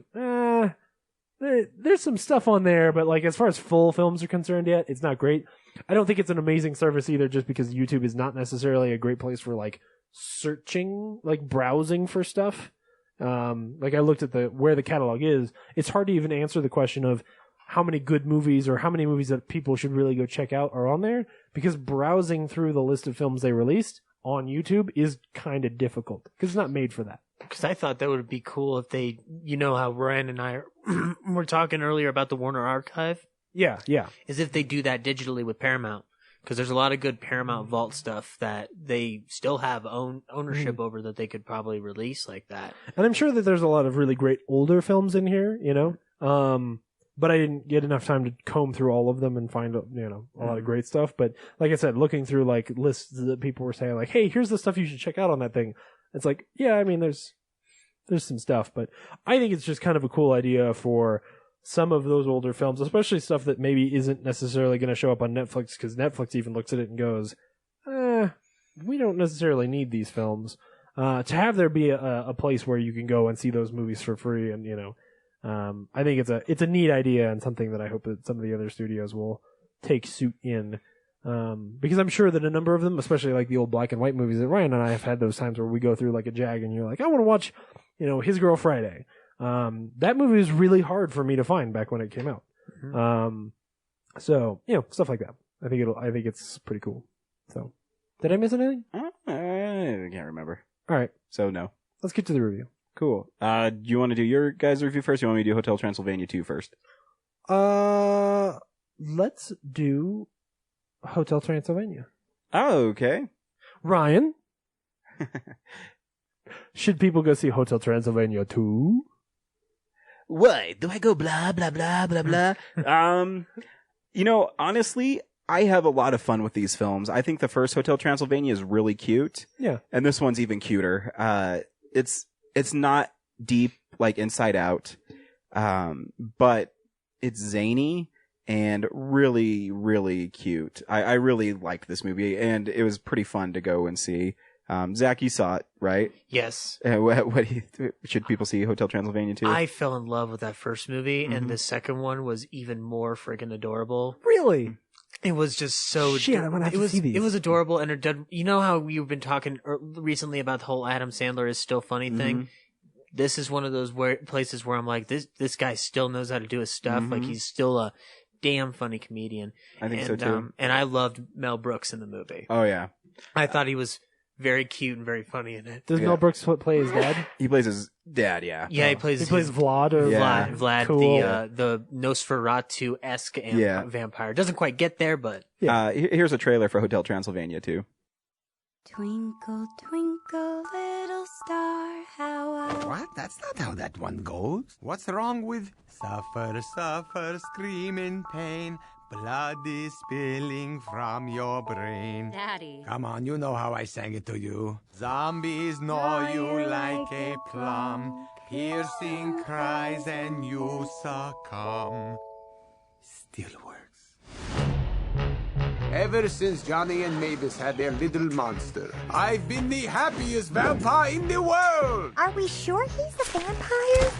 there's some stuff on there, but like as far as full films are concerned yet, it's not great. I don't think it's an amazing service either, just because YouTube is not necessarily a great place for like searching, like browsing for stuff. Like I looked at where the catalog is. It's hard to even answer the question of how many good movies or how many movies that people should really go check out are on there, because browsing through the list of films they released on YouTube is kind of difficult because it's not made for that. Because I thought that would be cool if they, you know how Ryan and I were talking earlier about the Warner Archive? Yeah. As if they do that digitally with Paramount. Because there's a lot of good Paramount Vault stuff that they still have ownership over that they could probably release like that. And I'm sure that there's a lot of really great older films in here, you know? But I didn't get enough time to comb through all of them and find, you know, a lot of great stuff. But like I said, looking through like lists that people were saying like, hey, here's the stuff you should check out on that thing. It's like, yeah, I mean, there's some stuff, but I think it's just kind of a cool idea for some of those older films, especially stuff that maybe isn't necessarily going to show up on Netflix, because Netflix even looks at it and goes, we don't necessarily need these films. To have there be a place where you can go and see those movies for free, and, you know, I think it's a neat idea, and something that I hope that some of the other studios will take suit in. Because I'm sure that a number of them, especially like the old black and white movies, that Ryan and I have had those times where we go through like a Jag and you're like, I want to watch, you know, His Girl Friday. That movie was really hard for me to find back when it came out. So, you know, stuff like that. I think it's pretty cool. So, did I miss anything? I can't remember. All right. So no. Let's get to the review. Cool. Do you want to do your guys' review first, or you want me to do Hotel Transylvania 2 first? Let's do Hotel Transylvania. Oh, okay. Ryan, should people go see Hotel Transylvania 2? Why? Do I go blah, blah, blah, blah, blah? You know, honestly, I have a lot of fun with these films. I think the first Hotel Transylvania is really cute. Yeah. And this one's even cuter. It's not deep like Inside Out, but it's zany and really, really cute. I really liked this movie, and it was pretty fun to go and see. Zach, you saw it, right? Yes. Should people see Hotel Transylvania 2? I fell in love with that first movie, and the second one was even more friggin' adorable. Really? It was just so... Shit, I'm gonna have to see these. It was adorable, and you know how you've been talking recently about the whole Adam Sandler is still funny thing? This is one of those places where I'm like, this guy still knows how to do his stuff. Like, he's still a damn funny comedian. I think so, too. And I loved Mel Brooks in the movie. Oh, yeah. I thought he was very cute and very funny in it. Does Mel Brooks play his dad? He plays his dad, yeah. Yeah, he plays Vlad. Or Vlad, cool. the Nosferatu-esque vampire. Doesn't quite get there, but... Here's a trailer for Hotel Transylvania 2. Twinkle, twinkle, little star, how I... What? That's not how that one goes. What's wrong with... Suffer, suffer, scream in pain, blood is spilling from your brain. Daddy. Come on, you know how I sang it to you. Zombies gnaw you like a plum, piercing cries and you succumb. Still works. Ever since Johnny and Mavis had their little monster, I've been the happiest vampire in the world! Are we sure he's a vampire?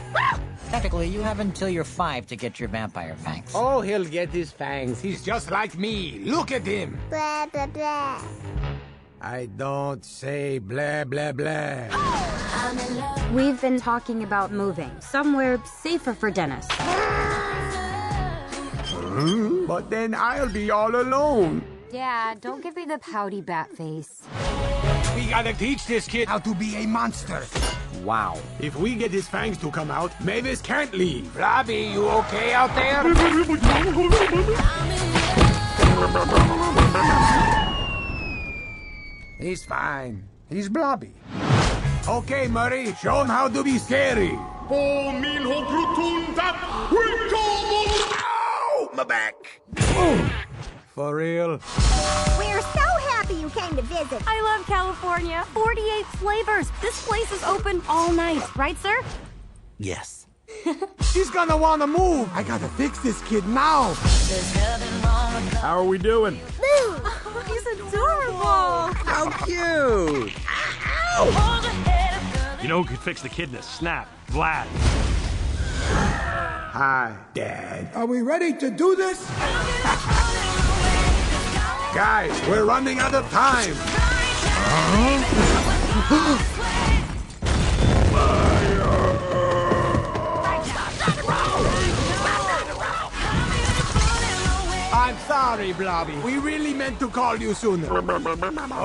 Technically, you have until you're 5 to get your vampire fangs. Oh, he'll get his fangs. He's just like me. Look at him. Blah, blah, blah. I don't say blah, blah, blah. We've been talking about moving somewhere safer for Dennis. But then I'll be all alone. Dad, don't give me the pouty bat face. We gotta teach this kid how to be a monster. Wow. If we get his fangs to come out, Mavis can't leave. Robbie, you okay out there? He's fine. He's blobby. Okay, Murray, show him how to be scary. Ow! My back. For real? We're so happy you came to visit. I love California. 48 flavors. This place is open all night. Right, sir? Yes. He's gonna wanna move. I gotta fix this kid now. How are we doing? He's adorable. How cute. You know who could fix the kid in a snap? Vlad. Hi, Dad. Are we ready to do this? Guys, we're running out of time. I'm sorry, Blobby. We really meant to call you sooner.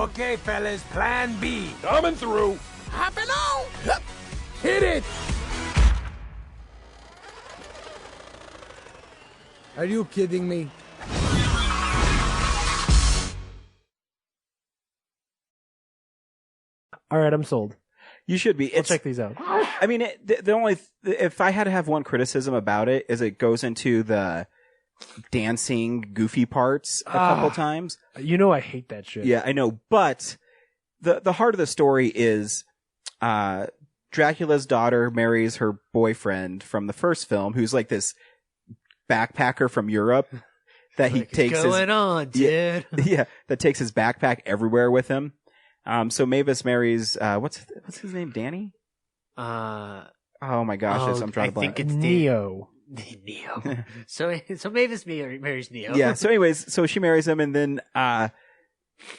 Okay, fellas, plan B. Coming through. Happen on. Hit it. Are you kidding me? All right, I'm sold. You should be. We'll check these out. I mean, the only if I had to have one criticism about it is it goes into the dancing goofy parts a couple times. You know I hate that shit. Yeah, I know. But the heart of the story is Dracula's daughter marries her boyfriend from the first film, who's like this backpacker from Europe that he takes going on, dude? Yeah, that takes his backpack everywhere with him. So Mavis marries what's his name? Danny? Oh my gosh, I'm drawing a blank. I think it's Neo. Neo. So Mavis marries Neo. Yeah. So anyways, so she marries him, and then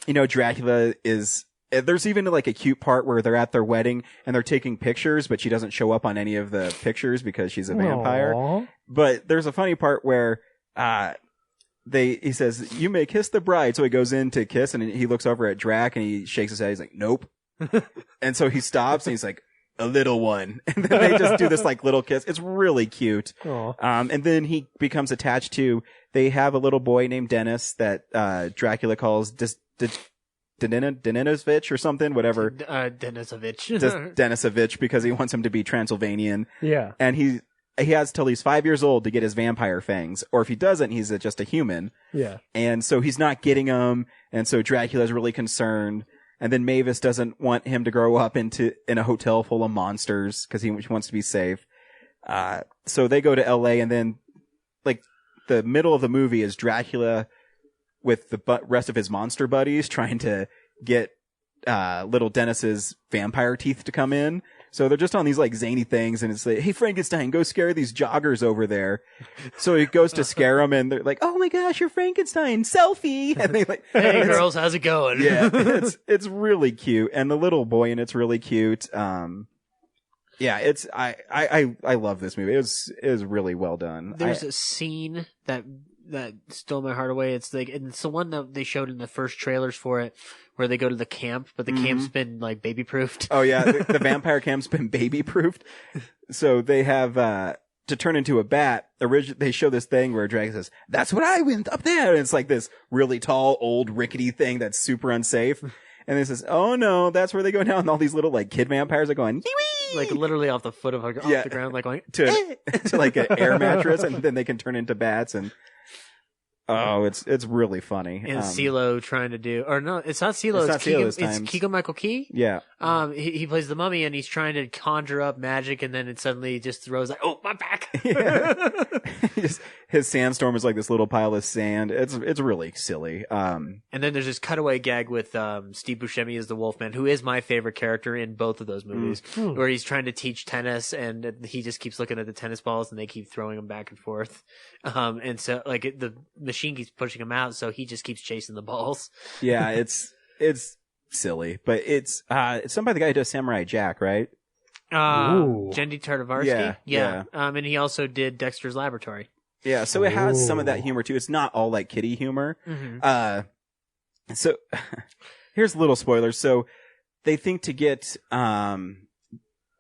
Dracula is. There's even like a cute part where they're at their wedding and they're taking pictures, but she doesn't show up on any of the pictures because she's a vampire. Aww. But there's a funny part where he says, "You may kiss the bride." So he goes in to kiss, and he looks over at Drac and he shakes his head. He's like, "Nope." And so he stops and he's like, "A little one." And then they just do this like little kiss. It's really cute. And then he becomes attached to. They have a little boy named Dennis that Dracula calls Denisovich or something, whatever. Denisovich. Just Denisovich, because he wants him to be Transylvanian. Yeah. And he has till he's 5 years old to get his vampire fangs, or if he doesn't, he's just a human. Yeah. And so he's not getting them, and so Dracula's really concerned. And then Mavis doesn't want him to grow up in a hotel full of monsters because he wants to be safe. So they go to L.A. and then like the middle of the movie is Dracula with the rest of his monster buddies trying to get little Dennis's vampire teeth to come in. So they're just on these like zany things, and it's like, "Hey, Frankenstein, go scare these joggers over there." So he goes to scare them, and they're like, "Oh my gosh, you're Frankenstein, selfie!" And they like, "Hey girls, how's it going?" Yeah, it's really cute, and the little boy in it's really cute. Yeah, it's I love this movie. It was really well done. There's a scene that stole my heart away. It's like, and it's the one that they showed in the first trailers for it, where they go to the camp, but the camp's been like baby proofed. Oh yeah, the vampire camp's been baby proofed. So they have to turn into a bat. They show this thing where Dragon says, "That's what I went up there," and it's like this really tall, old, rickety thing that's super unsafe. And it says, "Oh no, that's where they go down." And all these little like kid vampires are going, "Wee-wee!" Like literally off the foot of off the ground, like going to like an air mattress, and then they can turn into bats. And oh, it's really funny. And CeeLo trying to do, or no, it's not CeeLo. It's Keegan-Michael Key. Yeah. He plays the mummy, and he's trying to conjure up magic, and then it suddenly just throws like, "Oh, my back!" Yeah. His sandstorm is like this little pile of sand. It's really silly. And then there's this cutaway gag with Steve Buscemi as the Wolfman, who is my favorite character in both of those movies, where he's trying to teach tennis, and he just keeps looking at the tennis balls, and they keep throwing them back and forth. And so like the machine keeps pushing him out, so he just keeps chasing the balls. Yeah, it's silly, but it's done by the guy who does Samurai Jack, right? Jendi Tartavarski. Yeah. And he also did Dexter's Laboratory. Yeah, so it has some of that humor too. It's not all like kiddie humor. So here's a little spoiler. So they think to get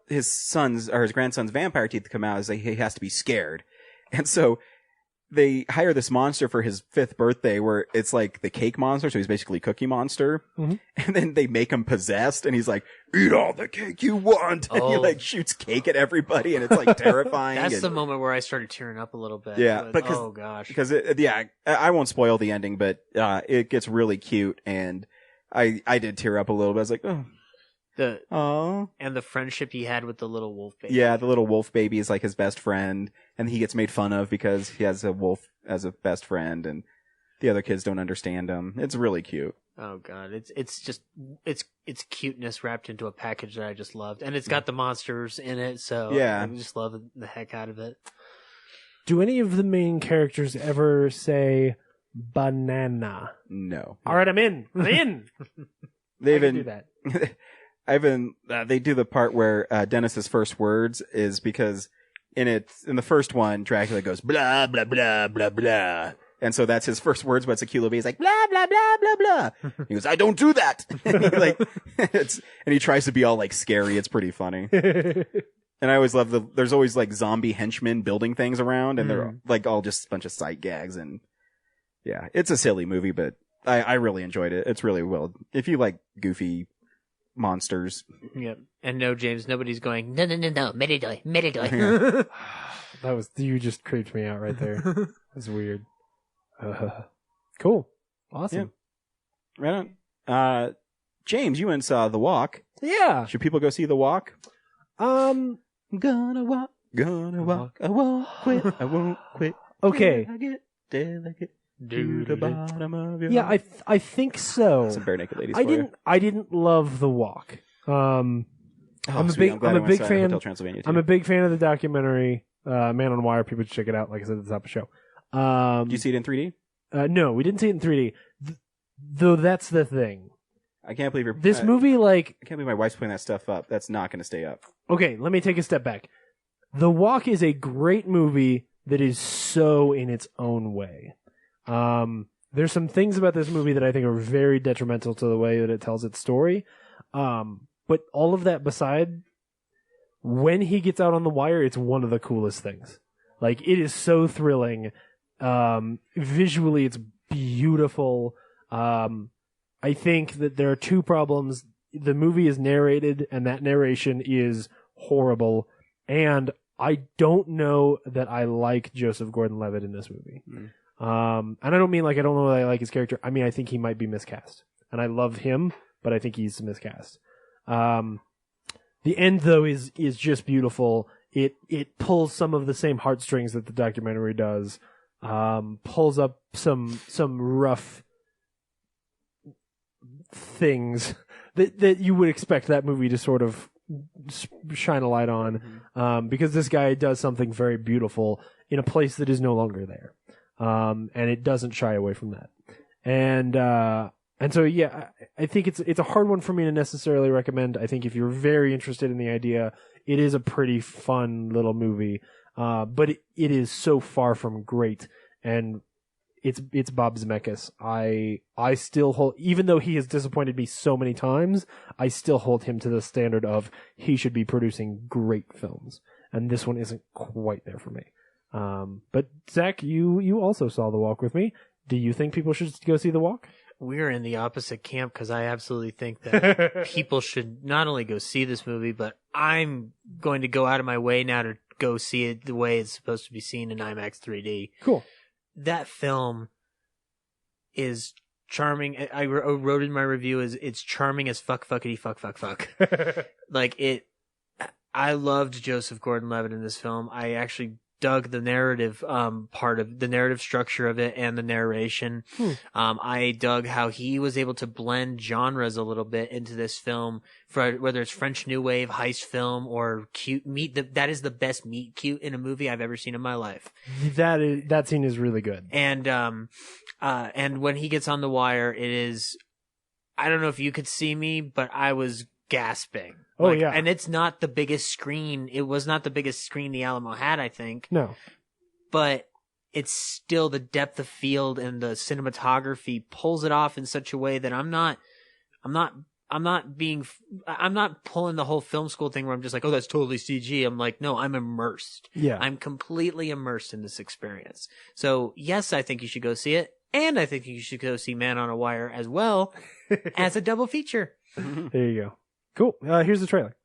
his son's or his grandson's vampire teeth to come out is like he has to be scared, and so they hire this monster for his 5th birthday where it's like the cake monster. So he's basically Cookie Monster. And then they make him possessed and he's like, "Eat all the cake you want." And he like shoots cake at everybody and it's like terrifying. That's the moment where I started tearing up a little bit. Yeah. Oh gosh. Because I won't spoil the ending, but it gets really cute and I did tear up a little bit. I was like, oh. And the friendship he had with the little wolf baby. Yeah, the little wolf baby is like his best friend, and he gets made fun of because he has a wolf as a best friend, and the other kids don't understand him. It's really cute. Oh god, it's just cuteness wrapped into a package that I just loved, and it's got the monsters in it, so Yeah. I just love the heck out of it. Do any of the main characters ever say banana? No. All right, I'm in. I'm in. They I can even do that. they do the part where Dennis's first words is because in the first one Dracula goes blah blah blah blah blah, and so that's his first words. But Secula B is like blah blah blah blah blah. He goes, I don't do that. And he tries to be all like scary. It's pretty funny. And I always love there's always like zombie henchmen building things around, and they're like all just a bunch of sight gags. And yeah, it's a silly movie, but I really enjoyed it. It's really well. If you like goofy monsters. Yep. And no, James, nobody's going, no, Meridoy. You just creeped me out right there. That's weird. Cool. Awesome. Yeah. Right on. James, you went and saw The Walk. Yeah. Should people go see The Walk? I'm gonna walk, I won't quit, I won't quit. Okay. I get delicate to the bottom of your Yeah, I think so. Some bare naked ladies. I didn't love The Walk. I'm a big fan. I'm a big fan of the documentary Man on Wire. People should check it out. Like I said at the top of the show. Did you see it in 3D? No, we didn't see it in 3D. Though that's the thing. I can't believe this movie. Like, I can't believe my wife's putting that stuff up. That's not going to stay up. Okay, let me take a step back. The Walk is a great movie that is so in its own way. There's some things about this movie that I think are very detrimental to the way that it tells its story. But all of that beside, when he gets out on the wire, it's one of the coolest things. Like, it is so thrilling. Visually, it's beautiful. I think that there are two problems. The movie is narrated, and that narration is horrible. And I don't know that I like Joseph Gordon-Levitt in this movie. And I don't mean like I don't know that I like his character. I mean I think he might be miscast. And I love him, but I think he's miscast. The end though is just beautiful. It pulls some of the same heartstrings that the documentary does. Pulls up some rough things that you would expect that movie to sort of shine a light on, because this guy does something very beautiful in a place that is no longer there. And it doesn't shy away from that. And so, yeah, I think it's a hard one for me to necessarily recommend. I think if you're very interested in the idea, it is a pretty fun little movie. But it is so far from great. And it's Bob Zemeckis. I still hold, even though he has disappointed me so many times, I still hold him to the standard of he should be producing great films. And this one isn't quite there for me. But Zach, you also saw The Walk with me. Do you think people should go see The Walk? We're in the opposite camp because I absolutely think that people should not only go see this movie, but I'm going to go out of my way now to go see it the way it's supposed to be seen in IMAX 3D. Cool. That film is charming. I wrote in my review it's charming as fuckity fuck. Like it. I loved Joseph Gordon-Levitt in this film. I actually dug the narrative part of the narrative structure of it and the narration. I dug how he was able to blend genres a little bit into this film, for whether it's French New Wave, heist film, or cute meat. That is the best meet cute in a movie I've ever seen in my life. That scene is really good. And when he gets on the wire, it is, I don't know if you could see me, but I was gasping. Oh, yeah. And it's not the biggest screen. It was not the biggest screen the Alamo had, I think. No. But it's still the depth of field and the cinematography pulls it off in such a way that I'm not pulling the whole film school thing where I'm just like, oh, that's totally CG. I'm like, no, I'm immersed. Yeah. I'm completely immersed in this experience. So yes, I think you should go see it. And I think you should go see Man on a Wire as well as a double feature. There you go. Cool. Here's the trailer.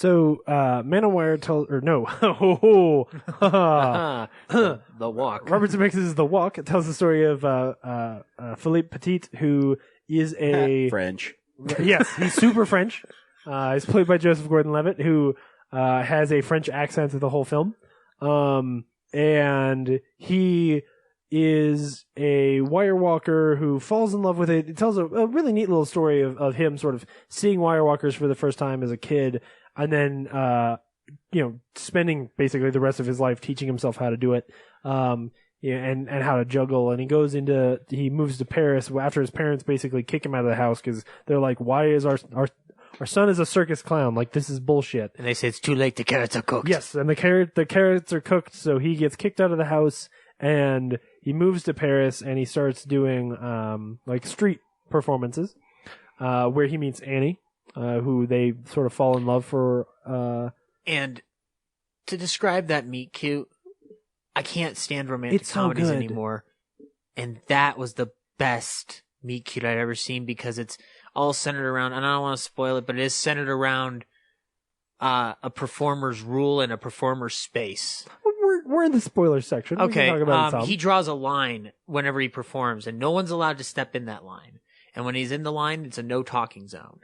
So, Man on Wire tells, or no, The Walk. Robert Zemeckis' The Walk. It tells the story of Philippe Petit, who is a French. Yes, he's super French. He's played by Joseph Gordon-Levitt, who has a French accent through the whole film. And he is a wire walker who falls in love with it. It tells a really neat little story of him sort of seeing wire walkers for the first time as a kid, and then spending basically the rest of his life teaching himself how to do it, and how to juggle. And he moves to Paris after his parents basically kick him out of the house because they're like, "Why is our son is a circus clown? Like, this is bullshit." And they say it's too late. The carrots are cooked. Yes, and the carrots are cooked, so he gets kicked out of the house. And he moves to Paris and he starts doing like street performances, where he meets Annie, who they sort of fall in love for. And to describe that meet cute, I can't stand romantic comedies anymore. And that was the best meet cute I'd ever seen because it's all centered around, and I don't want to spoil it, but it is centered around a performer's rule and a performer's space. We're in the spoiler section. Okay, we can talk about it some. He draws a line whenever he performs, and no one's allowed to step in that line. And when he's in the line, it's a no talking zone.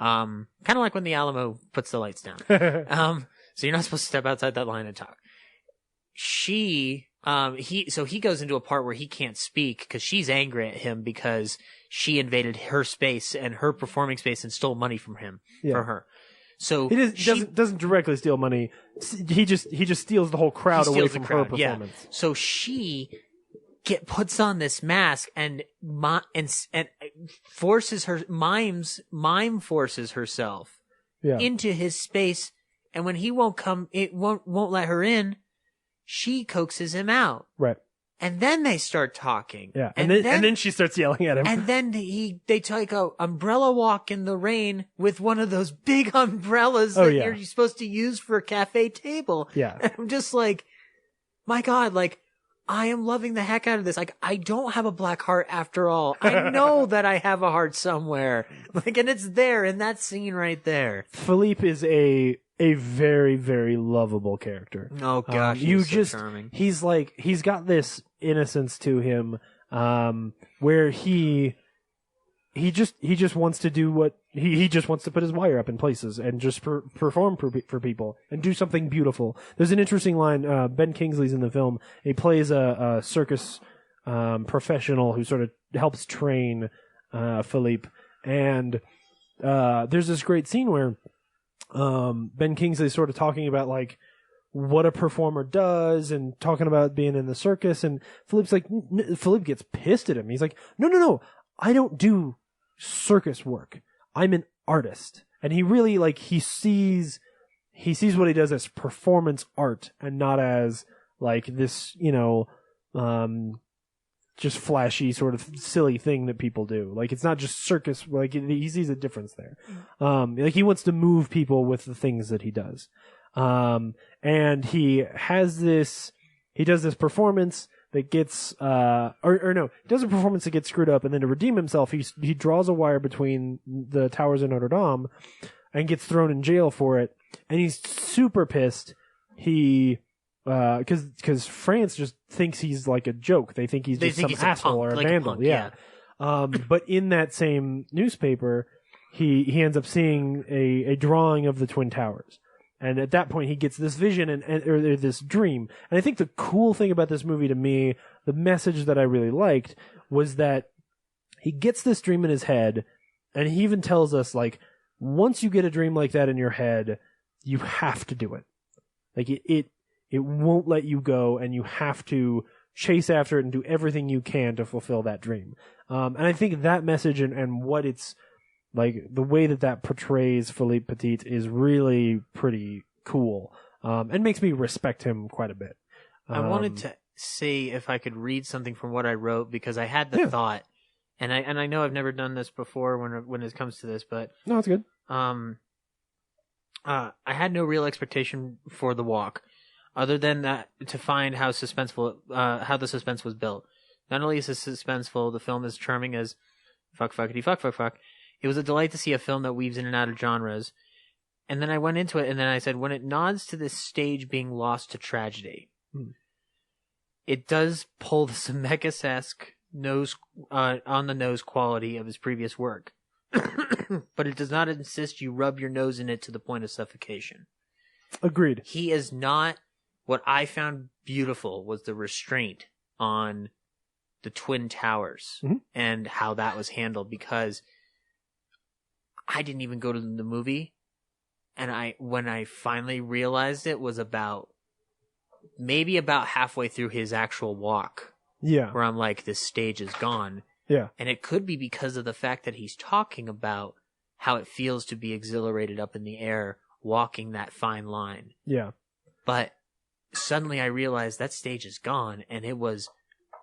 Kind of like when the Alamo puts the lights down. So you're not supposed to step outside that line and talk. He goes into a part where he can't speak because she's angry at him because she invaded her space and her performing space and stole money from him for her. So he doesn't directly steal money. He just steals the whole crowd away from her performance. Yeah. So she puts on this mask and forces her forces herself into his space. And when he won't come, it won't let her in. She coaxes him out. Right. And then they start talking. Yeah. And then she starts yelling at him. And then they take a umbrella walk in the rain with one of those big umbrellas that you're supposed to use for a cafe table. Yeah. And I'm just like, my God, like, I am loving the heck out of this. Like, I don't have a black heart after all. I know that I have a heart somewhere. Like, and it's there in that scene right there. Philippe is a very, very lovable character. Oh gosh, he's so charming. He's got this innocence to him, where he just wants to do what he just wants to put his wire up in places and just perform for people and do something beautiful. There's an interesting line. Ben Kingsley's in the film. He plays a circus professional who sort of helps train Philippe, and there's this great scene where Ben Kingsley's sort of talking about like what a performer does and talking about being in the circus, and Philippe gets pissed at him. He's like, no, I don't do circus work. I'm an artist. And he really he sees what he does as performance art and not as like this, just flashy sort of silly thing that people do. Like, it's not just circus. Like, he sees a difference there. He wants to move people with the things that he does. And he does this performance that gets, he does a performance that gets screwed up, and then to redeem himself, he draws a wire between the towers of Notre Dame and gets thrown in jail for it. And he's super pissed. Because France just thinks he's like a joke. They think he's just some asshole or a vandal. Yeah. But in that same newspaper, he ends up seeing a drawing of the Twin Towers. And at that point, he gets this vision or this dream. And I think the cool thing about this movie to me, the message that I really liked, was that he gets this dream in his head, and he even tells us, like, once you get a dream like that in your head, you have to do it. Like, it won't let you go, and you have to chase after it and do everything you can to fulfill that dream. And I think that message and what it's like, the way that portrays Philippe Petit is really pretty cool, and makes me respect him quite a bit. I wanted to see if I could read something from what I wrote, because I had the thought, and I know I've never done this before when it comes to this, but no, it's good. I had no real expectation for The Walk, other than that, to find how suspenseful, how the suspense was built. Not only is it suspenseful, the film is charming as fuck. It was a delight to see a film that weaves in and out of genres, And then I went into it, and then I said, when it nods to this stage being lost to tragedy, it does pull the Zemeckis-esque nose on the nose quality of his previous work, but it does not insist you rub your nose in it to the point of suffocation. Agreed. He is not. What I found beautiful was the restraint on the Twin Towers and how that was handled, because I didn't even go to the movie, and when I finally realized it was maybe about halfway through his actual walk. Yeah. Where I'm like, this stage is gone. Yeah. And it could be because of the fact that he's talking about how it feels to be exhilarated up in the air, walking that fine line. Yeah. But suddenly I realized that stage is gone, and it was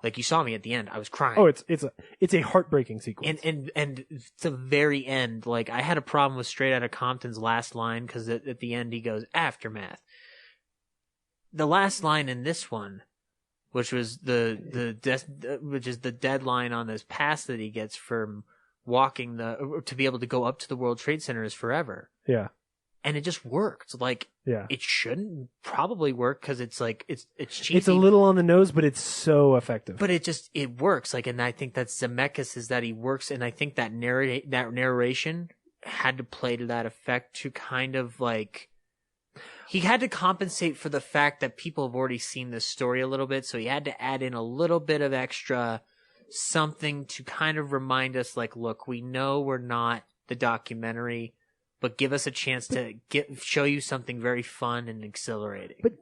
like, you saw me at the end. I was crying. Oh, it's a heartbreaking sequence. And the very end, like, I had a problem with Straight Outta Compton's last line, because at the end he goes, aftermath. The last line in this one, which was which is the deadline on this pass that he gets from walking to be able to go up to the World Trade Center, is forever. Yeah. And it just worked. Like, yeah. It shouldn't probably work, because it's like, it's cheesy. It's a little on the nose, but it's so effective. But it works. Like, and I think that's Zemeckis, is that he works, and I think that narration had to play to that effect to kind of like, he had to compensate for the fact that people have already seen this story a little bit, so he had to add in a little bit of extra something to kind of remind us, like, look, we know we're not the documentary, but give us a chance to show you something very fun and exhilarating. But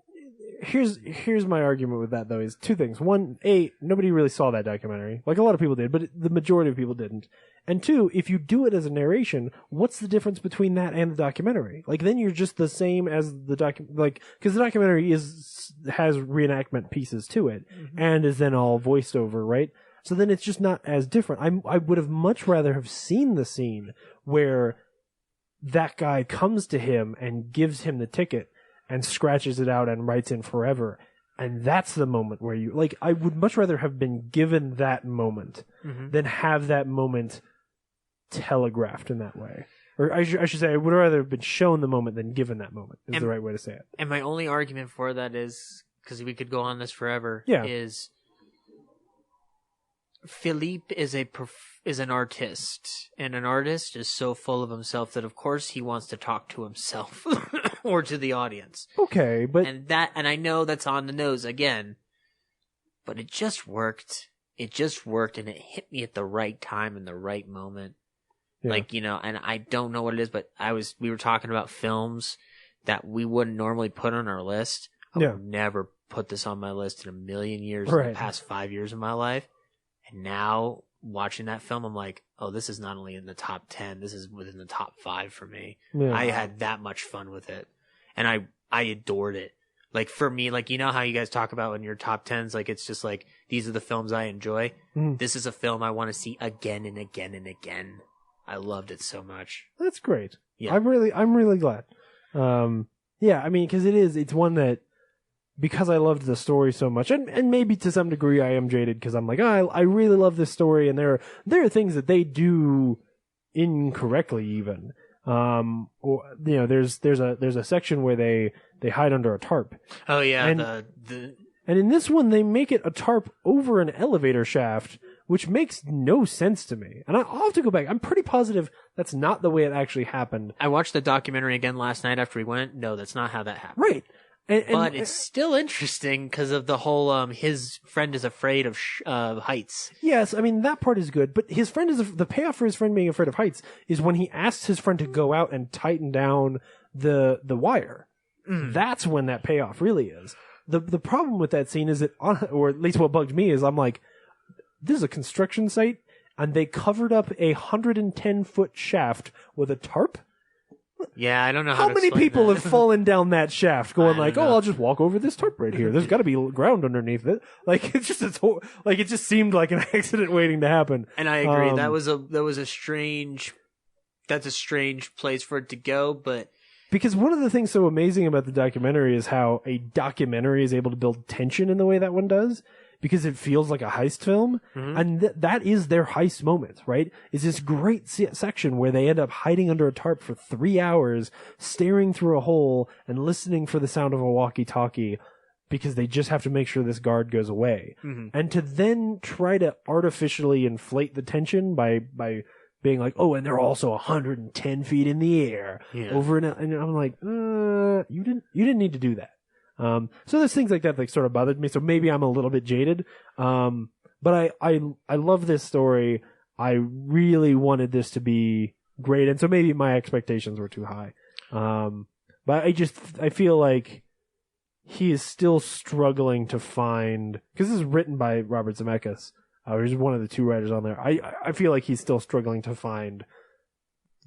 here's my argument with that, though, is two things. One, nobody really saw that documentary. Like, a lot of people did, but the majority of people didn't. And two, if you do it as a narration, what's the difference between that and the documentary? Like, then you're just the same as the because the documentary has reenactment pieces to it, and is then all voiced over, right? So then it's just not as different. I would have much rather have seen the scene where that guy comes to him and gives him the ticket and scratches it out and writes in forever. And that's the moment where I would much rather have been given that moment than have that moment telegraphed in that way. Or I should say, I would rather have been shown the moment than given that moment, is the right way to say it. And my only argument for that is, because we could go on this forever, is Philippe is an artist, and an artist is so full of himself that of course he wants to talk to himself or to the audience. Okay, but and I know that's on the nose again, but it just worked. It just worked, and it hit me at the right time in the right moment. Yeah. Like, and I don't know what it is, but we were talking about films that we wouldn't normally put on our list. I would never put this on my list in a million years in the past 5 years of my life. And now, watching that film, I'm like, oh, this is not only in the top 10, this is within the top 5 for me. Yeah. I had that much fun with it. And I adored it. Like, for me, like, you know how you guys talk about in your top 10s, like, it's just like, these are the films I enjoy. This is a film I want to see again and again and again. I loved it so much. That's great. Yeah. I'm really glad. Yeah, I mean, because it's one that, because I loved the story so much, and maybe to some degree I am jaded because I'm like, I really love this story, and there are things that they do incorrectly even. Or there's a section where they hide under a tarp. Oh yeah, and in this one they make it a tarp over an elevator shaft, which makes no sense to me. And I'll have to go back. I'm pretty positive that's not the way it actually happened. I watched the documentary again last night after we went. No, that's not how that happened. Right. But it's still interesting because of the whole his friend is afraid of heights. Yes, I mean, that part is good, but his friend the payoff for his friend being afraid of heights is when he asks his friend to go out and tighten down the wire. That's when that payoff really is. The problem with that scene is that, or at least what bugged me is, I'm like, this is a construction site, and they covered up a 110-foot shaft with a tarp? Yeah, I don't know how many people have fallen down that shaft going like, oh, I'll just walk over this tarp right here. There's got to be ground underneath it. Like, it's just it just seemed like an accident waiting to happen. And I agree. That's a strange place for it to go, but because one of the things so amazing about the documentary is how a documentary is able to build tension in the way that one does. because it feels like a heist film. And that is their heist moment, right? Is this great section where they end up hiding under a tarp for 3 hours, staring through a hole and listening for the sound of a walkie-talkie because they just have to make sure this guard goes away. And to then try to artificially inflate the tension by being like, oh, and they're also 110 feet in the air over and I'm like, you didn't need to do that. So there's things like that that sort of bothered me. So maybe I'm a little bit jaded. But I love this story. I really wanted this to be great. And so maybe my expectations were too high. But I feel like he is still struggling to find, because this is written by Robert Zemeckis. He's one of the 2 writers on there. I feel like he's still struggling to find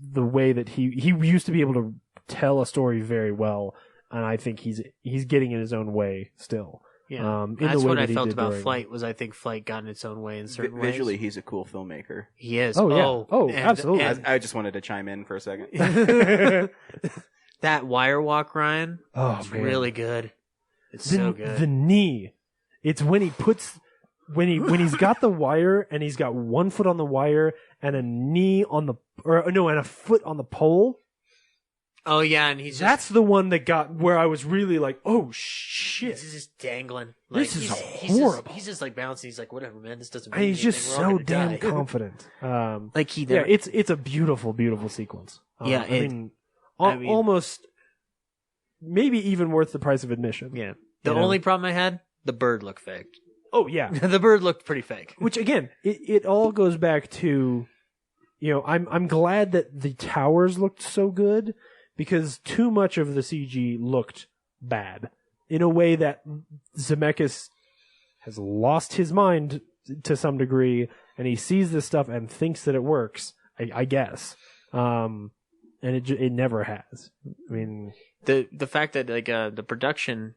the way that he used to be able to tell a story very well, and I think he's getting in his own way still. Yeah, that's what I felt about Flight. Was I think Flight got in its own way in certain ways. Visually, he's a cool filmmaker. He is. Oh yeah. Absolutely. I just wanted to chime in for a second. That wire walk, Ryan. It's really good. It's so good. The knee. It's when he puts. When he's got the wire and he's got 1 foot on the wire and a knee on the and a foot on the pole. Oh yeah, and that's the one that got where I was really like, oh shit, he's just dangling. This is horrible. He's just like bouncing. He's like, whatever, man, this doesn't. And he's just so damn confident. It's a beautiful, beautiful sequence. Almost maybe even worth the price of admission. Yeah. The only problem I had, the bird looked fake. Oh yeah, the bird looked pretty fake. Which again, it all goes back to, I'm glad that the towers looked so good because too much of the CG looked bad in a way that Zemeckis has lost his mind to some degree, and he sees this stuff and thinks that it works. I guess, and it never has. I mean, the fact that the production.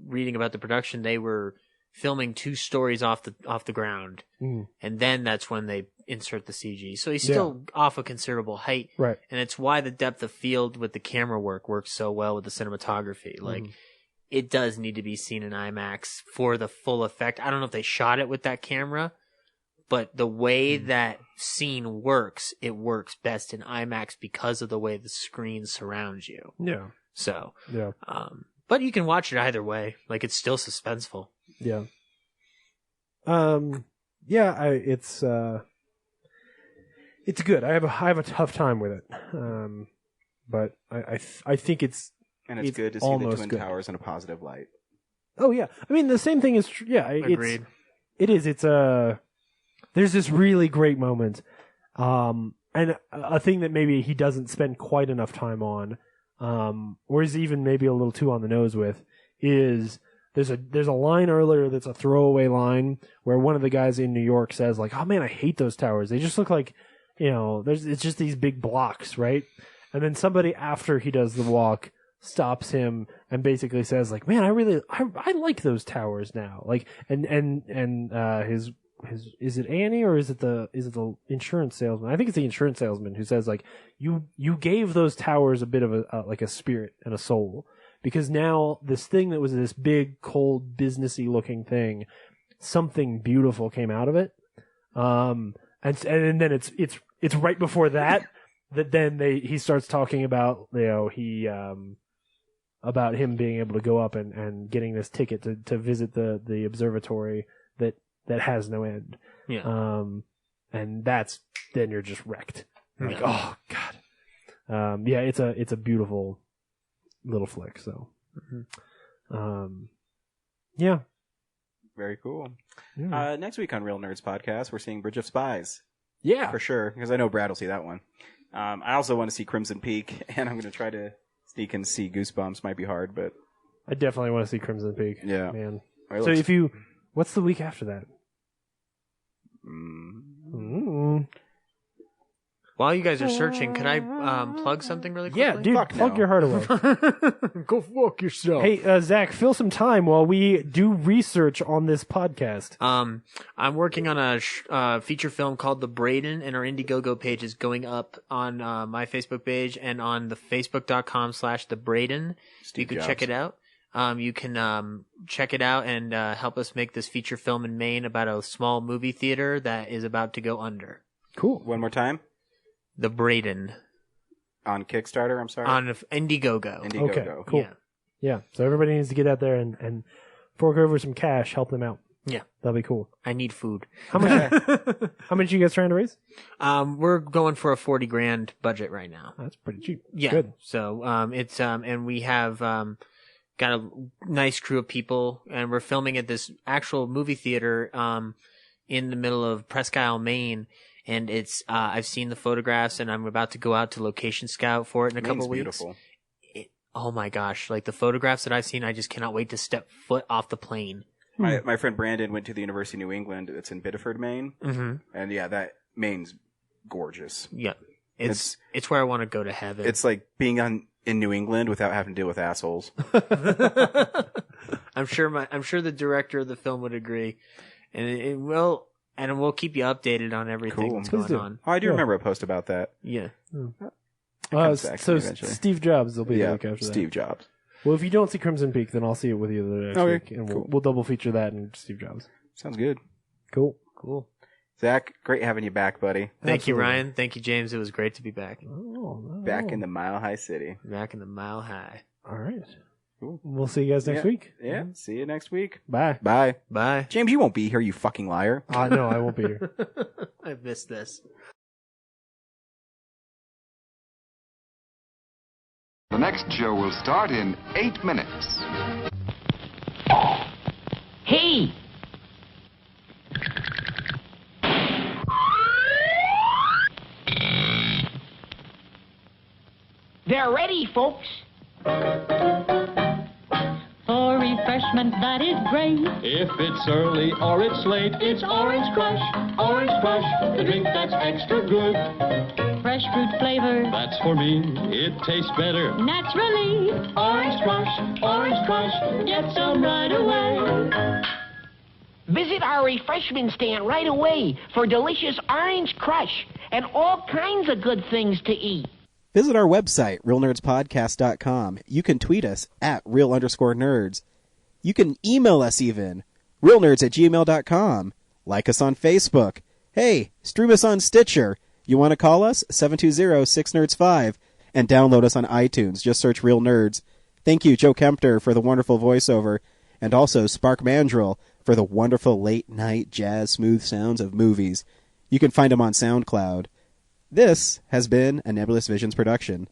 Reading about the production, they were filming 2 stories off the ground, and then that's when they insert the CG. So he's still off a considerable height, right? And it's why the depth of field with the camera work works so well with the cinematography. Like, it does need to be seen in IMAX for the full effect. I don't know if they shot it with that camera, but the way that scene works, it works best in IMAX because of the way the screen surrounds you. Yeah. So yeah. But you can watch it either way. Like, it's still suspenseful. Yeah. It's good. I have a tough time with it. But I think it's good to see the Twin Towers in a positive light. Oh yeah. I mean, the same thing is true. Yeah. Agreed. It's there's this really great moment. And a thing that maybe he doesn't spend quite enough time on, or is even maybe a little too on the nose with, is there's a line earlier that's a throwaway line where one of the guys in New York says like, "Oh man, I hate those towers. They just look like, it's just these big blocks, right?" And then somebody after he does the walk stops him and basically says like, "Man, I like those towers now." Like, and his is it Annie or is it the insurance salesman? I think it's the insurance salesman who says like, you gave those towers a bit of a spirit and a soul, because now this thing that was this big, cold, businessy looking thing, something beautiful came out of it. And then it's right before that then he starts talking about, about him being able to go up and getting this ticket to visit the observatory that has no end. Yeah. And then you're just wrecked. You're like, oh God. It's a beautiful little flick. So, yeah. Very cool. Yeah. Next week on Real Nerds Podcast, we're seeing Bridge of Spies. Yeah. For sure, because I know Brad will see that one. I also want to see Crimson Peak, and I'm going to try to sneak and see Goosebumps. Might be hard, but I definitely want to see Crimson Peak. Yeah. Man. Right, so what's the week after that? While you guys are searching, could I plug something really quickly? Yeah, dude, plug your heart away. Go fuck yourself. Hey, Zach, fill some time while we do research on this podcast. I'm working on a feature film called The Braden, and our Indiegogo page is going up on my Facebook page and on the facebook.com/The Braden. You could check it out. You can check it out and help us make this feature film in Maine about a small movie theater that is about to go under. Cool. One more time. The Braden. On Kickstarter, I'm sorry? On Indiegogo. Okay, cool. Yeah, so everybody needs to get out there and fork over some cash, help them out. Yeah. That'll be cool. I need food. How much How much are you guys trying to raise? We're going for a $40,000 budget right now. That's pretty cheap. Yeah. Good. So, it's, and we have, got a nice crew of people, and we're filming at this actual movie theater, in the middle of Presque Isle, Maine. And it's, I've seen the photographs, and I'm about to go out to location scout for it in a couple weeks. Beautiful. Oh my gosh. Like the photographs that I've seen, I just cannot wait to step foot off the plane. My friend Brandon went to the University of New England. It's in Biddeford, Maine. Mm-hmm. And yeah, that Maine's gorgeous. Yeah. It's where I want to go to heaven. It's like being in New England without having to deal with assholes. I'm sure the director of the film would agree. And we'll keep you updated on everything that's going on. Oh, I do remember a post about that. Yeah. So Steve Jobs will be the week after that. Steve Jobs. Well, if you don't see Crimson Peak, then I'll see it with you the next week, and cool. we'll double feature that and Steve Jobs. Sounds good. Cool. Zach, great having you back, buddy. Thank you, Ryan. Thank you, James. It was great to be back. Back in the Mile High City. Back in the Mile High. All right. Cool. We'll see you guys next week. Yeah. See you next week. Bye. Bye. Bye. James, you won't be here, you fucking liar. No, I won't be here. I missed this. The next show will start in 8 minutes. Hey! They're ready, folks. For refreshment that is great. If it's early or it's late, It's Orange Crush. Orange Crush, the drink that's extra good. Fresh fruit flavor. That's for me, it tastes better. Naturally. Orange Crush, Get some right away. Visit our refreshment stand right away for delicious Orange Crush and all kinds of good things to eat. Visit our website, realnerdspodcast.com. You can tweet us at real_nerds. You can email us even, realnerds@gmail.com. Like us on Facebook. Hey, stream us on Stitcher. You want to call us? 720-6nerds5. And download us on iTunes. Just search Real Nerds. Thank you, Joe Kempter, for the wonderful voiceover. And also Spark Mandrill for the wonderful late-night jazz smooth sounds of movies. You can find him on SoundCloud. This has been a Nebulous Visions production.